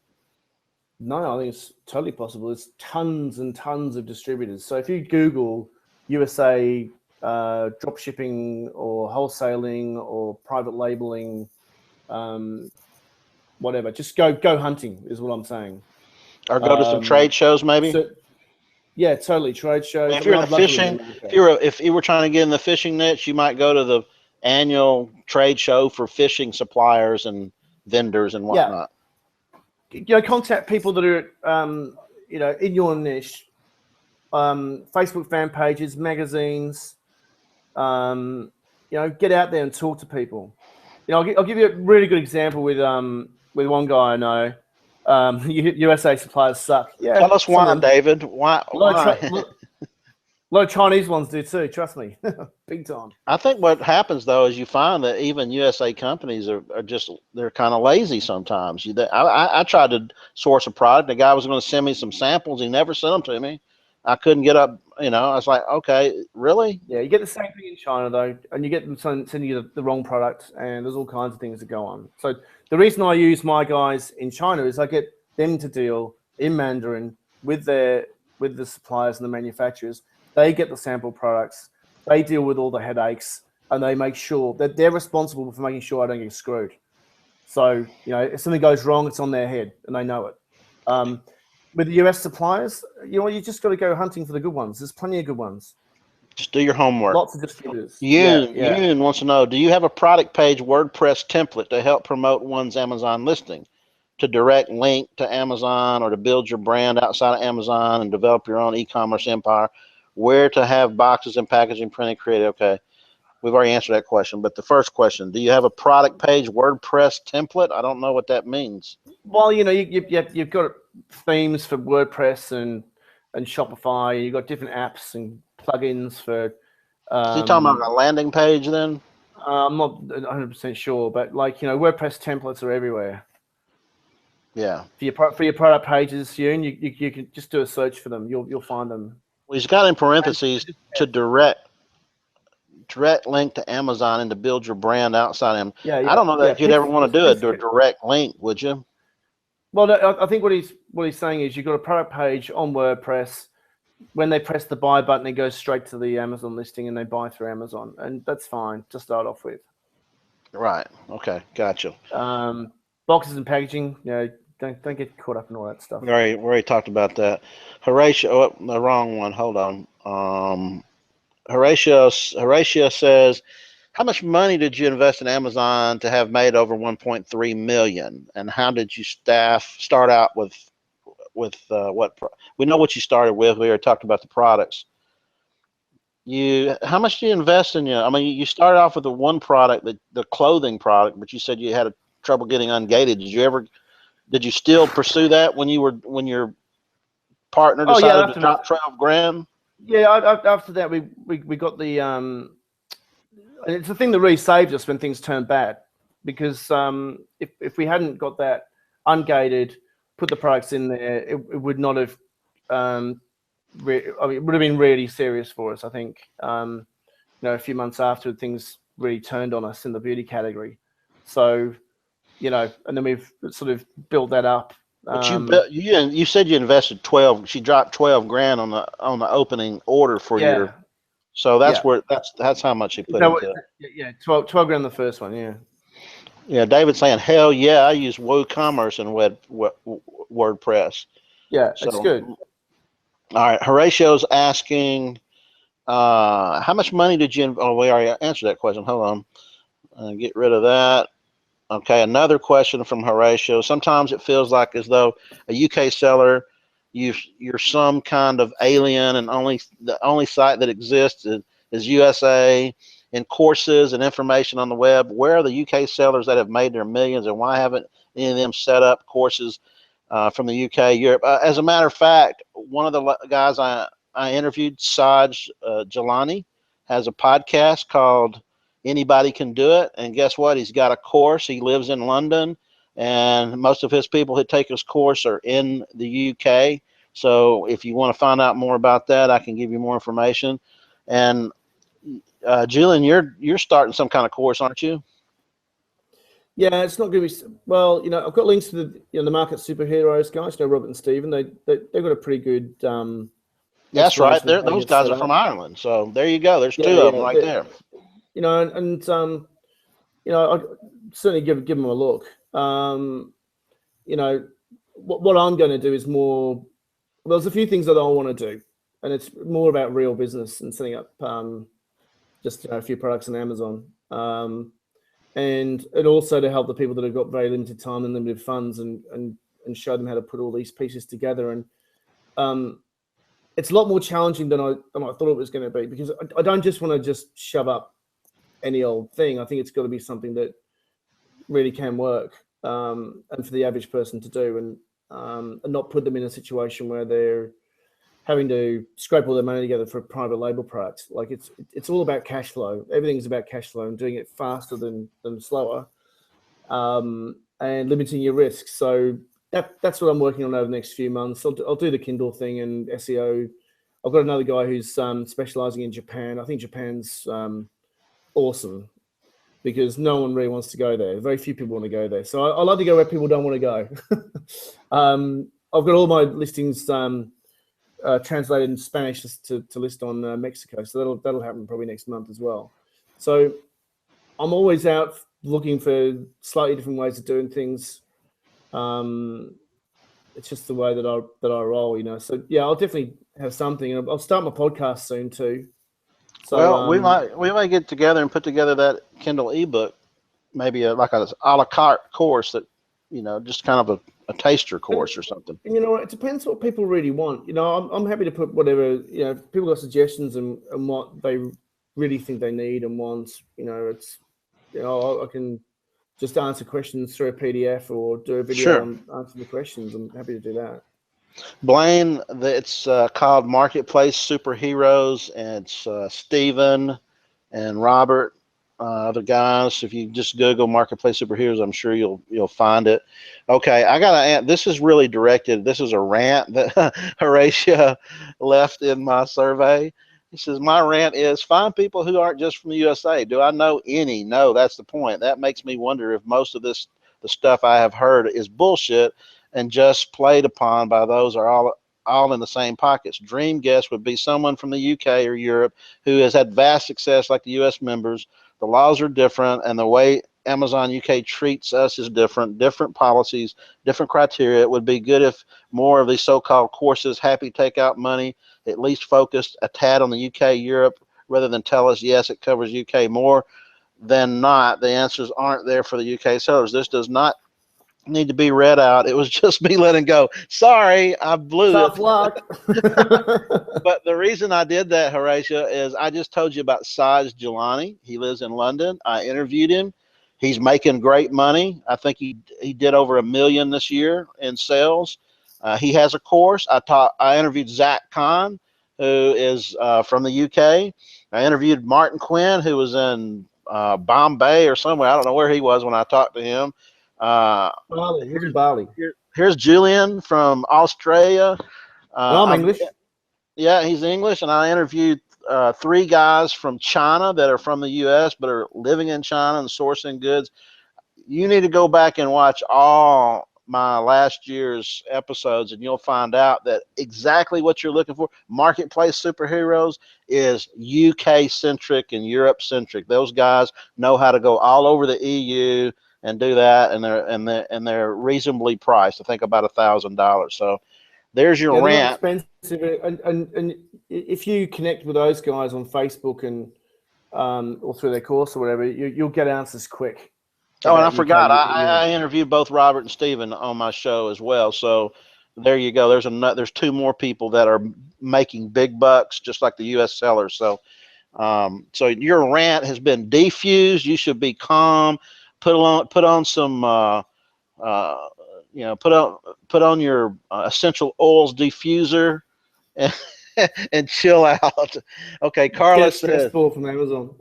No, I think it's totally possible. There's tons and tons of distributors. So if you Google USA drop shipping or wholesaling or private labeling, whatever, just go hunting is what I'm saying. Or go to some trade shows, maybe. So, yeah, totally, trade shows. If you're in the fishing, if you were trying to get in the fishing niche, you might go to the annual trade show for fishing suppliers and vendors and whatnot. Yeah. Contact people that are, in your niche. Facebook fan pages, magazines. Get out there and talk to people. I'll give you a really good example with one guy I know. USA suppliers suck. Yeah, tell us why, David. Why? A lot of Chinese ones do too. Trust me, big time. I think what happens though is you find that even USA companies are just they're kind of lazy sometimes. I tried to source a product. The guy was going to send me some samples. He never sent them to me. I couldn't get up. I was like, okay, really? Yeah, you get the same thing in China though, and you get them sending you the wrong product, and there's all kinds of things that go on. So the reason I use my guys in China is I get them to deal in Mandarin with the suppliers and the manufacturers. They get the sample products, they deal with all the headaches, and they make sure that they're responsible for making sure I don't get screwed. So, if something goes wrong, it's on their head, and they know it. With the US suppliers, you just got to go hunting for the good ones. There's plenty of good ones. Just do your homework. Lots of distributors. Yoon wants to know, do you have a product page WordPress template to help promote one's Amazon listing? To direct link to Amazon or to build your brand outside of Amazon and develop your own e-commerce empire? Where to have boxes and packaging printed, created? Okay, we've already answered that question. But the first question: do you have a product page WordPress template? I don't know what that means. Well, you've got themes for WordPress and Shopify. You've got different apps and plugins for. So you're talking about a landing page then? I'm not 100% sure, but WordPress templates are everywhere. Yeah. For your product pages, Yoon, you can just do a search for them. You'll find them. Well, he's got in parentheses to direct link to Amazon and to build your brand outside him. Yeah, I don't know that if you'd ever want to do a direct link, would you? Well, I think what he's saying is you've got a product page on WordPress. When they press the buy button, it goes straight to the Amazon listing and they buy through Amazon, and that's fine to start off with. Right. Okay. Gotcha. Boxes and packaging, don't get caught up in all that stuff. We already talked about that. Horatio, the wrong one. Hold on. Horatio says, how much money did you invest in Amazon to have made over 1.3 million? And how did you start out with what? We know what you started with. We already talked about the products. How much do you invest in you started off with the one product, the clothing product, but you said you had trouble getting ungated. Did you still pursue that when your partner decided to drop 12 grand? Yeah, after that we got the it's the thing that really saved us when things turned bad, because if we hadn't got that ungated, put the products in there, it would not have it would have been really serious for us. I think a few months after, things really turned on us in the beauty category. So and then we've sort of built that up But you said you invested 12. She dropped 12 grand on the opening order for Yeah, your. So that's yeah. where that's how much she put No, into it. yeah, 12 grand the first one. Yeah. Yeah, David's saying, hell yeah, I use WooCommerce and WordPress. Yeah, So, it's good. all right, Horatio's asking, how much money did you? Oh, we already answered that question. Hold on, get rid of that. Okay, another question from Horatio. Sometimes it feels like as though a UK seller, you're some kind of alien, and the only site that exists is USA. In courses and information on the web, where are the UK sellers that have made their millions, and why haven't any of them set up courses from the UK, Europe? As a matter of fact, one of the guys I interviewed, Saj Jalani, has a podcast called Anybody Can Do It. And guess what? He's got a course. He lives in London, and most of his people who take his course are in the UK. So if you want to find out more about that, I can give you more information. And Julian, you're starting some kind of course, aren't you? Yeah, it's not going to be well. I've got links to the Market Superheroes guys. Robert and Stephen. They've got a pretty good. That's right. explanation of how to Those get guys set are from up. Ireland. So there you go. There's Yeah, two of them right there. I'd certainly give them a look. What I'm going to do is more. Well, there's a few things that I want to do, and it's more about real business and setting up just a few products on Amazon, and also to help the people that have got very limited time and limited funds, and show them how to put all these pieces together. And it's a lot more challenging than I thought it was going to be, because I don't just want to just shove up any old thing. I think it's got to be something that really can work, and for the average person to do, and not put them in a situation where they're having to scrape all their money together for a private label product. Like it's all about cash flow. Everything's about cash flow and doing it faster than slower, and limiting your risks. So that's what I'm working on over the next few months. I'll do the Kindle thing and SEO. I've got another guy who's specializing in Japan. I think Japan's awesome, because no one really wants to go there. Very few people want to go there. So I like to go where people don't want to go. I've got all my listings translated in Spanish to list on Mexico. So that'll happen probably next month as well. So I'm always out looking for slightly different ways of doing things. It's just the way that I roll, So yeah, I'll definitely have something, and I'll start my podcast soon too. So, well, we might get together and put together that Kindle ebook, maybe like a la carte course that, just kind of a taster course or something. And it depends what people really want. I'm happy to put whatever, if people got suggestions and what they really think they need and want, it's, I can just answer questions through a PDF or do a video and answer the questions. I'm happy to do that. Blaine, it's called Marketplace Superheroes, and it's Stephen and Robert, other guys. If you just Google Marketplace Superheroes, I'm sure you'll find it. Okay, I gotta. This is really directed. This is a rant that Horatio left in my survey. He says, my rant is, find people who aren't just from the USA. Do I know any? No, that's the point. That makes me wonder if most of the stuff I have heard is bullshit and just played upon by those are all in the same pockets. Dream guest would be someone from the UK or Europe who has had vast success like the US members. The laws are different, and the way Amazon UK treats us is different policies, different criteria. It would be good if more of these so-called courses, happy take out money, at least focused a tad on the UK, Europe, rather than tell us, yes, it covers UK. More than not, the answers aren't there for the UK sellers. This does not need to be read out. It was just me letting go. Sorry, I blew Tough it. luck. But the reason I did that, Horatio, is I just told you about Saj Jalani. He lives in London. I interviewed him. He's making great money. I think he did over $1 million this year in sales. He has a course. I interviewed Zach Kahn, who is from the UK. I interviewed Martin Quinn, who was in Bombay or somewhere. I don't know where he was when I talked to him. Bali. He's in Bali. Here's Julian from Australia. I'm English. Yeah, he's English, and I interviewed 3 guys from China that are from the U.S. but are living in China and sourcing goods. You need to go back and watch all my last year's episodes, and you'll find out that exactly what you're looking for. Marketplace superheroes is UK centric and Europe centric. Those guys know how to go all over the EU and do that, and they're reasonably priced. I think about $1,000. So there's your rant. They're not expensive, and if you connect with those guys on Facebook and or through their course or whatever, you'll get answers quick. Oh, and I forgot, I interviewed both Robert and Stephen on my show as well. So there you go. There's two more people that are making big bucks, just like the U.S. sellers. So, so your rant has been defused. You should be calm. Put on some, put on your essential oils diffuser, and, and chill out. Okay, Carla says from Amazon.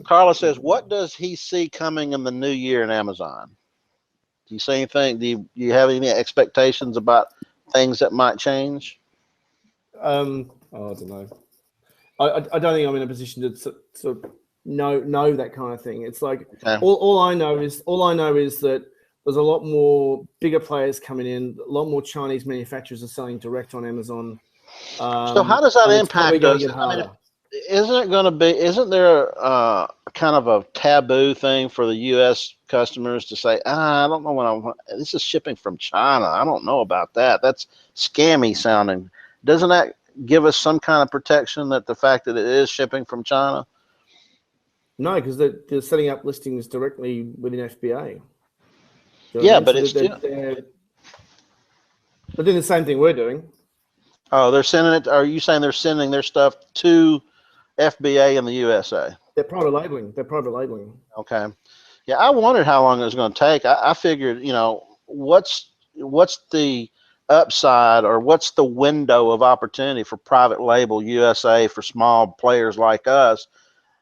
Carla says, what does he see coming in the new year in Amazon? Do you see anything? Do you have any expectations about things that might change? I don't know. I don't think I'm in a position to sort of know that kind of thing. It's like all I know is that there's a lot more bigger players coming in. A lot more Chinese manufacturers are selling direct on Amazon. So how does that impact us? I mean, isn't there kind of a taboo thing for the U.S. customers to say, I don't know this is shipping from China. I don't know about that. That's scammy sounding. Doesn't that give us some kind of protection, that the fact that it is shipping from China? No, because they're setting up listings directly within FBA. Yeah, but it's still... they're doing the same thing we're doing. Oh, they're sending it. Are you saying they're sending their stuff to FBA in the USA? They're private labeling. Okay. Yeah, I wondered how long it was going to take. I figured, what's the upside, or what's the window of opportunity for private label USA for small players like us?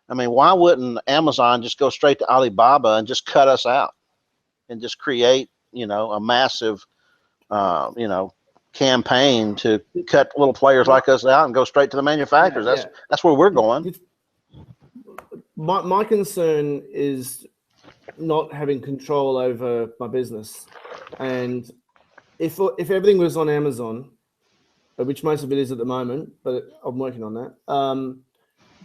I mean, why wouldn't Amazon just go straight to Alibaba and just cut us out and just create, a massive, campaign to cut little players like us out and go straight to the manufacturers? That's where we're going. My concern is not having control over my business, and if everything was on Amazon, which most of it is at the moment, but I'm working on that,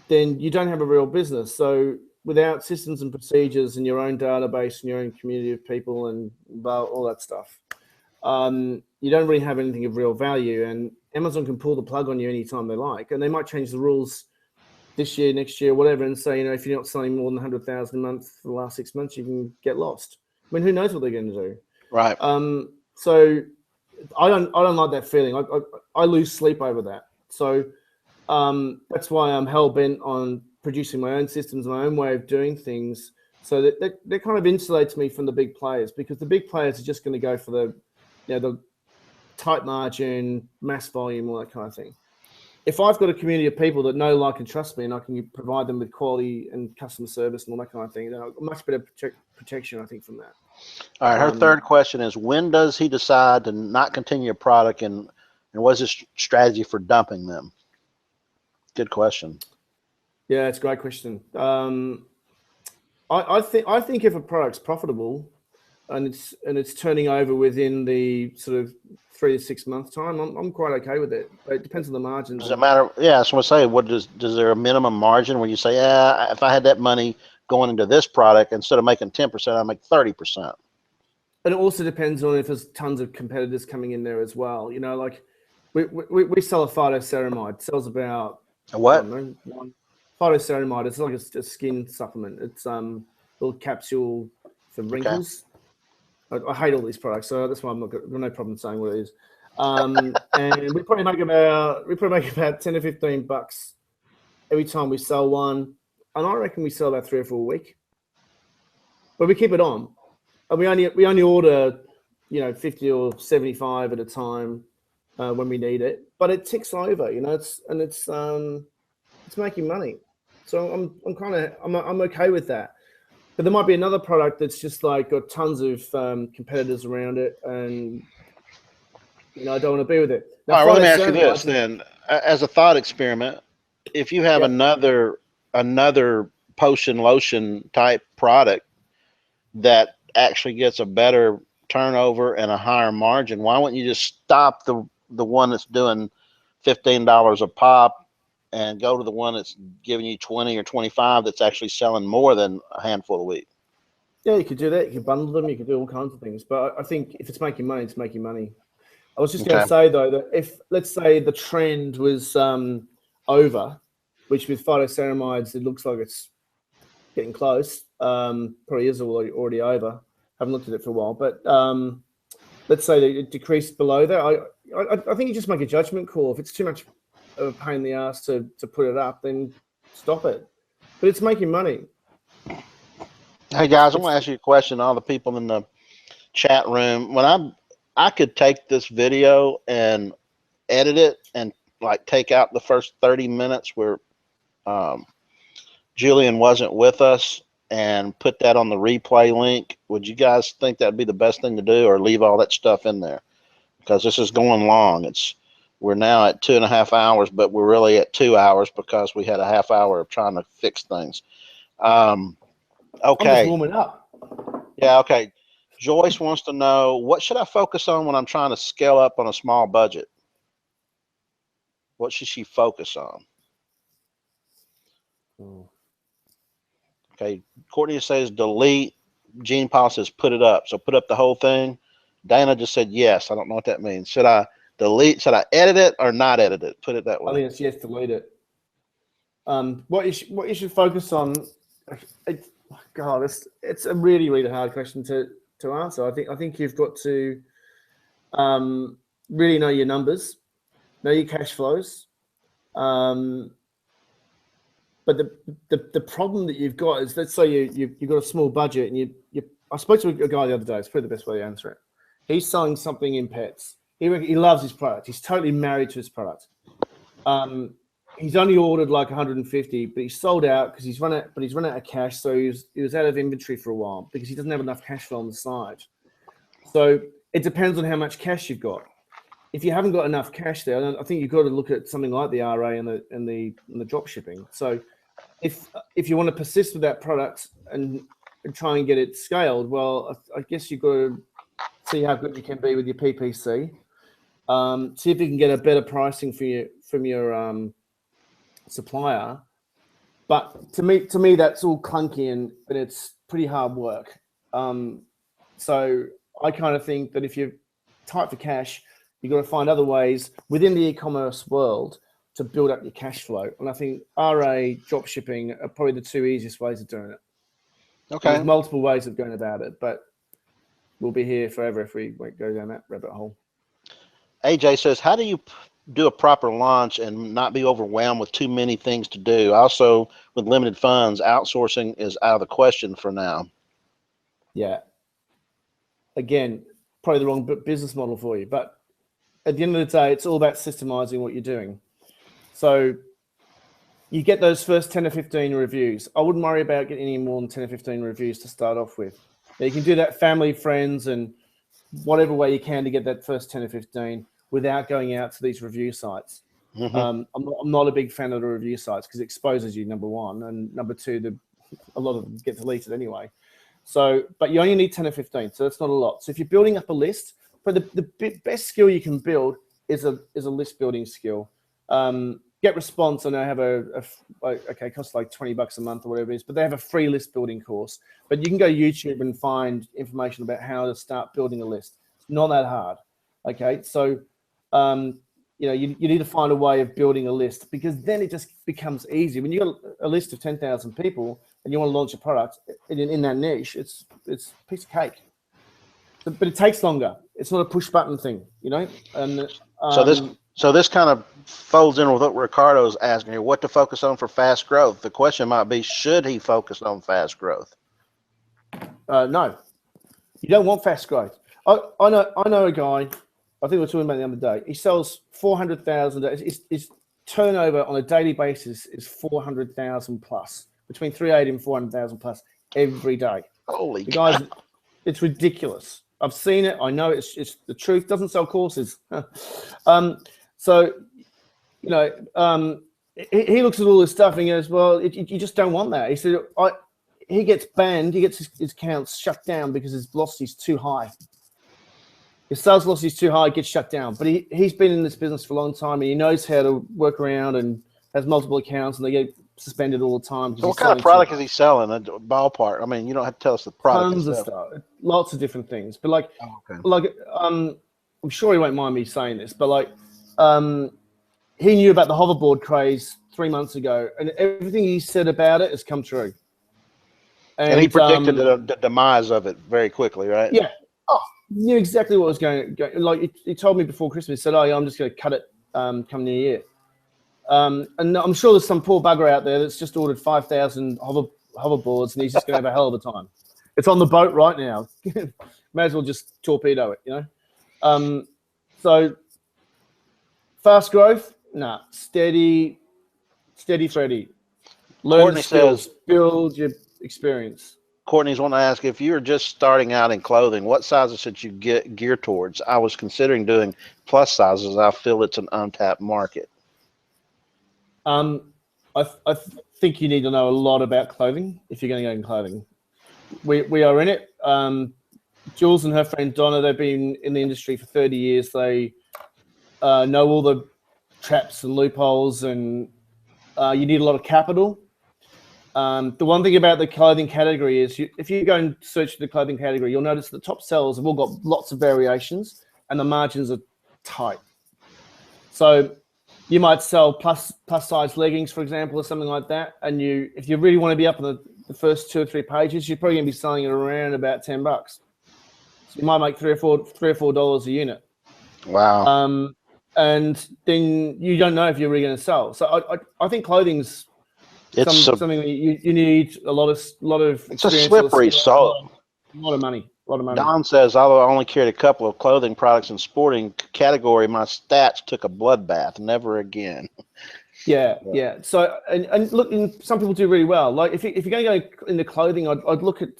then you don't have a real business. So without systems and procedures and your own database and your own community of people and all that stuff, you don't really have anything of real value. And Amazon can pull the plug on you anytime they like, and they might change the rules this year, next year, whatever, and say, if you're not selling more than 100,000 a month for the last 6 months, you can get lost. I mean, who knows what they're going to do? Right. So I don't like that feeling. I lose sleep over that. So that's why I'm hell bent on producing my own systems, my own way of doing things, so that kind of insulates me from the big players, because the big players are just going to go for the tight margin, mass volume, all that kind of thing. If I've got a community of people that know, like, and trust me, and I can provide them with quality and customer service and all that kind of thing, then I've got much better protection, I think, from that. All right. Her third question is, when does he decide to not continue a product, and what's his strategy for dumping them? Good question. Yeah, it's a great question. I think if a product's profitable and it's turning over within the sort of 3 to 6 month time, I'm quite okay with it. But it depends on the margins. Does it matter? Yeah, so I say, does there a minimum margin where you say, if I had that money going into this product, instead of making 10%, I make 30%? And it also depends on if there's tons of competitors coming in there as well. Like we sell a phytoceramide. It sells about a what? Phytoceramide. It's like a skin supplement. It's a little capsule for wrinkles. Okay. I hate all these products, so that's why I've got no problem saying what it is. And we probably make about $10 to $15 every time we sell one, and I reckon we sell about 3 or 4 a week. But we keep it on, and we only order 50 or 75 at a time when we need it. But it ticks over, it's making money. So I'm okay with that. But there might be another product that's just like got tons of competitors around it, and I don't want to be with it. Now, all right, let me ask you this then, as a thought experiment: if you have another potion lotion type product that actually gets a better turnover and a higher margin, why wouldn't you just stop the one that's doing $15 a pop and go to the one that's giving you 20 or 25 that's actually selling more than a handful a week? Yeah, you could do that. You could bundle them. You could do all kinds of things. But I think if it's making money, it's making money. I was just going to say, though, that if, let's say, the trend was over, which with phytoceramides, it looks like it's getting close. Probably is already over. Haven't looked at it for a while. But let's say that it decreased below that. I think you just make a judgment call. If it's too much of a pain in the ass to put it up, then stop it. But it's making money. Hey, guys, I want to ask you a question. All the people in the chat room, when I could take this video and edit it and like take out the first 30 minutes where Julian wasn't with us and put that on the replay link. Would you guys think that'd be the best thing to do, or leave all that stuff in there? Because this is going long. We're now at 2.5 hours, but we're really at 2 hours because we had a half hour of trying to fix things. Okay. I'm just warming up. Yeah, okay. Joyce wants to know, what should I focus on when I'm trying to scale up on a small budget? What should she focus on? Okay, Courtney says delete. Gene Paul says put it up. So put up the whole thing. Dana just said yes. I don't know what that means. Should I delete? Should I edit it or not edit it? Put it that way. I think it's yes, delete it. What you should focus on? God, it's a really, really hard question to answer. I think you've got to really know your numbers, know your cash flows. But the problem that you've got is, let's say you've got a small budget, and I spoke to a guy the other day. It's probably the best way to answer it. He's selling something in pets. He loves his product. He's totally married to his product. He's only ordered like 150, but he's sold out because he's run out of cash. So he was out of inventory for a while because he doesn't have enough cash flow on the side. So it depends on how much cash you've got. If you haven't got enough cash there, I think you've got to look at something like the RA and the drop shipping. So if you want to persist with that product and try and get it scaled, well, I guess you've got to see how good you can be with your PPC. See if you can get a better pricing from your supplier. But to me that's all clunky and it's pretty hard work. So I kind of think that if you're tight for cash, you've got to find other ways within the e-commerce world to build up your cash flow. And I think RA, drop shipping are probably the two easiest ways of doing it. Okay. There's multiple ways of going about it, but we'll be here forever if we go down that rabbit hole. AJ says, how do you do a proper launch and not be overwhelmed with too many things to do? Also, with limited funds, outsourcing is out of the question for now. Yeah. Again, probably the wrong business model for you, but at the end of the day, it's all about systemizing what you're doing. So you get those first 10 or 15 reviews. I wouldn't worry about getting any more than 10 or 15 reviews to start off with. Now, you can do that family, friends, and whatever way you can to get that first 10 or 15 without going out to these review sites. Mm-hmm. I'm not a big fan of the review sites because it exposes you, number one, and number two, a lot of them get deleted anyway. So, but you only need 10 or 15, so that's not a lot. So if you're building up a list, but the best skill you can build is a list building skill. Get Response, and I have it costs like $20 a month or whatever it is, but they have a free list building course. But you can go to YouTube and find information about how to start building a list. It's not that hard. Okay, so you need to find a way of building a list, because then it just becomes easy. When you got a list of 10,000 people and you want to launch a product in that niche, it's a piece of cake. But it takes longer. It's not a push button thing, And so this kind of folds in with what Ricardo's asking here: what to focus on for fast growth. The question might be, should he focus on fast growth? No, you don't want fast growth. I know a guy. I think we were talking about the other day. He sells 400,000. His turnover on a daily basis is 400,000 plus, between 380 and 400,000 plus every day. Holy guys! It's ridiculous. I've seen it. I know it's the truth. Doesn't sell courses. So, he looks at all this stuff and he goes, well, you just don't want that. He said, he gets banned. He gets his accounts shut down because his velocity is too high. If sales velocity is too high, it gets shut down. But he's been in this business for a long time, and he knows how to work around and has multiple accounts, and they get suspended all the time. So what kind of product is he selling? A ballpark? I mean, you don't have to tell us the product. Tons of stuff, lots of different things. But like, okay. I'm sure he won't mind me saying this, but like, he knew about the hoverboard craze 3 months ago, and everything he said about it has come true. And he predicted the demise of it very quickly, right? Yeah. Oh, knew exactly what was going. Like he told me before Christmas. He said, "Oh, yeah, I'm just going to cut it come New Year." And I'm sure there's some poor bugger out there that's just ordered 5,000 hoverboards, and he's just going to have a hell of a time. It's on the boat right now. May as well just torpedo it, you know. So fast growth, nah. Steady Freddy. Learn the skills, build your experience. Courtney's want to ask, if you're just starting out in clothing, what sizes should you gear towards? I was considering doing plus sizes. I feel it's an untapped market. I think you need to know a lot about clothing if you're going to go in clothing. We are in it. Jules and her friend Donna, they've been in the industry for 30 years. They know all the traps and loopholes, and you need a lot of capital. The one thing about the clothing category is if you go and search for the clothing category, you'll notice the top sellers have all got lots of variations and the margins are tight. So you might sell plus size leggings, for example, or something like that. And if you really want to be up in the first 2 or 3 pages, you're probably going to be selling it around about $10. So you might make $3 or $4 a unit. Wow. And then you don't know if you're really going to sell. So I think clothing's something that you need a lot of it's a slippery slope. A lot of money. Don says, although I only carried a couple of clothing products in sporting category, my stats took a bloodbath. Never again. Yeah. So and look, some people do really well. Like if you're going to go into clothing, I'd look at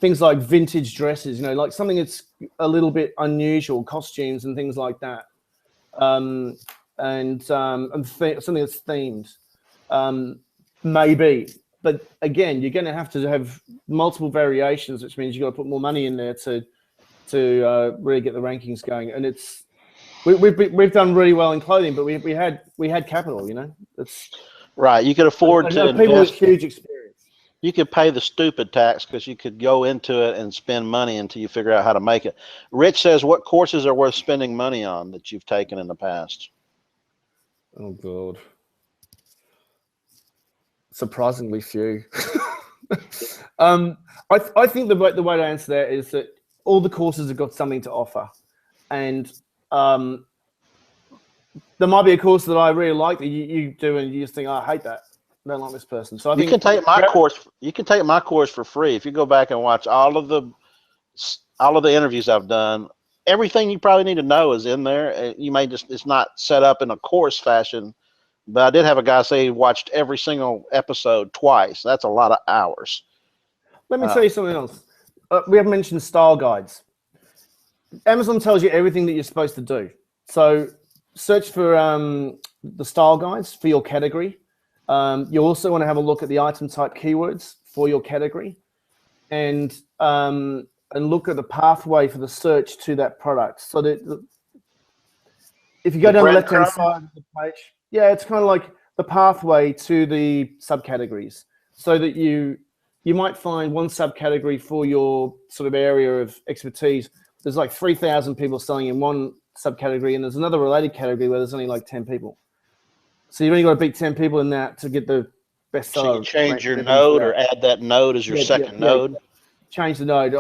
things like vintage dresses. You know, like something that's a little bit unusual, costumes and things like that. And something that's themed. Maybe, but again, you're going to have multiple variations, which means you've got to put more money in there to really get the rankings going. And we've done really well in clothing, but we had capital, you know. It's right. You could afford to people with huge experience. You could pay the stupid tax because you could go into it and spend money until you figure out how to make it. Rich says, what courses are worth spending money on that you've taken in the past? Oh God. Surprisingly few. I think the way to answer that is that all the courses have got something to offer, and there might be a course that I really like that you do, and you just think, oh, I hate that. I don't like this person. So I think you can take my course. You can take my course for free if you go back and watch all of the interviews I've done. Everything you probably need to know is in there. You may it's not set up in a course fashion. But I did have a guy say he watched every single episode twice. That's a lot of hours. Let me tell you something else. We haven't mentioned style guides. Amazon tells you everything that you're supposed to do. So search for the style guides for your category. You also want to have a look at the item type keywords for your category, and look at the pathway for the search to that product. So that if you go down the left-hand side of the page. Yeah, it's kind of like the pathway to the subcategories, so that you might find one subcategory for your sort of area of expertise. There's like 3,000 people selling in one subcategory, and there's another related category where there's only like 10 people. So you've only got to beat 10 people in that to get the best seller. So you change your node or add that node as your second node? Change the node.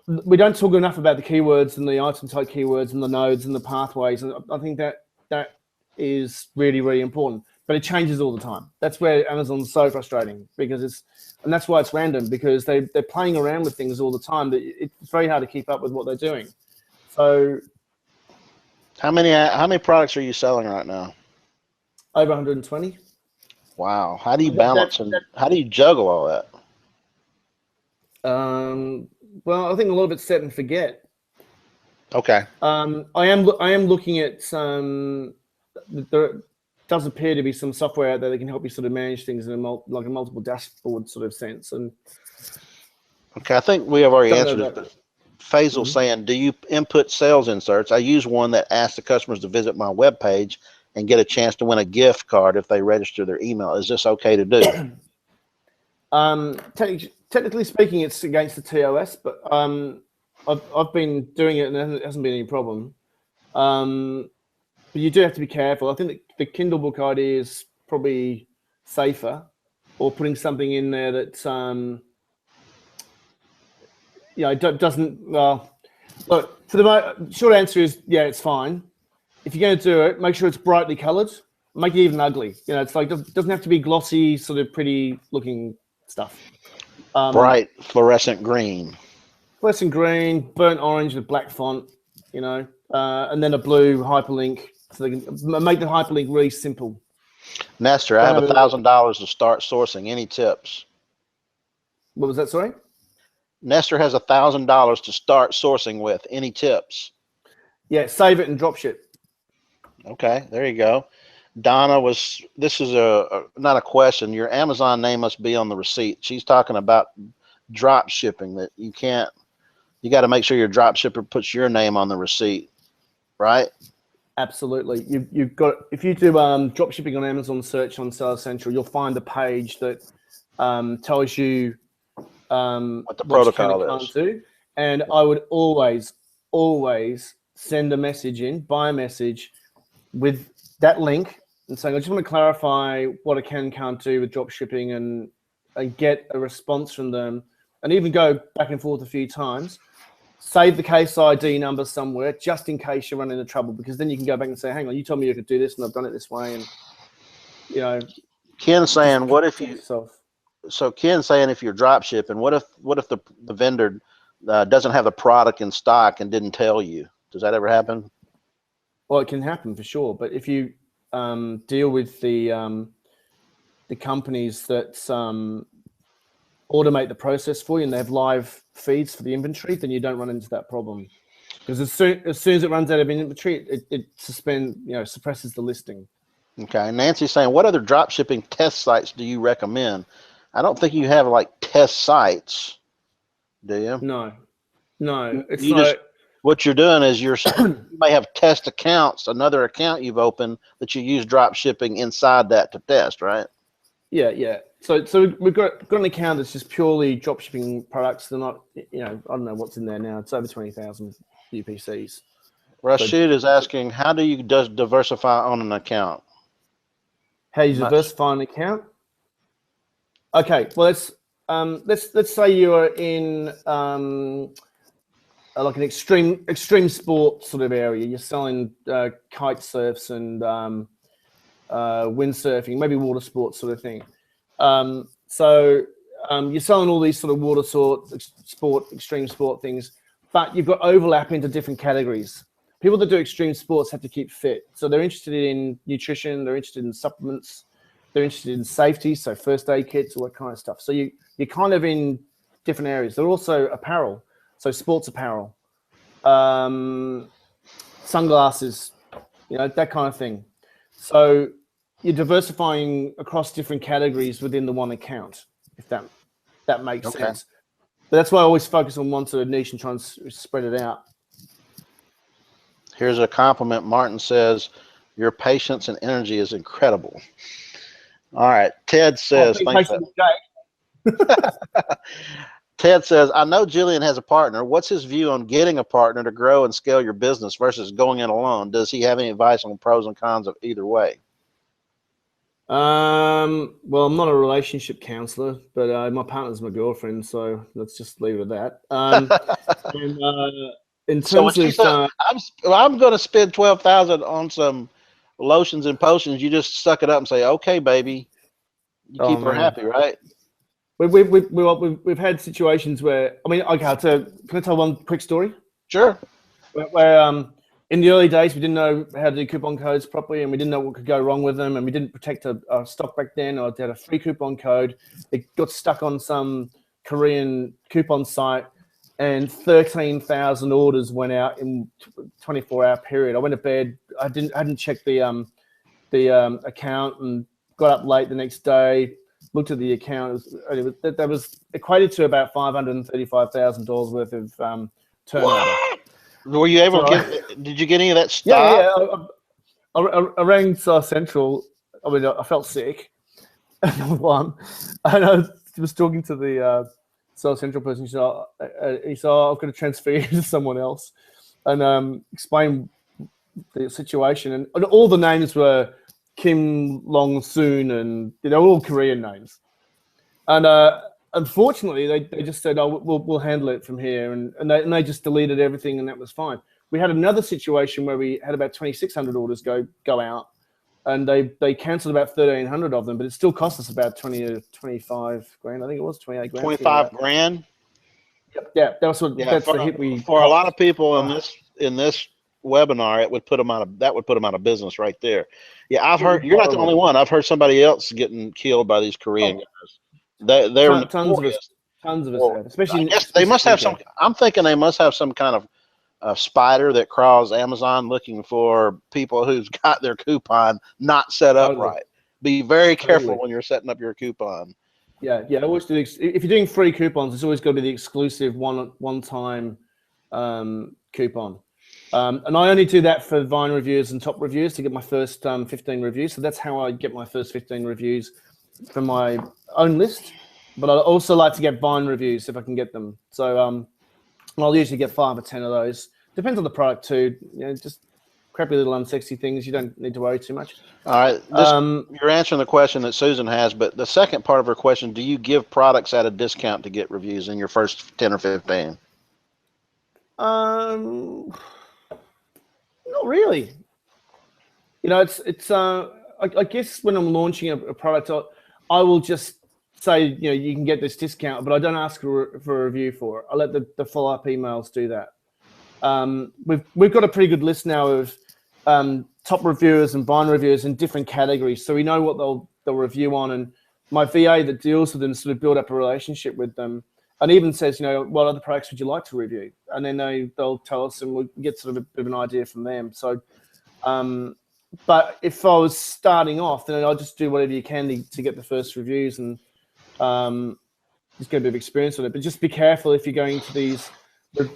We don't talk enough about the keywords and the item type keywords and the nodes and the pathways. And I think that is really, really important, but it changes all the time. That's where Amazon's so frustrating, because and that's why it's random, because they're playing around with things all the time that it's very hard to keep up with what they're doing. So how many products are you selling right now? Over 120. Wow. How do you balance and how do you juggle all that? Well, I think a lot of it's set and forget. Okay. I am looking at there does appear to be some software out there that can help you sort of manage things in a multiple dashboard sort of sense. And okay, I think we have already answered this, but Faisal saying, do you input sales inserts? I use one that asks the customers to visit my webpage and get a chance to win a gift card if they register their email. Is this okay to do? Technically speaking, it's against the TOS, but I've been doing it and it hasn't been any problem. But you do have to be careful. I think the Kindle book ID is probably safer, or putting something in there that doesn't. Well, look, for the short answer is it's fine. If you're going to do it, make sure it's brightly coloured. Make it even ugly. It's like it doesn't have to be glossy, sort of pretty looking stuff. Bright fluorescent green. Fluorescent green, burnt orange with black font, and then a blue hyperlink, so they can make the hyperlink really simple. Nestor, I have $1,000 to start sourcing. Any tips? What was that, sorry? Nestor has $1,000 to start sourcing with. Any tips? Yeah, save it and drop ship. Okay, there you go. Donna this is not a question. Your Amazon name must be on the receipt. She's talking about drop shipping, that you got to make sure your drop shipper puts your name on the receipt, right? Absolutely. You've got, if you do drop shipping on Amazon search on Seller Central, you'll find a page that tells you what the protocol is. And I would always send a message in, buy a message with that link and saying, I just want to clarify what I can and can't do with drop shipping, and get a response from them, and even go back and forth a few times. Save the case ID number somewhere just in case you run into trouble, because then you can go back and say, hang on, you told me you could do this and I've done it this way. And, Ken's saying, what if you, so Ken's saying if you're drop shipping, what if the vendor doesn't have the product in stock and didn't tell you? Does that ever happen? Well, it can happen for sure. But if you deal with the companies that automate the process for you and they have live feeds for the inventory, then you don't run into that problem. Because as soon as it runs out of inventory, it suppresses the listing. Okay. Nancy's saying, what other drop shipping test sites do you recommend? I don't think you have like test sites, do you? No. It's what you're doing is you may have test accounts, another account you've opened that you use drop shipping inside that to test, right? Yeah. So we've got an account that's just purely drop shipping products. They're not, I don't know what's in there now. It's over 20,000 UPCs. Rashid is asking, how do you diversify on an account? How you diversify an account? Okay, well let's say you are in like an extreme sport sort of area. You're selling kite surfs and windsurfing, maybe water sports sort of thing. So you're selling all these sort of water sport, extreme sport things, but you've got overlap into different categories. People that do extreme sports have to keep fit. So they're interested in nutrition, they're interested in supplements, they're interested in safety, so first aid kits, all that kind of stuff. So you're kind of in different areas. They're also apparel, so sports apparel, sunglasses, that kind of thing. So you're diversifying across different categories within the one account, if that makes sense. But that's why I always focus on one sort of niche and try and spread it out. Here's a compliment. Martin says, your patience and energy is incredible. All right. Ted says, Ted says, I know Julian has a partner. What's his view on getting a partner to grow and scale your business versus going in alone? Does he have any advice on pros and cons of either way? Well, I'm not a relationship counselor, but my partner's my girlfriend, so let's just leave it at that. In terms of, I'm going to spend $12,000 on some lotions and potions. You just suck it up and say, "Okay, baby." You keep her happy, right? We've had situations where, can I tell one quick story? Sure. Where in the early days, we didn't know how to do coupon codes properly, and we didn't know what could go wrong with them, and we didn't protect our stock back then, or they had a free coupon code. It got stuck on some Korean coupon site, and 13,000 orders went out in 24-hour period. I went to bed. I hadn't checked the account, and got up late the next day. Looked at the account. That was equated to about $535,000 worth of turnover. What? Were you able to get? Did you get any of that stock? Yeah. I rang Central. I mean, I felt sick. Number one, and I was talking to the South Central person. He said, I've got to transfer you to someone else," and explain the situation. And all the names were Kim Long Soon, and all Korean names. And unfortunately, they just said, "Oh, we'll handle it from here," and they just deleted everything, and that was fine. We had another situation where we had about 2,600 orders go out, and they cancelled about 1,300 of them, but it still cost us about 20 to 25 grand. I think it was 28 grand. 25 grand. Yep. Yeah, that's the hit we for a lot of people in this webinar. It would put them out of business right there. Yeah, I've heard you're not the only one. I've heard somebody else getting killed by these Korean guys. They're tons of us, especially. They must have some. I'm thinking they must have some kind of a spider that crawls Amazon looking for people who's got their coupon not set up right. Be very careful when you're setting up your coupon. Yeah. Always do. If you're doing free coupons, it's always got to be the exclusive one-time coupon. And I only do that for Vine reviews and top reviews to get my first 15 reviews. So that's how I get my first 15 reviews from my own list. But I also like to get Vine reviews if I can get them. So I'll usually get 5 or 10 of those. Depends on the product too. Just crappy little unsexy things. You don't need to worry too much. All right. You're answering the question that Susan has, but the second part of her question, do you give products at a discount to get reviews in your first 10 or 15? Not really. It's I guess when I'm launching a product, I will just say, you can get this discount, but I don't ask for a review for it. I let the follow-up emails do that. We've got a pretty good list now of top reviewers and Vine reviewers in different categories, so we know what they'll review on. And my VA that deals with them sort of build up a relationship with them, and even says, what other products would you like to review? And then they'll tell us, and we'll get sort of a bit of an idea from them. So, but if I was starting off, then I'll just do whatever you can to get the first reviews and just get a bit of experience with it. But just be careful if you're going to these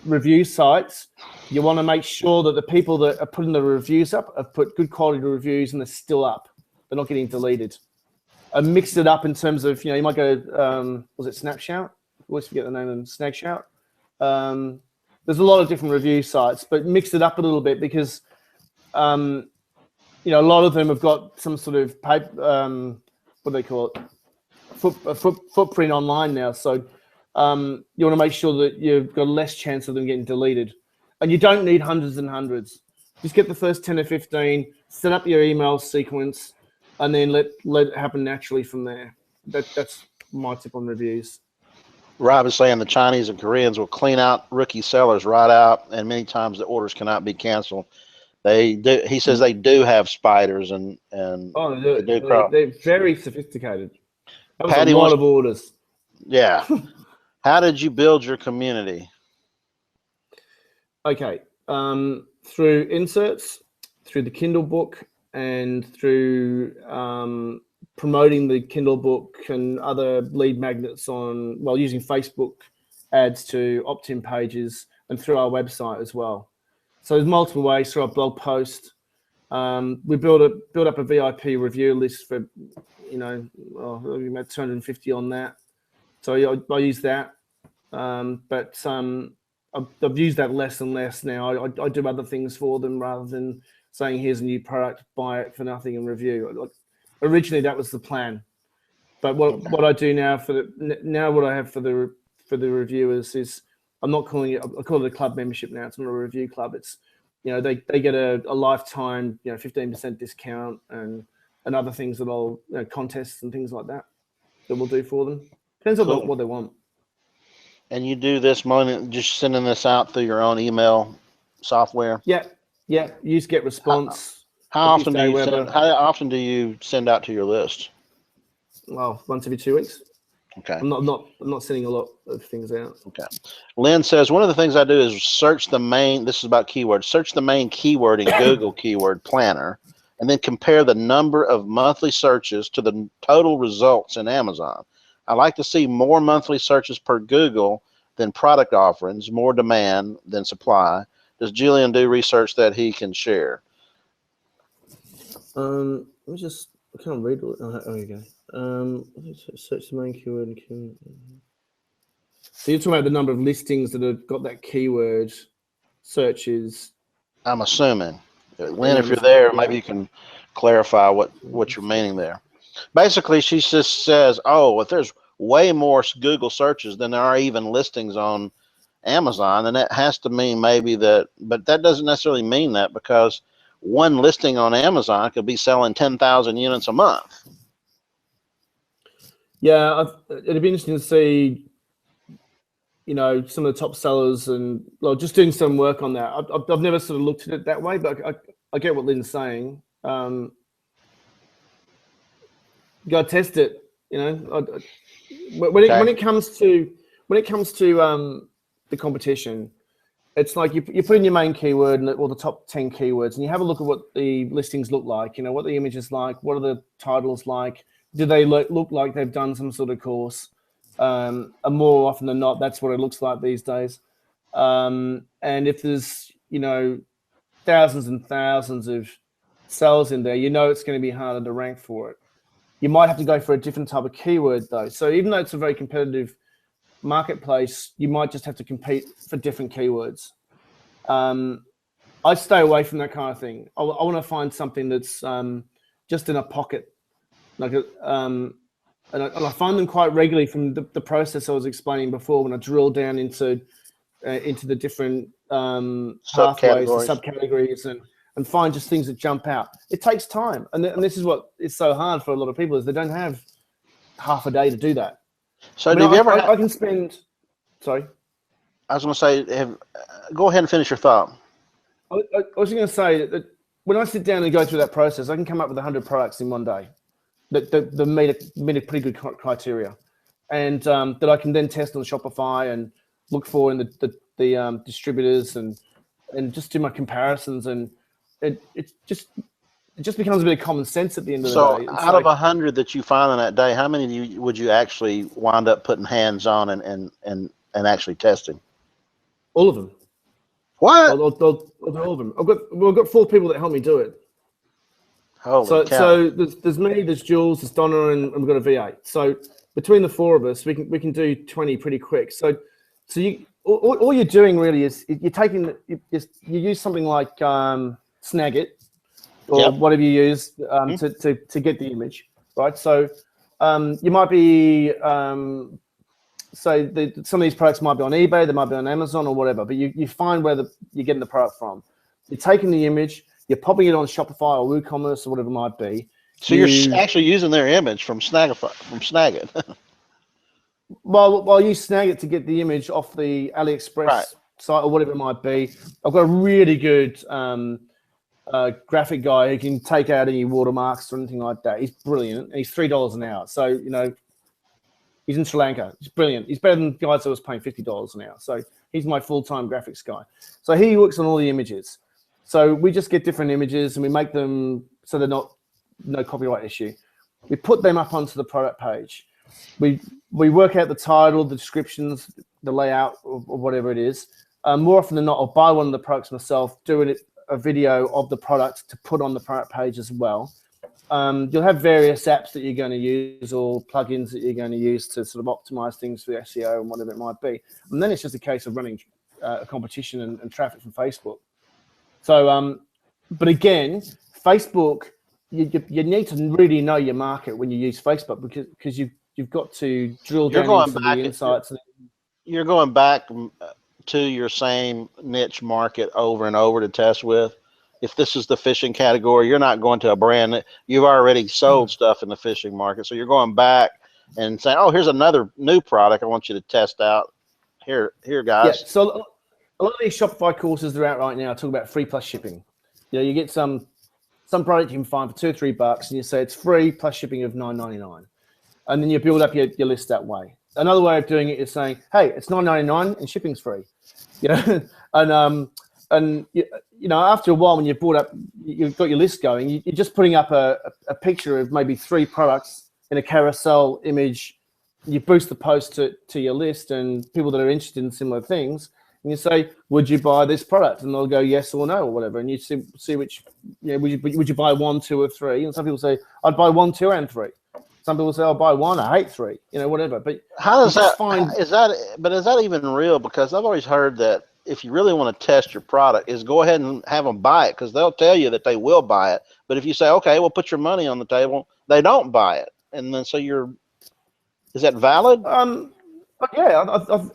review sites. You want to make sure that the people that are putting the reviews up have put good quality reviews and they're still up. They're not getting deleted. And mix it up in terms of, you might go, was it Snapshout? I always forget the name of them, Snagshout. There's a lot of different review sites, but mix it up a little bit because, a lot of them have got some sort of paper, what do they call it? Footprint online now. So you want to make sure that you've got less chance of them getting deleted. And you don't need hundreds and hundreds. Just get the first 10 or 15, set up your email sequence, and then let it happen naturally from there. That's my tip on reviews. Rob is saying the Chinese and Koreans will clean out rookie sellers right out, and many times the orders cannot be canceled. They do. He says they do have spiders and they're very sophisticated. That was Patty a lot of orders. Yeah. How did you build your community? Okay, through inserts, through the Kindle book, and through promoting the Kindle book and other lead magnets using Facebook ads to opt-in pages and through our website as well. So there's multiple ways through our blog post. We built up a VIP review list for, about 250 on that. So I use that, but I've used that less and less now. I do other things for them rather than saying, here's a new product, buy it for nothing and review. Originally, that was the plan. But what I do now what I have for the reviewers is I'm not calling it. I call it a club membership now. It's not a review club. It's they get a lifetime 15% discount and other things that I'll contests and things like that we'll do for them. Depends on what they want. And you do this morning, just sending this out through your own email software? Yeah. You just get response. How often do you send out to your list? Well, once every 2 weeks. Okay. I'm not sending a lot of things out. Okay. Lynn says one of the things I do is search the main. This is about keywords. Search the main keyword in Google Keyword Planner, and then compare the number of monthly searches to the total results in Amazon. I like to see more monthly searches per Google than product offerings, more demand than supply. Does Julian do research that he can share? Let me just, I can't read it. Oh, there you go. Search the main keyword. So you're talking about the number of listings that have got that keyword searches. I'm assuming. Lynn, if you're there, maybe you can clarify what you're meaning there. Basically, she just says, oh, if there's way more Google searches than there are even listings on Amazon, then that has to mean maybe that, but that doesn't necessarily mean that, because one listing on Amazon could be selling 10,000 units a month. Yeah, it'd be interesting to see, you know, some of the top sellers, and well, just doing some work on that. I've never sort of looked at it that way, but I get what Lynn's saying. You got to test it. You know, when it comes to the competition, it's like you put in your main keyword and or the top 10 keywords, and you have a look at what the listings look like. You know, what the image is like, what are the titles like, do they look like they've done some sort of course? And more often than not, that's what it looks like these days. And if there's, you know, thousands and thousands of cells in there, you know it's going to be harder to rank for it. You might have to go for a different type of keyword though. So even though it's a very competitive marketplace, you might just have to compete for different keywords. I stay away from that kind of thing. I want to find something that's just in a pocket, like and I find them quite regularly from the process I was explaining before, when I drill down into the different pathways, the subcategories, and find just things that jump out. It takes time, and this is what is so hard for a lot of people, is they don't have half a day to do that. So I can spend. Sorry, I was going to say, go ahead and finish your thought. I was going to say that when I sit down and go through that process, I can come up with 100 products in one day that meet a pretty good criteria, and that I can then test on Shopify and look for in the distributors and just do my comparisons, and it just becomes a bit of common sense at the end of the day. So out of 100 that you find in that day, how many would you actually wind up putting hands on and actually testing? All of them. What? I'll do all of them. I've got 4 people that help me do it. Holy cow. So there's me, there's Jules, there's Donna, and we've got a V8. So between the 4 of us, we can do 20 pretty quick. So you all you're doing really is you're taking you use something like Snagit or whatever you use to get the image, right? So you might be some of these products might be on eBay, they might be on Amazon or whatever, but you find where you're getting the product from. You're taking the image, you're popping it on Shopify or WooCommerce or whatever it might be. So you're actually using their image from Snagit. Well, you Snagit to get the image off the AliExpress site or whatever it might be. I've got a really good graphic guy who can take out any watermarks or anything like that. He's brilliant. And he's $3 an hour. So, you know, he's in Sri Lanka. He's brilliant. He's better than guys that was paying $50 an hour. So he's my full-time graphics guy. So he works on all the images. So we just get different images and we make them so they're no copyright issue. We put them up onto the product page. We work out the title, the descriptions, the layout, or whatever it is. More often than not, I'll buy one of the products myself, do a video of the product to put on the product page as well. You'll have various apps that you're going to use or plugins that you're going to use to sort of optimize things for SEO and whatever it might be. And then it's just a case of running a competition and traffic from Facebook. So, but again, Facebook, you need to really know your market when you use Facebook, because you've got to drill down into the insights. You're going back to your same niche market over and over to test with. If this is the fishing category, you're not going to a brand that you've already sold stuff in the fishing market. So you're going back and saying, oh, here's another new product I want you to test out. Here, guys. Yeah, so a lot of these Shopify courses that are out right now talk about free plus shipping. You know, you get some product you can find for $2 or $3 and you say it's free plus shipping of $9.99. And then you build up your list that way. Another way of doing it is saying, hey, it's $9.99 and shipping's free. You know, and you know, after a while when you've got your list going, you're just putting up a picture of maybe 3 products in a carousel image you boost the post to your list and people that are interested in similar things, and you say, would you buy this product? And they'll go yes or no or whatever, and you see which, would you buy 1, 2, or 3? And some people say, I'd buy 1, 2, and 3. Some people say, I'll buy 1, I hate 3, whatever. But how does that is that even real? Because I've always heard that if you really want to test your product, is go ahead and have them buy it, because they'll tell you that they will buy it. But if you say, okay, well, put your money on the table, they don't buy it, and then so is that valid? Yeah,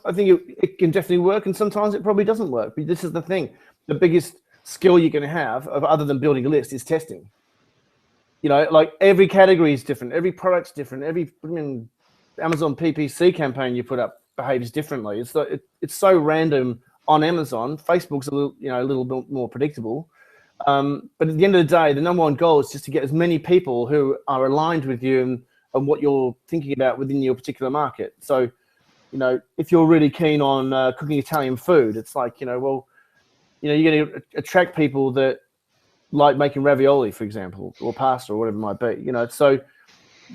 I think it can definitely work, and sometimes it probably doesn't work. But this is the thing: the biggest skill you're going to have, other than building a list, is testing. Like every category is different, every product's different, Amazon PPC campaign you put up behaves differently. It's so random on Amazon. Facebook's a little bit more predictable. But at the end of the day, the number one goal is just to get as many people who are aligned with you and what you're thinking about within your particular market. So, if you're really keen on cooking Italian food, it's like, you're going to attract people that like making ravioli, for example, or pasta or whatever it might be. So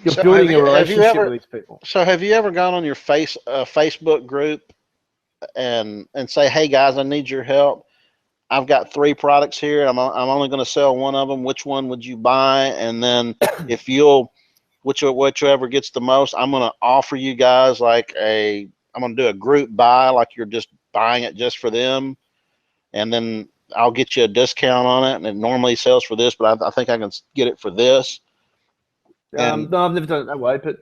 you're building a relationship with these people. So have you ever gone on your Facebook group and say, hey guys, I need your help. I've got 3 products here. I'm only going to sell one of them. Which one would you buy? And then if whichever gets the most, I'm going to offer you guys I'm going to do a group buy, like you're just buying it just for them. And then I'll get you a discount on it. And it normally sells for this, but I think I can get it for this. No, I've never done it that way, but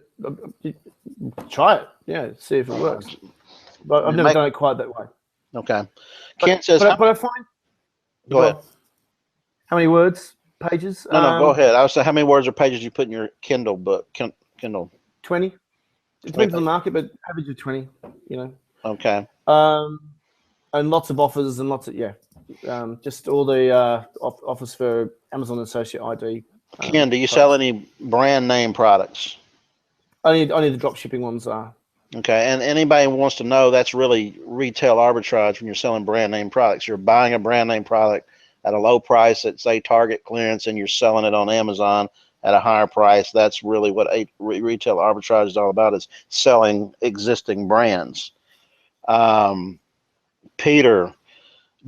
try it. Yeah, see if it works. But I've never done it quite that way. Okay. Kent says, but I find. Go ahead. How many words? Pages? No, go ahead. I was saying, how many words or pages you put in your Kindle book? Kindle. 20. It depends on the market, but average of 20. Okay. And lots of offers and lots of just all the offers for Amazon Associate ID. Ken, do you sell any brand name products? Only the drop shipping ones are. Okay, and anybody wants to know, that's really retail arbitrage when you're selling brand name products. You're buying a brand name product at a low price at, say, Target clearance, and you're selling it on Amazon at a higher price. That's really what retail arbitrage is all about, is selling existing brands. Peter,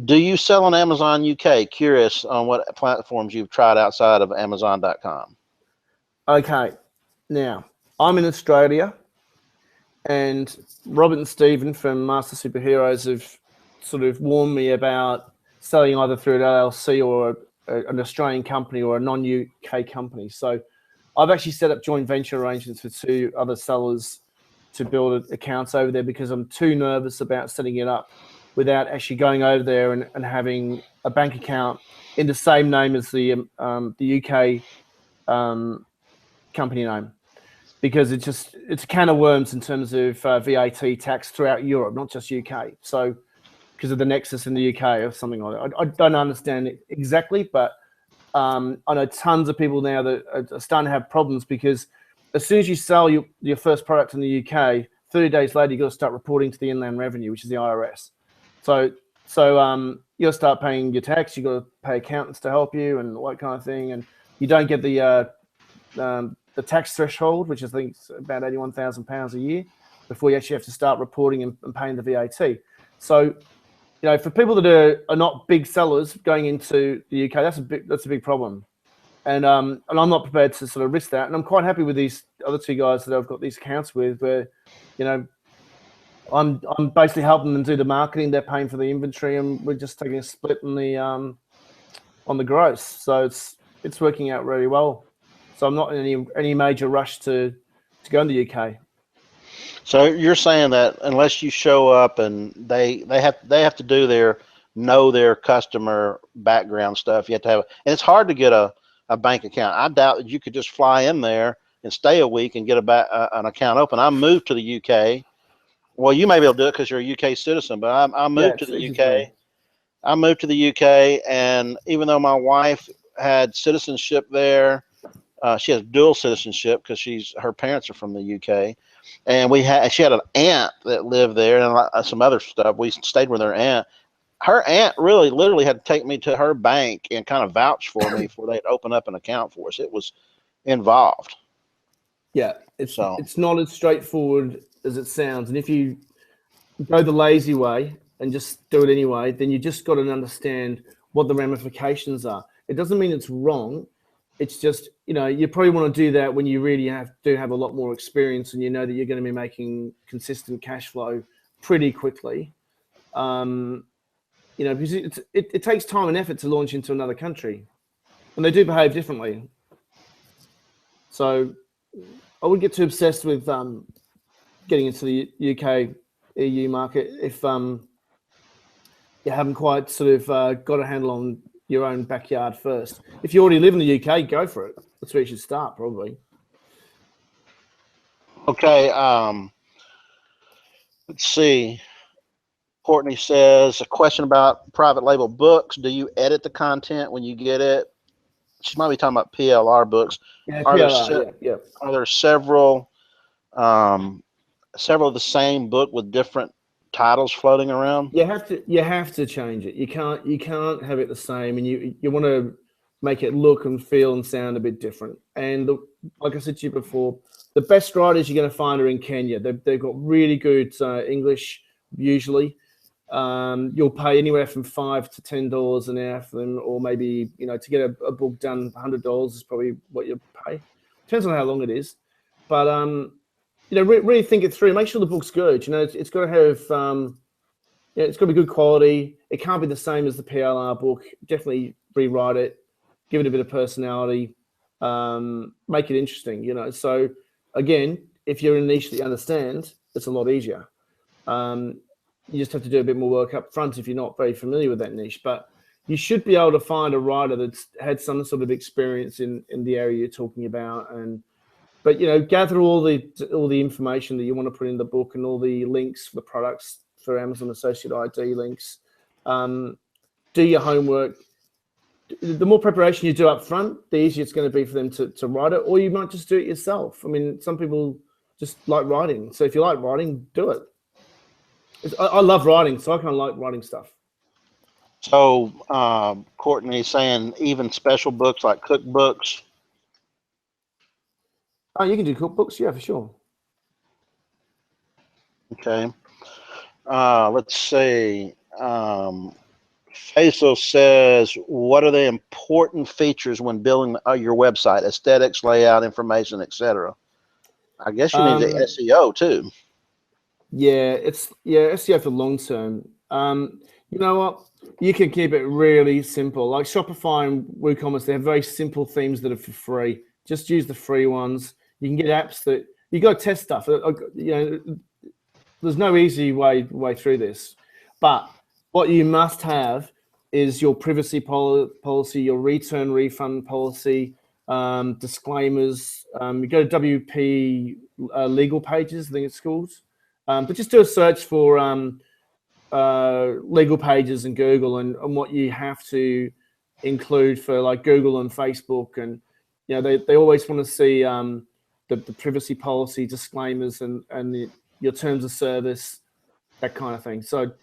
do you sell on Amazon UK? Curious on what platforms you've tried outside of Amazon.com. Okay, now I'm in Australia, and Robert and Stephen from Master Superheroes have sort of warned me about selling either through an LLC or an Australian company or a non-UK company. So I've actually set up joint venture arrangements with 2 other sellers to build accounts over there, because I'm too nervous about setting it up without actually going over there and having a bank account in the same name as the UK company name, because it's a can of worms in terms of VAT tax throughout Europe, not just UK. So because of the nexus in the UK or something like that. I don't understand it exactly, but I know tons of people now that are starting to have problems, because as soon as you sell your first product in the UK, 30 days later, you've got to start reporting to the Inland Revenue, which is the IRS. So you'll start paying your tax. You've got to pay accountants to help you and all that kind of thing. And you don't get the tax threshold, which I think is about £81,000 a year, before you actually have to start reporting and paying the VAT. So, for people that are not big sellers going into the UK, that's a big problem. And I'm not prepared to sort of risk that. And I'm quite happy with these other 2 guys that I've got these accounts with, where, I'm basically helping them do the marketing. They're paying for the inventory, and we're just taking a split on the gross. So it's working out really well. So I'm not in any major rush to go in the UK. So you're saying that unless you show up and they have to know their customer background stuff, you have to have, and it's hard to get a bank account. I doubt that you could just fly in there and stay a week and get an account open. I moved to the UK. Well, you may be able to do it because you're a UK citizen, but I moved to the UK. I moved to the UK, and even though my wife had citizenship there, she has dual citizenship because her parents are from the UK, and she had an aunt that lived there and some other stuff. We stayed with her aunt. Her aunt literally had to take me to her bank and kind of vouch for me before they'd open up an account for us. It was involved. Yeah, So it's not as straightforward as it sounds. And if you go the lazy way and just do it anyway, then you just got to understand what the ramifications are. It doesn't mean it's wrong. It's just, you probably want to do that when you really do have a lot more experience and you know that you're going to be making consistent cash flow pretty quickly. Because it takes time and effort to launch into another country, and they do behave differently. So I wouldn't get too obsessed with getting into the UK, EU market if you haven't quite sort of got a handle on your own backyard first. If you already live in the UK, go for it. That's where you should start, probably. okay, let's see. Courtney says, a question about private label books. Do you edit the content when you get it? She might be talking about PLR books. Yeah, Are PLR, yeah. Are there several of the same book with different titles floating around? You have to change it. You can't have it the same, and you want to make it look and feel and sound a bit different. And like I said to you before, the best writers you're going to find are in Kenya. They've got really good English usually. You'll pay anywhere from $5 to $10 an hour for them, or maybe to get a book done, $100 is probably what you pay. Depends on how long it is, but really think it through. Make sure the book's good. It's got to have it's got to be good quality. It can't be the same as the PLR book. Definitely rewrite it, give it a bit of personality, make it interesting. So again, if you're in a niche that you understand, it's a lot easier. You just have to do a bit more work up front if you're not very familiar with that niche. But you should be able to find a writer that's had some sort of experience in the area you're talking about. But gather all the information that you want to put in the book and all the links for the products for Amazon Associate ID links. Do your homework. The more preparation you do up front, the easier it's going to be for them to write it, or you might just do it yourself. I mean, some people just like writing. So if you like writing, do it. I love writing, so I kind of like writing stuff. So Courtney's saying even special books like cookbooks. Oh, you can do cookbooks, yeah, for sure. Okay. Let's see. Faisal says, what are the important features when building your website? Aesthetics, layout, information, etc. I guess you need the SEO too. Yeah, SEO for long term. You know what? You can keep it really simple. Like Shopify and WooCommerce, they have very simple themes that are for free. Just use the free ones. You can get apps that you got to test stuff. There's no easy way through this. But what you must have is your privacy policy, your return refund policy, disclaimers. You go to WP legal pages, I think it's called. But just do a search for legal pages in Google and what you have to include for like Google and Facebook. And they always want to see the privacy policy disclaimers and your terms of service, that kind of thing. So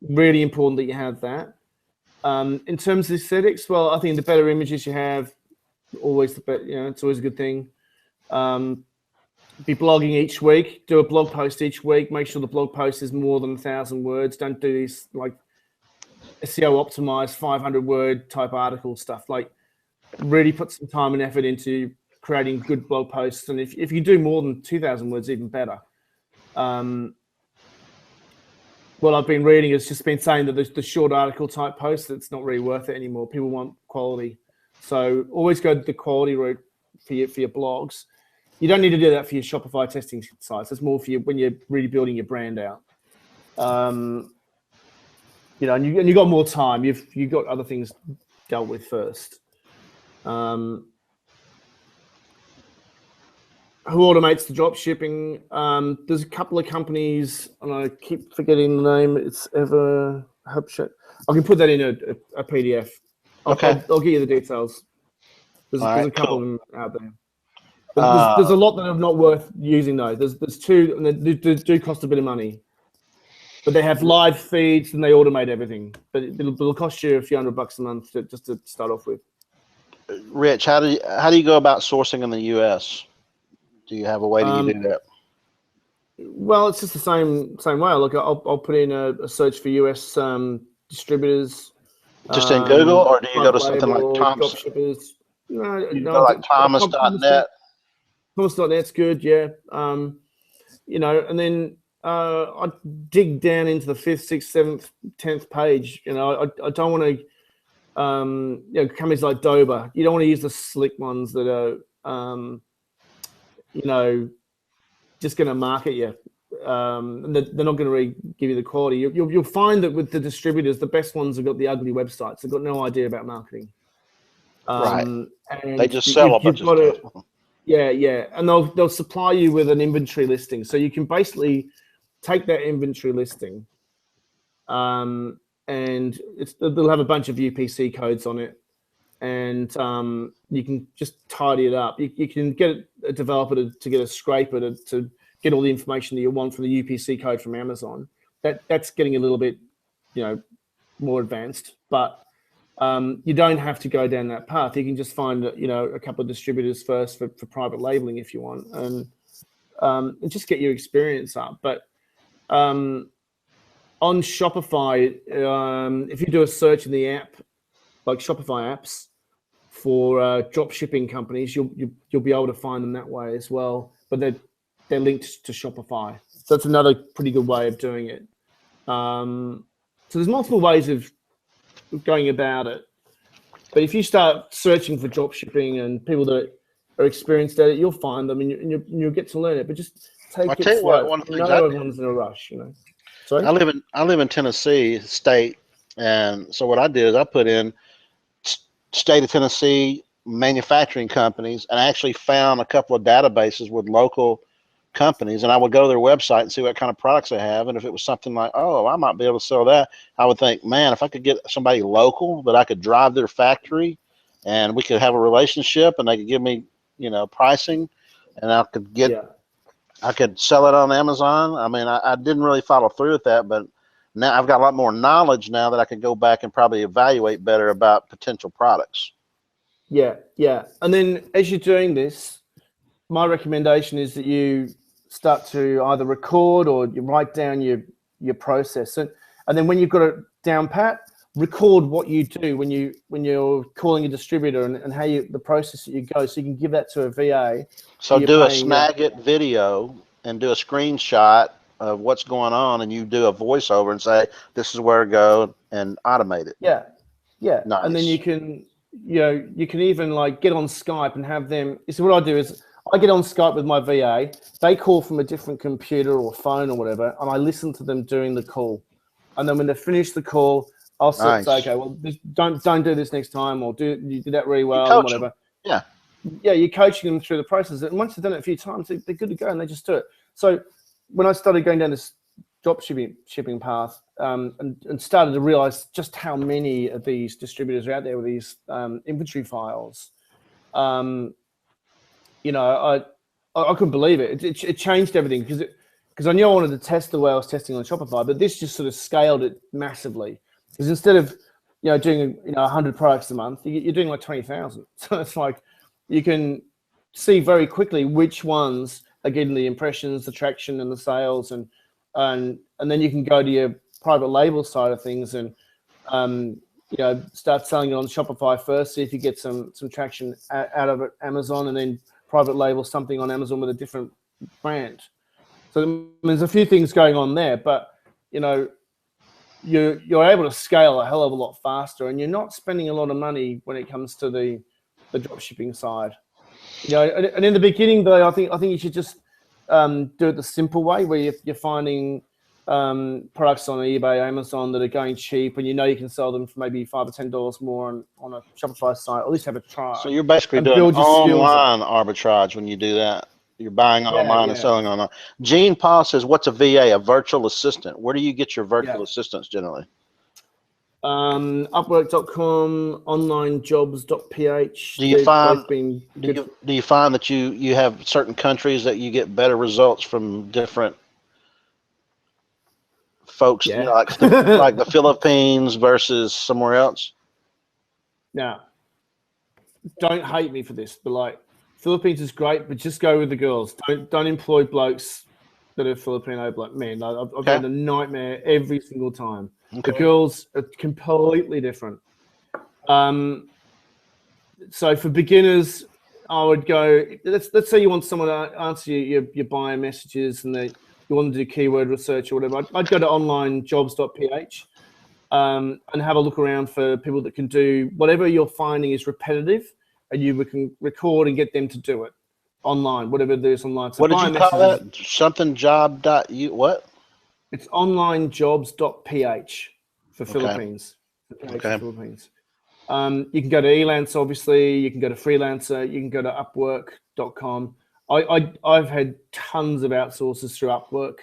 really important that you have that. In terms of aesthetics, well, I think the better images you have, always the better. It's always a good thing. Be blogging each week. Do a blog post each week. Make sure the blog post is more than 1,000 words. Don't do these like SEO optimized 500-word type article stuff. Like really put some time and effort into creating good blog posts. And if you do more than 2,000 words, even better. What I've been reading has just been saying that the short article type posts, it's not really worth it anymore. People want quality. So always go the quality route for your blogs. You don't need to do that for your Shopify testing sites. It's more for you when you're really building your brand out. And you got more time. You've got other things dealt with first. Who automates the drop shipping? There's a couple of companies, and I keep forgetting the name. It's HubShop. I can put that in a PDF. Okay. I'll get you the details. There's a couple of them out there. There's a lot that are not worth using though. There's two, and they do cost a bit of money, but they have live feeds and they automate everything. But it'll cost you a few $100 a month just to start off with. Rich, how do you go about sourcing in the U.S.? Do you have a way that you do that? Well, it's just the same way. Look, I'll put in a search for US distributors. Just in Google, or do you go to something like drop Thomas? shippers? No, You go like Thomas.net. Thomas.net's good, yeah. You know, and then I dig down into the 5th, 6th, 7th, 10th page. You know, I don't want to, you know, companies like Dober. You don't want to use the slick ones that are, you know, just going to market you. And they're not going to really give you the quality. You'll find that with the distributors, the best ones have got the ugly websites. They've got no idea about marketing. Right. And they just sell a bunch of stuff. Yeah, and they'll supply you with an inventory listing, so you can basically take that inventory listing, and they'll have a bunch of UPC codes on it, and you can just tidy it up. You can get a developer to get a scraper to get all the information that you want from the UPC code from Amazon. That's getting a little bit, you know, more advanced, but you don't have to go down that path. You can just find, you know, a couple of distributors first for private labeling if you want, and just get your experience up. But on Shopify, if you do a search in the app, like Shopify apps for drop shipping companies, you'll be able to find them that way as well. But they're linked to Shopify, so that's another pretty good way of doing it. So there's multiple ways of going about it, but if you start searching for drop shipping and people that are experienced at it, you'll find them, and you'll get to learn it. But just take it slow. One of the things everyone's in a rush, you know. Sorry? I live in Tennessee state, and so what I did is I put in state of Tennessee manufacturing companies, and I actually found a couple of databases with local companies, and I would go to their website and see what kind of products they have. And if it was something like, oh, I might be able to sell that, I would think, man, if I could get somebody local that I could drive their factory and we could have a relationship and they could give me, you know, pricing, and I could get, I could sell it on Amazon. I mean, I didn't really follow through with that, but now I've got a lot more knowledge now that I can go back and probably evaluate better about potential products. Yeah. And then as you're doing this, my recommendation is that you start to either record or you write down your process, and then when you've got it down pat, record what you do when you're calling a distributor and how the process that you go, so you can give that to a VA. So do a Snagit video and do a screenshot of what's going on, and you do a voiceover and say, this is where to go, and automate it. Yeah. Nice. And then you can even like get on Skype and have them. So what I do is I get on Skype with my VA. They call from a different computer or phone or whatever, and I listen to them during the call. And then when they finish the call, I'll say, okay, well, don't do this next time, or you did that really well, or whatever. Yeah, you're coaching them through the process. And once they've done it a few times, they're good to go, and they just do it. So when I started going down this drop shipping path, and started to realize just how many of these distributors are out there with these inventory files, you know, I couldn't believe it. It changed everything, because I knew I wanted to test the way I was testing on Shopify, but this just sort of scaled it massively. Because instead of, you know, doing 100 products a month, you're doing like 20,000. So it's like you can see very quickly which ones are getting the impressions, the traction, and the sales, and then you can go to your private label side of things and you know, start selling it on Shopify first, see if you get some traction out of it, Amazon, and then private label something on Amazon with a different brand. So there's a few things going on there, but you know, you're able to scale a hell of a lot faster, and you're not spending a lot of money when it comes to the drop shipping side. You know, and in the beginning though, I think you should just do it the simple way, where you're finding products on eBay, Amazon that are going cheap, and you know you can sell them for maybe $5 or $10 more on a Shopify site, or at least have a try. So you're basically doing online arbitrage when you do that. You're buying online and selling online. Gene Paul says, what's a VA, a virtual assistant? Where do you get your virtual assistants generally? Upwork.com, onlinejobs.ph. Do you find that you have certain countries that you get better results from different folks, you know, like the Philippines versus somewhere else? Now, don't hate me for this, but like Philippines is great, but just go with the girls. Don't employ blokes that are Filipino bloke. Man, I've had a nightmare every single time. Okay. The girls are completely different. So for beginners, I would go. Let's say you want someone to answer your buyer messages, and you want to do keyword research or whatever. I'd go to onlinejobs.ph and have a look around for people that can do whatever you're finding is repetitive, and you can record and get them to do it online, whatever there's online. So what did you call that? Something job dot you what? It's onlinejobs.ph for Philippines. Okay. Philippines. You can go to Elance, obviously. You can go to Freelancer. You can go to Upwork.com. I've had tons of outsourcers through Upwork,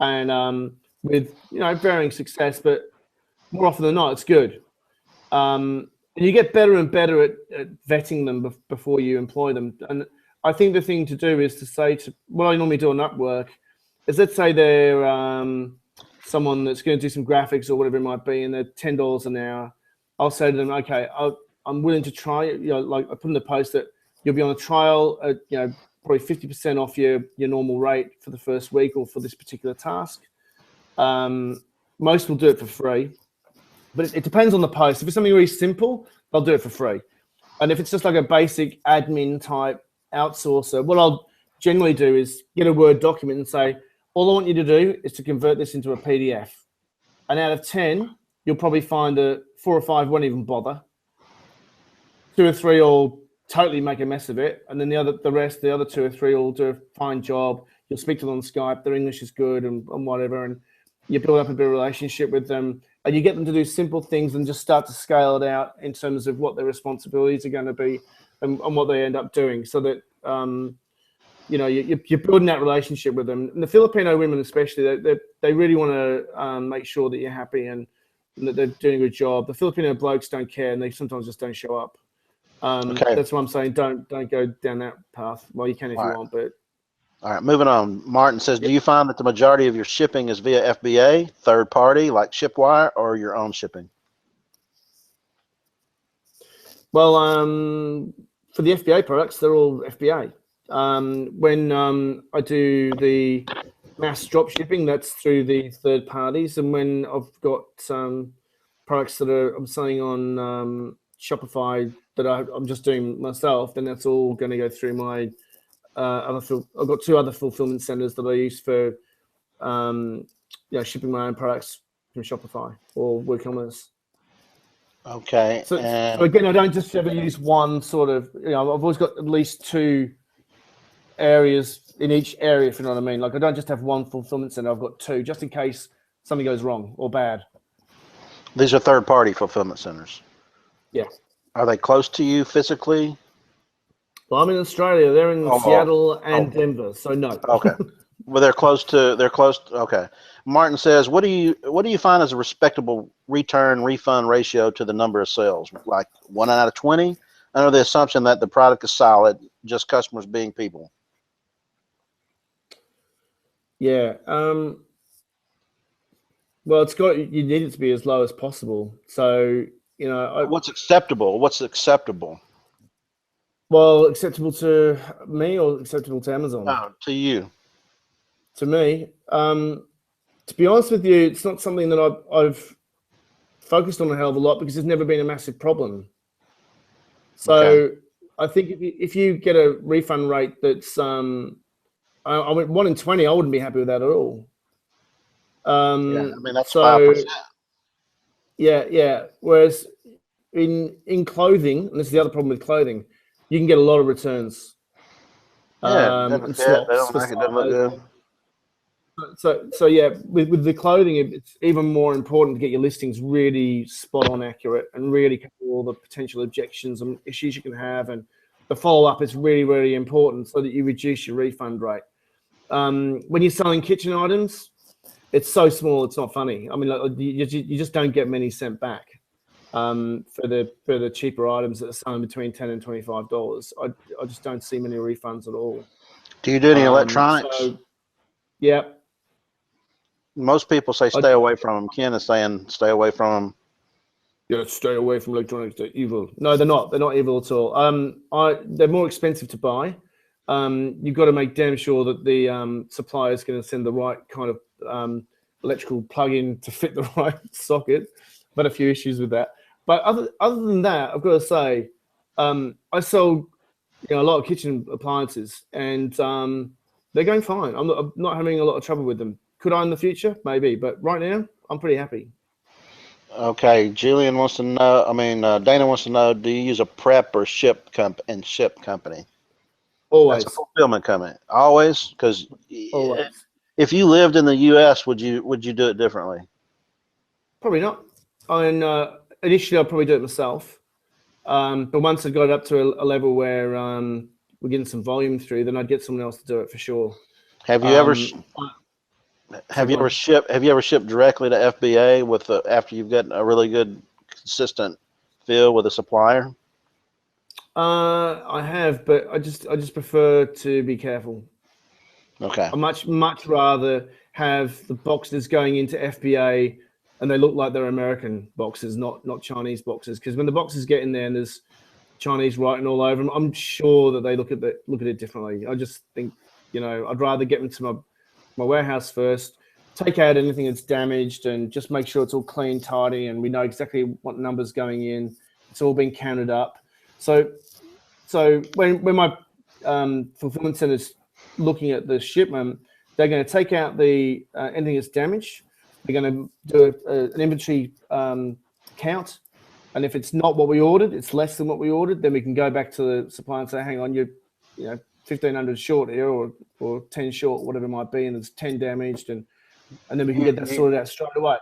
and with varying success, but more often than not, it's good. And you get better and better at vetting them before you employ them. And I think the thing to do is to say to what I normally do on Upwork is, let's say they're someone that's going to do some graphics or whatever it might be, and they're $10 an hour. I'll say to them, okay, I'm willing to try it. Like I put in the post that you'll be on a trial at, probably 50% off your normal rate for the first week or for this particular task. Most will do it for free, but it depends on the post. If it's something really simple, they'll do it for free. And if it's just like a basic admin type outsourcer, what I'll generally do is get a Word document and say, all I want you to do is to convert this into a PDF. And out of 10, you'll probably find that 4 or 5 won't even bother. 2 or 3 will totally make a mess of it, and then the other 2 or 3 will do a fine job. You'll speak to them on Skype. Their English is good and whatever, and you build up a bit of relationship with them, and you get them to do simple things and just start to scale it out in terms of what their responsibilities are going to be and what they end up doing, so that you're building that relationship with them. And the Filipino women especially, they really want to make sure that you're happy and that they're doing a good job. The Filipino blokes don't care, and they sometimes just don't show up. That's why I'm saying don't go down that path. Well, you can if you want, but all right, moving on. Martin says, do you find that the majority of your shipping is via FBA, third party like Shipwire, or your own shipping? Well, for the FBA products, they're all FBA. When I do the mass drop shipping, that's through the third parties, and when I've got products that I'm selling on Shopify that I'm just doing myself, then that's all going to go through my I've got 2 other fulfillment centers that I use for shipping my own products from Shopify or WooCommerce. Okay. So again, I don't just ever use one sort of. I've always got at least 2 areas in each area, if you know what I mean. Like I don't just have one fulfillment center. I've got 2 just in case something goes wrong or bad. These are third-party fulfillment centers. Yeah. Are they close to you physically? Well, I'm in Australia. They're in Seattle and Denver, so no. Okay. Well, they're close to. Okay. Martin says, what do you find as a respectable refund ratio to the number of sales? Like 1 out of 20? Under the assumption that the product is solid, just customers being people. Yeah. Well, you need it to be as low as possible. So, what's acceptable? What's acceptable? Well, acceptable to me or acceptable to Amazon? No, to you. To me. To be honest with you, it's not something that I've focused on a hell of a lot because there's never been a massive problem. So I think if you get a refund rate that's I went 1 in 20, I wouldn't be happy with that at all. That's 5%. Yeah. Whereas in clothing, and this is the other problem with clothing, you can get a lot of returns. And slots. They don't make it doesn't look good. So yeah, with the clothing, it's even more important to get your listings really spot on accurate and really cover all the potential objections and issues you can have, and the follow up is really, really important so that you reduce your refund rate. When you're selling kitchen items, it's so small, it's not funny. I mean, you just don't get many sent back. For the cheaper items that are selling between $10 and $25, I just don't see many refunds at all. Do you do any electronics? Yeah. Most people say stay away from them. Ken is saying stay away from them. Yeah, stay away from electronics. They're evil. No, they're not. They're not evil at all. They're more expensive to buy. You've got to make damn sure that the supplier is going to send the right kind of electrical plug-in to fit the right socket. I've had a few issues with that. But other than that, I've got to say, I sold a lot of kitchen appliances, and they're going fine. I'm not having a lot of trouble with them. Could I in the future? Maybe, but right now, I'm pretty happy. Okay, Julian wants to know. Dana wants to know: do you use a prep or ship company? Always. That's a fulfillment company. Always, because Always. if you lived in the U.S., would you do it differently? Probably not. Initially, I'd probably do it myself. But once I got it up to a level where we're getting some volume through, then I'd get someone else to do it for sure. Have you ever shipped directly to FBA after you've gotten a really good consistent fill with a supplier? I have, but I just prefer to be careful. Okay. I much rather have the boxes going into FBA and they look like they're American boxes, not Chinese boxes. Because when the boxes get in there and there's Chinese writing all over them, I'm sure that they look at it differently. I just think, I'd rather get them to my warehouse first, take out anything that's damaged, and just make sure it's all clean, tidy, and we know exactly what numbers going in. It's all been counted up. So when my fulfillment center's looking at the shipment, they're going to take out the anything that's damaged. They're going to do an inventory count, and if it's not what we ordered, it's less than what we ordered, then we can go back to the supplier and say, "Hang on, you're 1,500 short here, or 10 short, whatever it might be, and there's 10 damaged," and then we can get that sorted out straight away.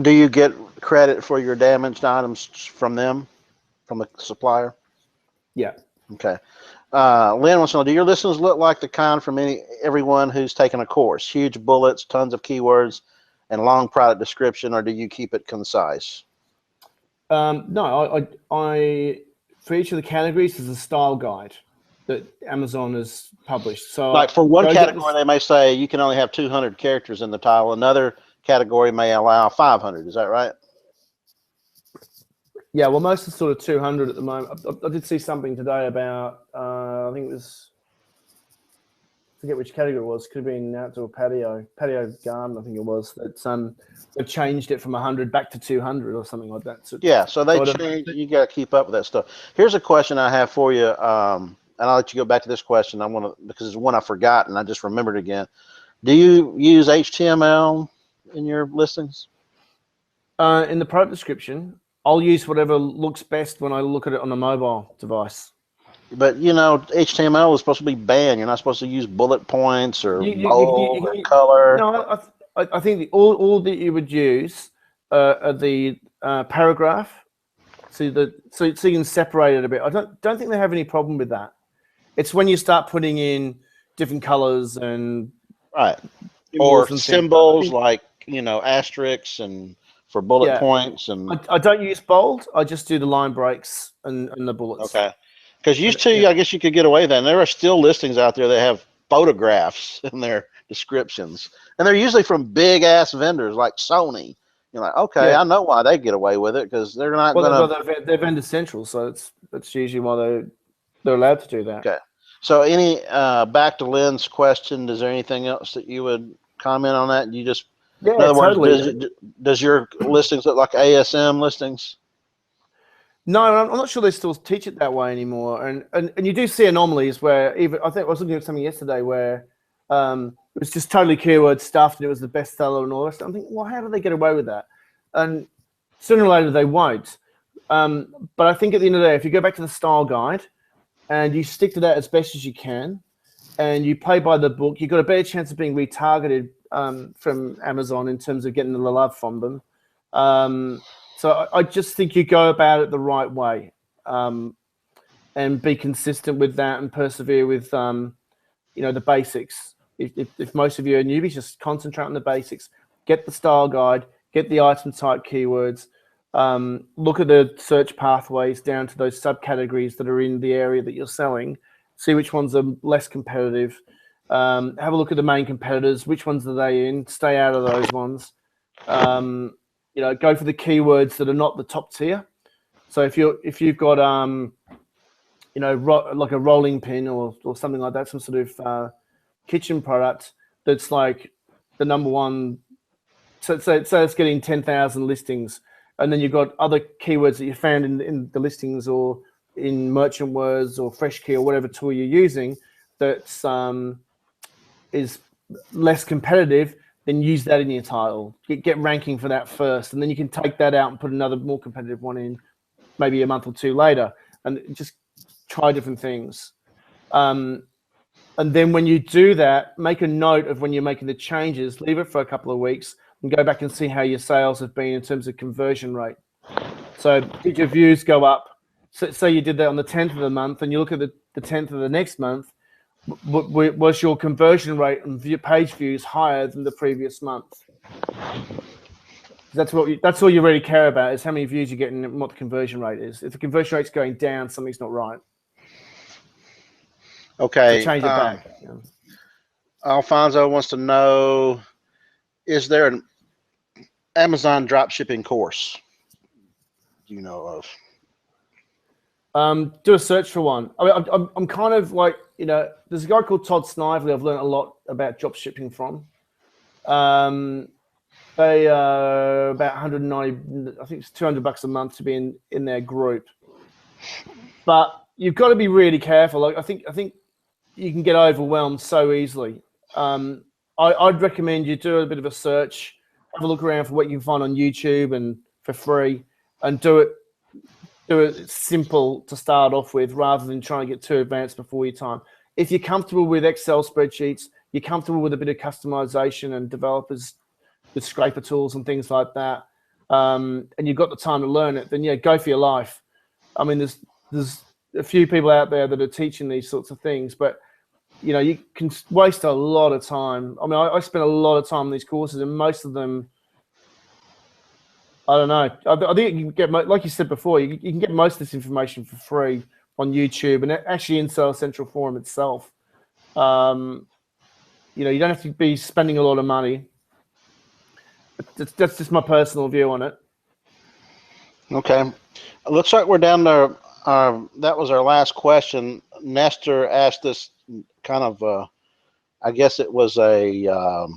Do you get credit for your damaged items from them, from the supplier? Yeah. Okay. Lynn wants to know: do your listings look like the kind from everyone who's taken a course? Huge bullets, tons of keywords, and long product description, or do you keep it concise? No, I for each of the categories, there's a style guide that Amazon has published. So, like for one category, they may say you can only have 200 characters in the title. Another category may allow 500. Is that right? Yeah, well, most are sort of 200 at the moment. I did see something today about, I think it was, I forget which category it was. Could have been outdoor patio garden, I think it was. They've changed it from 100 back to 200 or something like that. So, yeah, so they changed. You got to keep up with that stuff. Here's a question I have for you, and I'll let you go back to this question. Because it's one I forgot and I just remembered again. Do you use HTML in your listings? In the product description, I'll use whatever looks best when I look at it on a mobile device. But HTML is supposed to be banned. You're not supposed to use bullet points or bold or color. No, I think all that you would use are the paragraph, so you can separate it a bit. I don't think they have any problem with that. It's when you start putting in different colors and or symbols like asterisks and for bullet points. And I don't use bold. I just do the line breaks and the bullets. Okay. Because I guess you could get away with that. And there are still listings out there that have photographs in their descriptions, and they're usually from big ass vendors like Sony. You're like, okay, I know why they get away with it, because they're not going to. They're vendor central, so that's usually why they're allowed to do that. Okay. So back to Lynn's question, is there anything else that you would comment on that? You just in other words, does your listings look like ASM listings? No, I'm not sure they still teach it that way anymore. And you do see anomalies where I think I was looking at something yesterday where it was just totally keyword stuff and it was the bestseller and all that stuff. I'm thinking, well, how do they get away with that? And sooner or later they won't. But I think at the end of the day, if you go back to the style guide and you stick to that as best as you can and you play by the book, you've got a better chance of being retargeted from Amazon in terms of getting the love from them. So I just think you go about it the right way, and be consistent with that and persevere with, the basics. If most of you are newbies, just concentrate on the basics. Get the style guide, get the item type keywords, look at the search pathways down to those subcategories that are in the area that you're selling. See which ones are less competitive. Have a look at the main competitors. Which ones are they in? Stay out of those ones. Go for the keywords that are not the top tier. So if you've got like a rolling pin or something like that, some sort of kitchen product that's like the number one. So it's getting 10,000 listings, and then you've got other keywords that you found in the listings or in merchant words or fresh key or whatever tool you're using that's is less competitive. Then use that in your title. Get ranking for that first, and then you can take that out and put another more competitive one in, maybe a month or two later, and just try different things. And then when you do that, make a note of when you're making the changes, leave it for a couple of weeks and go back and see how your sales have been in terms of conversion rate. So did your views go up? So say you did that on the 10th of the month and you look at the 10th of the next month, was your conversion rate and page views higher than the previous month? That's all you really care about is how many views you're getting and what the conversion rate is. If the conversion rate's going down, something's not right. Okay. So change it back. Alfonso wants to know, is there an Amazon dropshipping course you know of? Do a search for one. I mean, I'm kind of like, there's a guy called Todd Snively I've learned a lot about dropshipping from. They about 190, I think it's $200 a month to be in their group. But you've got to be really careful. Like I think you can get overwhelmed so easily. I'd recommend you do a bit of a search, have a look around for what you can find on YouTube and for free, and do it simple to start off with rather than trying to get too advanced before your time. If you're comfortable with Excel spreadsheets, you're comfortable with a bit of customization and developers with scraper tools and things like that, and you've got the time to learn it, then yeah, go for your life. I mean, there's a few people out there that are teaching these sorts of things, but you can waste a lot of time. I mean, I spent a lot of time on these courses, and most of them, I don't know. I think you can get, like you said before, you can get most of this information for free on YouTube and actually in Sales Central Forum itself. You don't have to be spending a lot of money. That's just my personal view on it. Okay. It looks like we're down there. That was our last question. Nestor asked us kind of, I guess it was a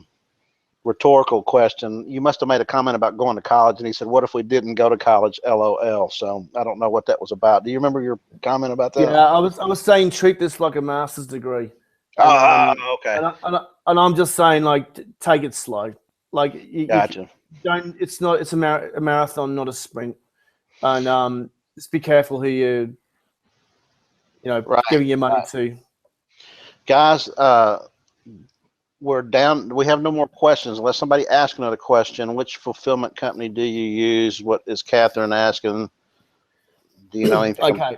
rhetorical question. You must have made a comment about going to college, and he said, what if we didn't go to college, LOL? So I don't know what that was about. Do you remember your comment about that? Yeah, I was saying treat this like a master's degree. Okay. And I'm just saying, like, take it slow. Like, gotcha. It's a marathon, not a sprint. And just be careful who you're giving your money to. Guys, we're down. We have no more questions unless somebody asks another question. Which fulfillment company do you use? What is Catherine asking? Do you know anything? Okay.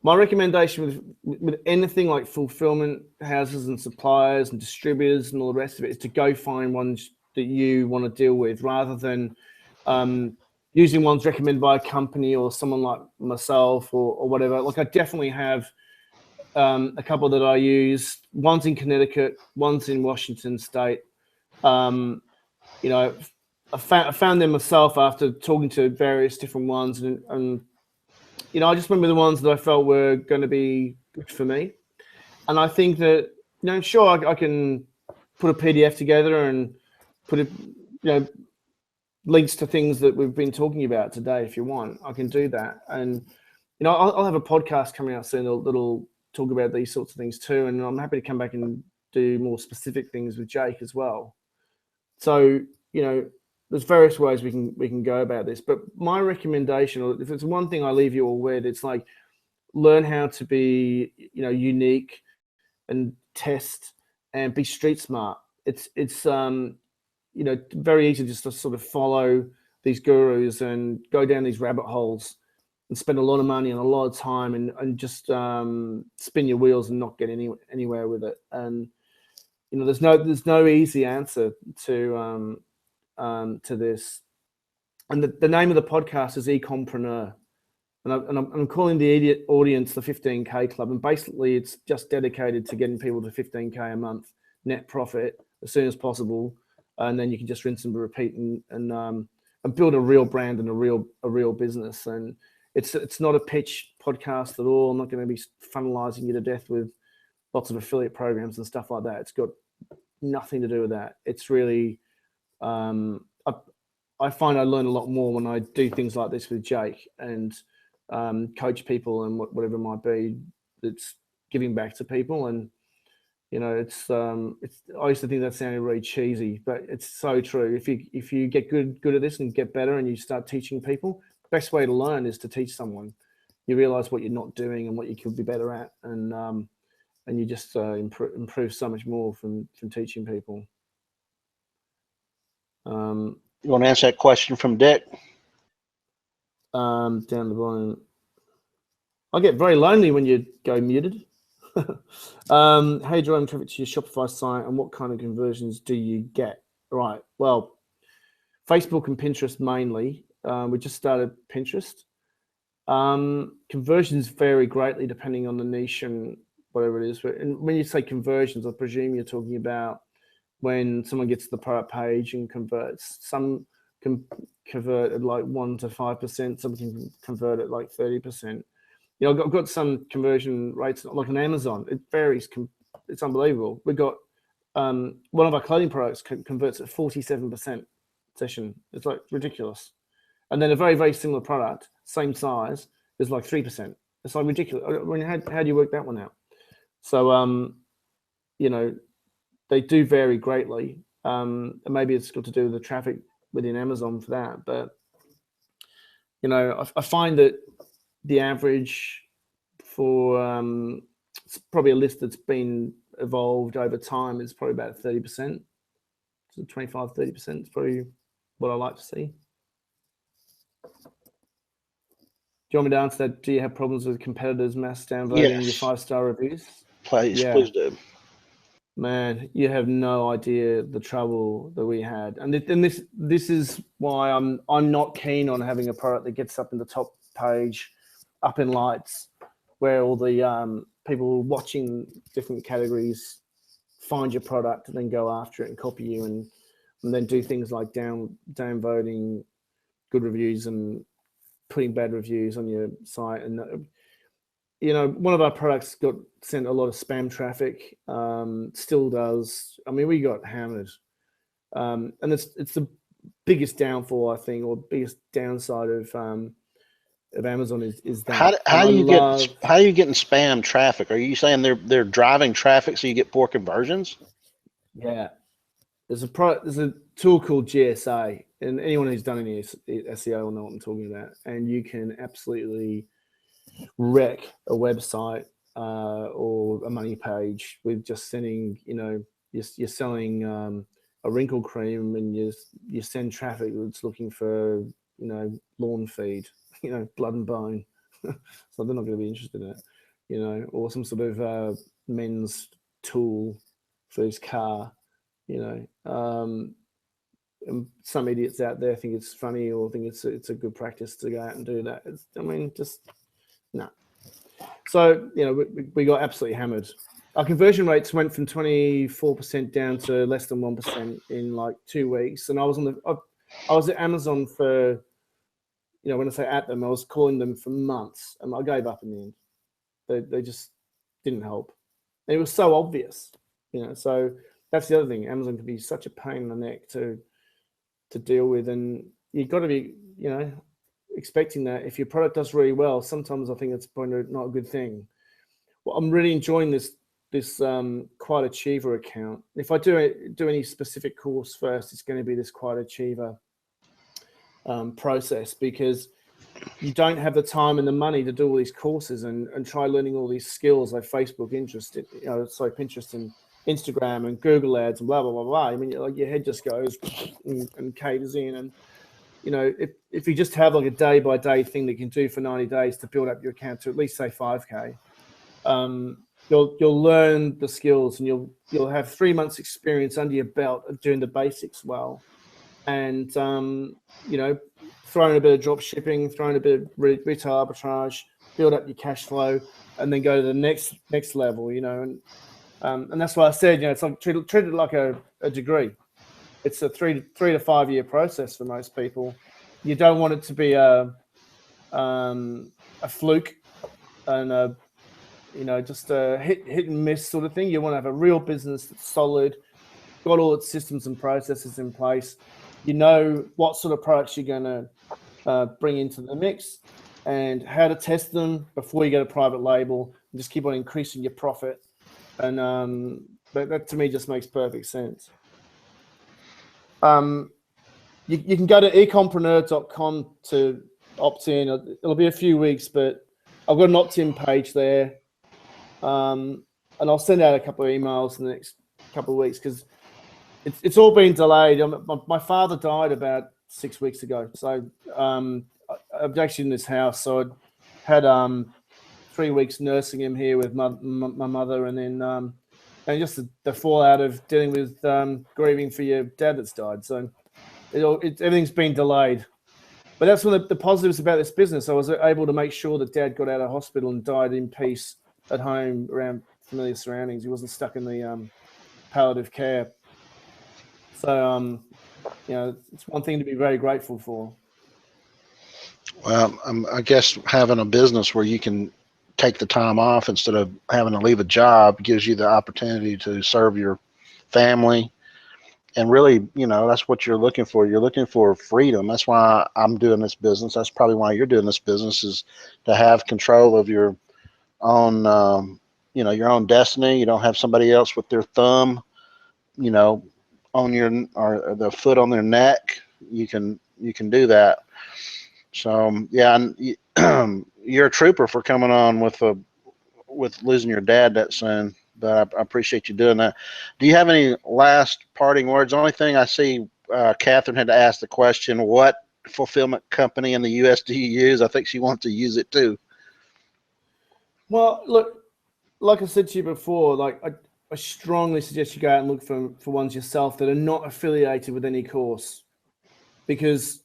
My recommendation with anything like fulfillment houses and suppliers and distributors and all the rest of it is to go find ones that you want to deal with rather than using ones recommended by a company or someone like myself or whatever. Like I definitely have a couple that I use. One's in Connecticut, one's in Washington State. I found them myself after talking to various different ones, and I just went with the ones that I felt were going to be good for me. And I think that sure, I can put a PDF together and put it, links to things that we've been talking about today. If you want, I can do that. And I'll have a podcast coming out soon that'll talk about these sorts of things too, and I'm happy to come back and do more specific things with Jake as well. So there's various ways we can go about this, but my recommendation, or if it's one thing I leave you all with, it's like learn how to be unique and test and be street smart. It's very easy just to sort of follow these gurus and go down these rabbit holes and spend a lot of money and a lot of time and just spin your wheels and not get anywhere with it. And there's no easy answer to this. And the name of the podcast is Ecompreneur, and I'm calling the idiot audience the 15K Club, and basically it's just dedicated to getting people to 15K a month net profit as soon as possible, and then you can just rinse and repeat and build a real brand and a real business. And it's not a pitch podcast at all. I'm not going to be funnelizing you to death with lots of affiliate programs and stuff like that. It's got nothing to do with that. It's really, I find I learn a lot more when I do things like this with Jake and coach people and whatever it might be. It's giving back to people, and it's. I used to think that sounded really cheesy, but it's so true. If you get good at this and get better, and you start teaching people, the best way to learn is to teach someone. You realize what you're not doing and what you could be better at, and you just improve so much more from teaching people. You want to answer that question from Dick? Down the bottom. I get very lonely when you go muted. How you driving traffic to your Shopify site, and what kind of conversions do you get? Right. Well, Facebook and Pinterest mainly. We just started Pinterest. Conversions vary greatly depending on the niche and whatever it is. And when you say conversions, I presume you're talking about when someone gets to the product page and converts. Some can convert at like 1 to 5%. Some can convert at like 30%. I've got some conversion rates like on Amazon. It varies. It's unbelievable. We've got one of our clothing products converts at 47% session. It's like ridiculous. And then a very, very similar product, same size, is like 3%. It's like ridiculous. I mean, how do you work that one out? So, they do vary greatly. And maybe it's got to do with the traffic within Amazon for that. But, I find that the average for it's probably a list that's been evolved over time is probably about 30%. So 25, 30% is probably what I like to see. Do you want me to answer that? Do you have problems with competitors mass downvoting your 5-star reviews? Please do. Man, you have no idea the trouble that we had, and this is why I'm not keen on having a product that gets up in the top page, up in lights, where all the people watching different categories find your product and then go after it and copy you, and then do things like downvoting good reviews and putting bad reviews on your site. And one of our products got sent a lot of spam traffic, still does. I mean, we got hammered, and it's the biggest downfall, I think, or biggest downside of Amazon is that. How are you getting spam traffic? Are you saying they're driving traffic so you get poor conversions? Yeah, there's a tool called GSA, and anyone who's done any SEO will know what I'm talking about. And you can absolutely wreck a website or a money page with just sending. You're selling a wrinkle cream, and you send traffic that's looking for lawn feed. Blood and bone. So they're not going to be interested in it, or some sort of men's tool for his car, and some idiots out there think it's funny or think it's a good practice to go out and do that. Just no. So, we got absolutely hammered. Our conversion rates went from 24% down to less than 1% in like 2 weeks. And I was at Amazon for, when I say at them, I was calling them for months, and I gave up in the end. They just didn't help. And it was so obvious, So that's the other thing. Amazon can be such a pain in the neck to deal with, and you've got to be, expecting that if your product does really well. Sometimes I think it's probably not a good thing. Well, I'm really enjoying this Quiet Achiever account. If I do any specific course first, it's going to be this Quiet Achiever process, because you don't have the time and the money to do all these courses and try learning all these skills like Facebook, Pinterest and Instagram and Google ads and blah blah blah blah. I mean, your head just goes and caves in. And if you just have like a day by day thing that you can do for 90 days to build up your account to at least say 5K, you'll learn the skills, and you'll have 3 months experience under your belt of doing the basics well. And throwing a bit of drop shipping, throwing a bit of retail arbitrage, build up your cash flow, and then go to the next level. And that's why I said, it's like treat it like a degree. It's a 3 to 5 year process for most people. You don't want it to be a a fluke and a, just a hit and miss sort of thing. You want to have a real business that's solid, got all its systems and processes in place. You know what sort of products you're going to bring into the mix and how to test them before you get a private label, and just keep on increasing your profit. And that to me just makes perfect sense. You can go to ecompreneur.com to opt in. It'll be a few weeks, but I've got an opt-in page there. And I'll send out a couple of emails in the next couple of weeks because it's all been delayed. My father died about 6 weeks ago. So I'm actually in this house. So I had 3 weeks nursing him here with my mother, and then and just the fallout of dealing with grieving for your dad that's died. So everything's been delayed. But that's one of the positives about this business. I was able to make sure that Dad got out of hospital and died in peace at home around familiar surroundings. He wasn't stuck in the palliative care. So, it's one thing to be very grateful for. Well, I guess having a business where you can take the time off instead of having to leave a job gives you the opportunity to serve your family. And really, that's what you're looking for. You're looking for freedom. That's why I'm doing this business. That's probably why you're doing this business, is to have control of your own, your own destiny. You don't have somebody else with their thumb, on or the foot on their neck. You can do that. So yeah, and you're a trooper for coming on with losing your dad that soon. But I appreciate you doing that. Do you have any last parting words? The only thing I see, Catherine had to ask the question, what fulfillment company in the U.S. do you use? I think she wants to use it too. Well, look, like I said to you before, I strongly suggest you go out and look for ones yourself that are not affiliated with any course. Because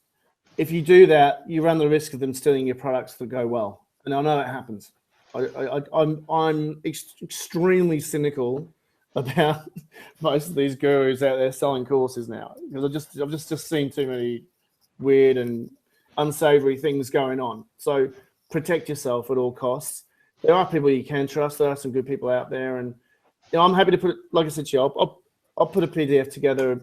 if you do that, you run the risk of them stealing your products that go well. And I know it happens. I'm extremely cynical about most of these gurus out there selling courses now, because I've just seen too many weird and unsavory things going on. So protect yourself at all costs. There are people you can trust. There are some good people out there, and I'm happy to put, like I said to you, I'll put a PDF together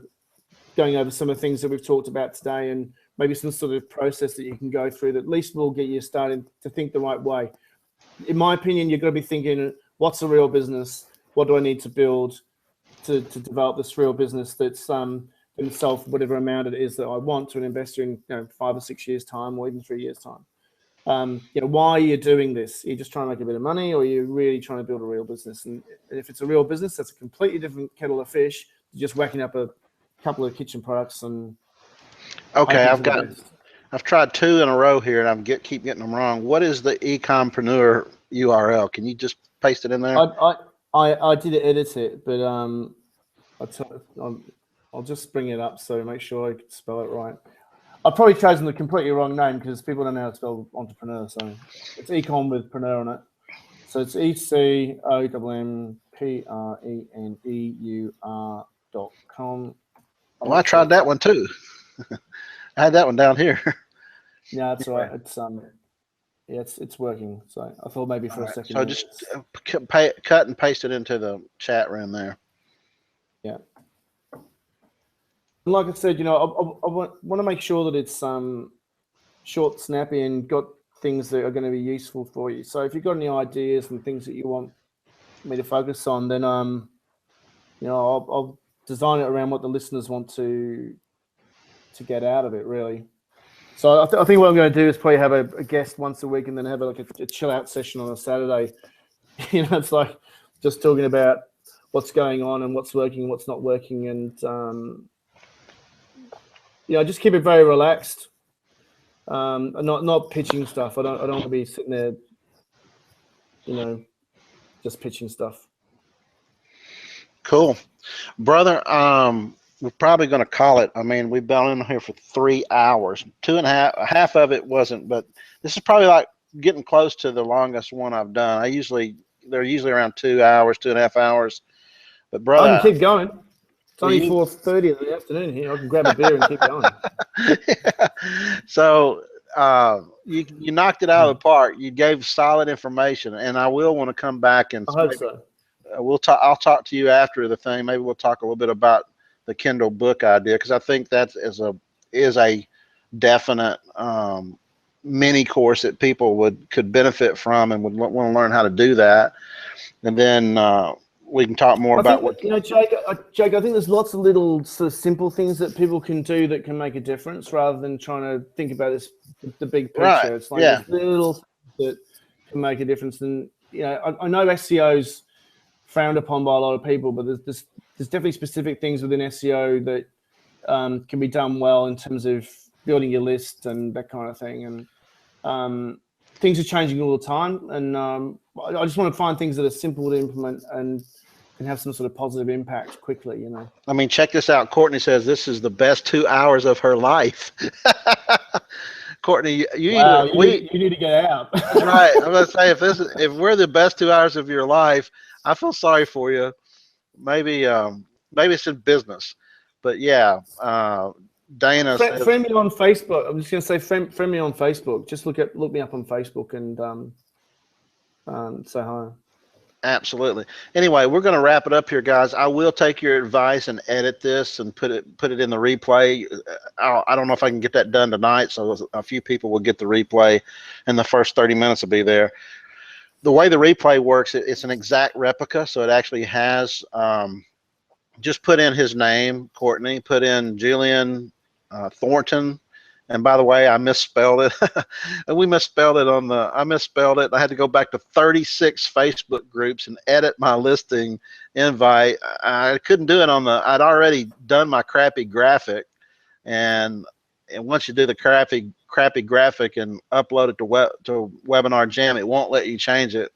going over some of the things that we've talked about today, and maybe some sort of process that you can go through that at least will get you started to think the right way. In my opinion, you've got to be thinking, what's a real business? What do I need to build to develop this real business that's going to sell for whatever amount it is that I want to an investor in 5 or 6 years' time, or even 3 years' time? Why are you doing this? Are you just trying to make a bit of money, or are you really trying to build a real business? And if it's a real business, that's a completely different kettle of fish to just whacking up a couple of kitchen products and okay, I've tried 2 in a row here, and keep getting them wrong. What is the Ecompreneur URL? Can you just paste it in there? I did edit it, but I'll just bring it up so make sure I can spell it right. I've probably chosen the completely wrong name because people don't know how to spell entrepreneur. So it's econ with preneur on it. So it's ECOMPRENEUR.com. Well, I tried that one too. I had that one down here. Yeah, that's right. It's working. So I thought maybe for a second. So just cut and paste it into the chat room there. Yeah. And like I said, I want to make sure that it's short, snappy, and got things that are going to be useful for you. So if you've got any ideas and things that you want me to focus on, then I'll design it around what the listeners want to get out of it, really. So I think what I'm going to do is probably have a guest once a week, and then have a chill out session on a Saturday. It's like just talking about what's going on and what's working and what's not working, and just keep it very relaxed. And not pitching stuff. I don't want to be sitting there, just pitching stuff. Cool, brother. We're probably going to call it. I mean, we've been in here for 3 hours. 2.5, half of it wasn't, but this is probably like getting close to the longest one I've done. They're usually around 2 hours, 2.5 hours. But brother, I can keep going. It's only 4:30 in the afternoon here. I can grab a beer and keep going. So you knocked it out of the park. You gave solid information, and I will want to come back and I hope maybe, so. we'll talk. I'll talk to you after the thing. Maybe we'll talk a little bit about the Kindle book idea, because I think that is a definite mini course that people could benefit from and would want to learn how to do that. And then we can talk more about what Jake. Jake, I think there's lots of little sort of simple things that people can do that can make a difference, rather than trying to think about the big picture. Right. It's like Yeah. little things that can make a difference. And I know SEO's frowned upon by a lot of people, but there's definitely specific things within SEO that can be done well in terms of building your list and that kind of thing. And things are changing all the time, and I just want to find things that are simple to implement and can have some sort of positive impact quickly. I mean, check this out. Courtney says this is the best 2 hours of her life. Courtney, Wow, you need to get out. That's right. I'm gonna say if we're the best 2 hours of your life, I feel sorry for you. Maybe it's in business, but yeah. Dana says, friend me on Facebook. I'm just gonna say friend me on Facebook. Just look me up on Facebook and say hi. absolutely. Anyway, we're going to wrap it up here, guys. I will take your advice and edit this and put it in the replay. I don't know if I can get that done tonight, so a few people will get the replay, and the first 30 minutes will be there. The way the replay works, it's an exact replica, so it actually has. Just put in his name, Courtney. Put in Julian Thornton. And by the way, I misspelled it. And we misspelled it I misspelled it. I had to go back to 36 Facebook groups and edit my listing invite. I couldn't do it I'd already done my crappy graphic. And once you do the crappy graphic and upload it to Webinar Jam, it won't let you change it.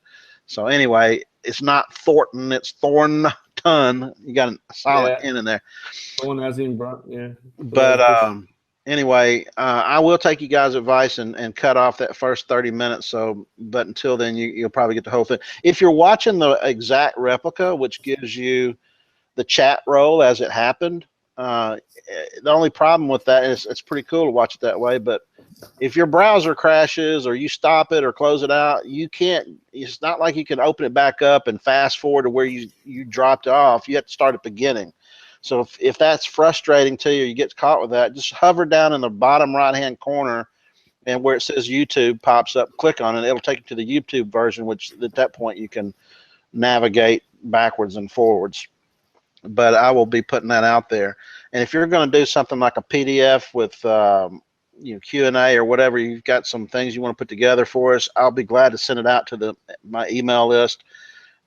So anyway, it's not Thornton, it's Thornton. You got a silent N in there. Thorn as in brunt, yeah. But anyway, I will take you guys' advice and cut off that first 30 minutes. So, but until then, you'll probably get the whole thing. If you're watching the exact replica, which gives you the chat roll as it happened, the only problem with that is it's pretty cool to watch it that way. But if your browser crashes or you stop it or close it out, you can't. It's not like you can open it back up and fast forward to where you dropped off. You have to start at the beginning. So if that's frustrating to you, you get caught with that, just hover down in the bottom right-hand corner, and where it says YouTube pops up, click on it. It'll take you to the YouTube version, which at that point you can navigate backwards and forwards. But I will be putting that out there. And if you're going to do something like a PDF with Q&A or whatever, you've got some things you want to put together for us, I'll be glad to send it out to my email list.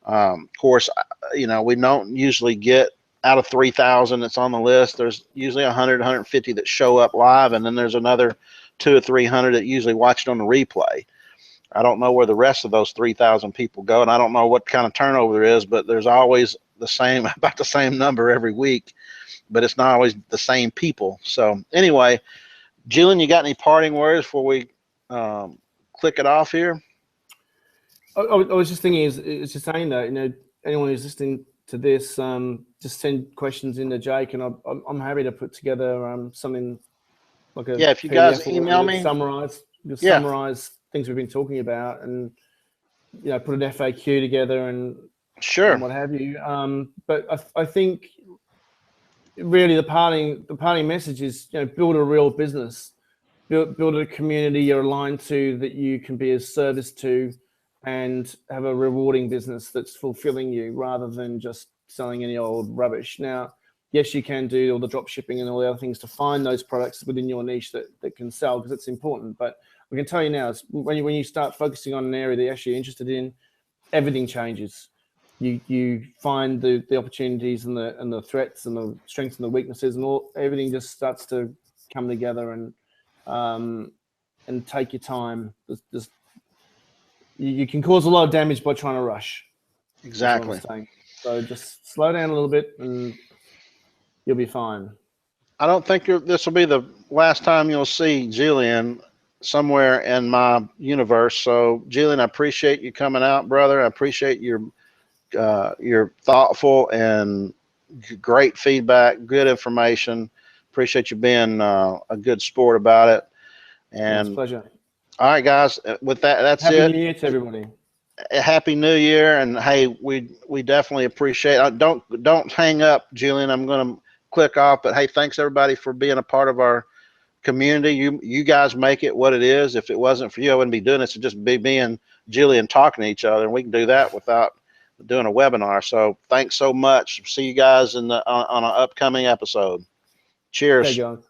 Of course, we don't usually get out of 3,000 that's on the list. There's usually 100, 150 that show up live, and then there's another 200 or 300 that usually watch it on the replay. I don't know where the rest of those 3,000 people go, and I don't know what kind of turnover there is, but there's always about the same number every week, but it's not always the same people. So anyway, Julian, you got any parting words before we click it off here? I was just thinking, it's just saying that, anyone who's listening to this, just send questions into Jake, and I'm happy to put together something like a if you guys email me, summarize things we've been talking about, and put an FAQ together and sure, and what have you. But I think really the parting message is build a real business, build a community you're aligned to, that you can be of service to, and have a rewarding business that's fulfilling you, rather than just selling any old rubbish. Now, yes, you can do all the drop shipping and all the other things to find those products within your niche that can sell, because it's important. But I can tell you now, when you start focusing on an area that you're actually interested in, everything changes. You find the opportunities and the threats and the strengths and the weaknesses, and everything just starts to come together, and take your time. You can cause a lot of damage by trying to rush. Exactly. So just slow down a little bit, and you'll be fine. I don't think this will be the last time you'll see Julian somewhere in my universe. So, Julian, I appreciate you coming out, brother. I appreciate your thoughtful and great feedback, good information. Appreciate you being a good sport about it. And pleasure. all right, guys, with that, that's Happy it. New Year to everybody. Happy New Year, and hey, we definitely appreciate it. Don't hang up, Julian. I'm going to click off, but hey, thanks everybody for being a part of our community. You guys make it what it is. If it wasn't for you, I wouldn't be doing this. It'd just be me and Julian talking to each other, and we can do that without doing a webinar. So thanks so much. See you guys in the on an upcoming episode. Cheers. Okay, John.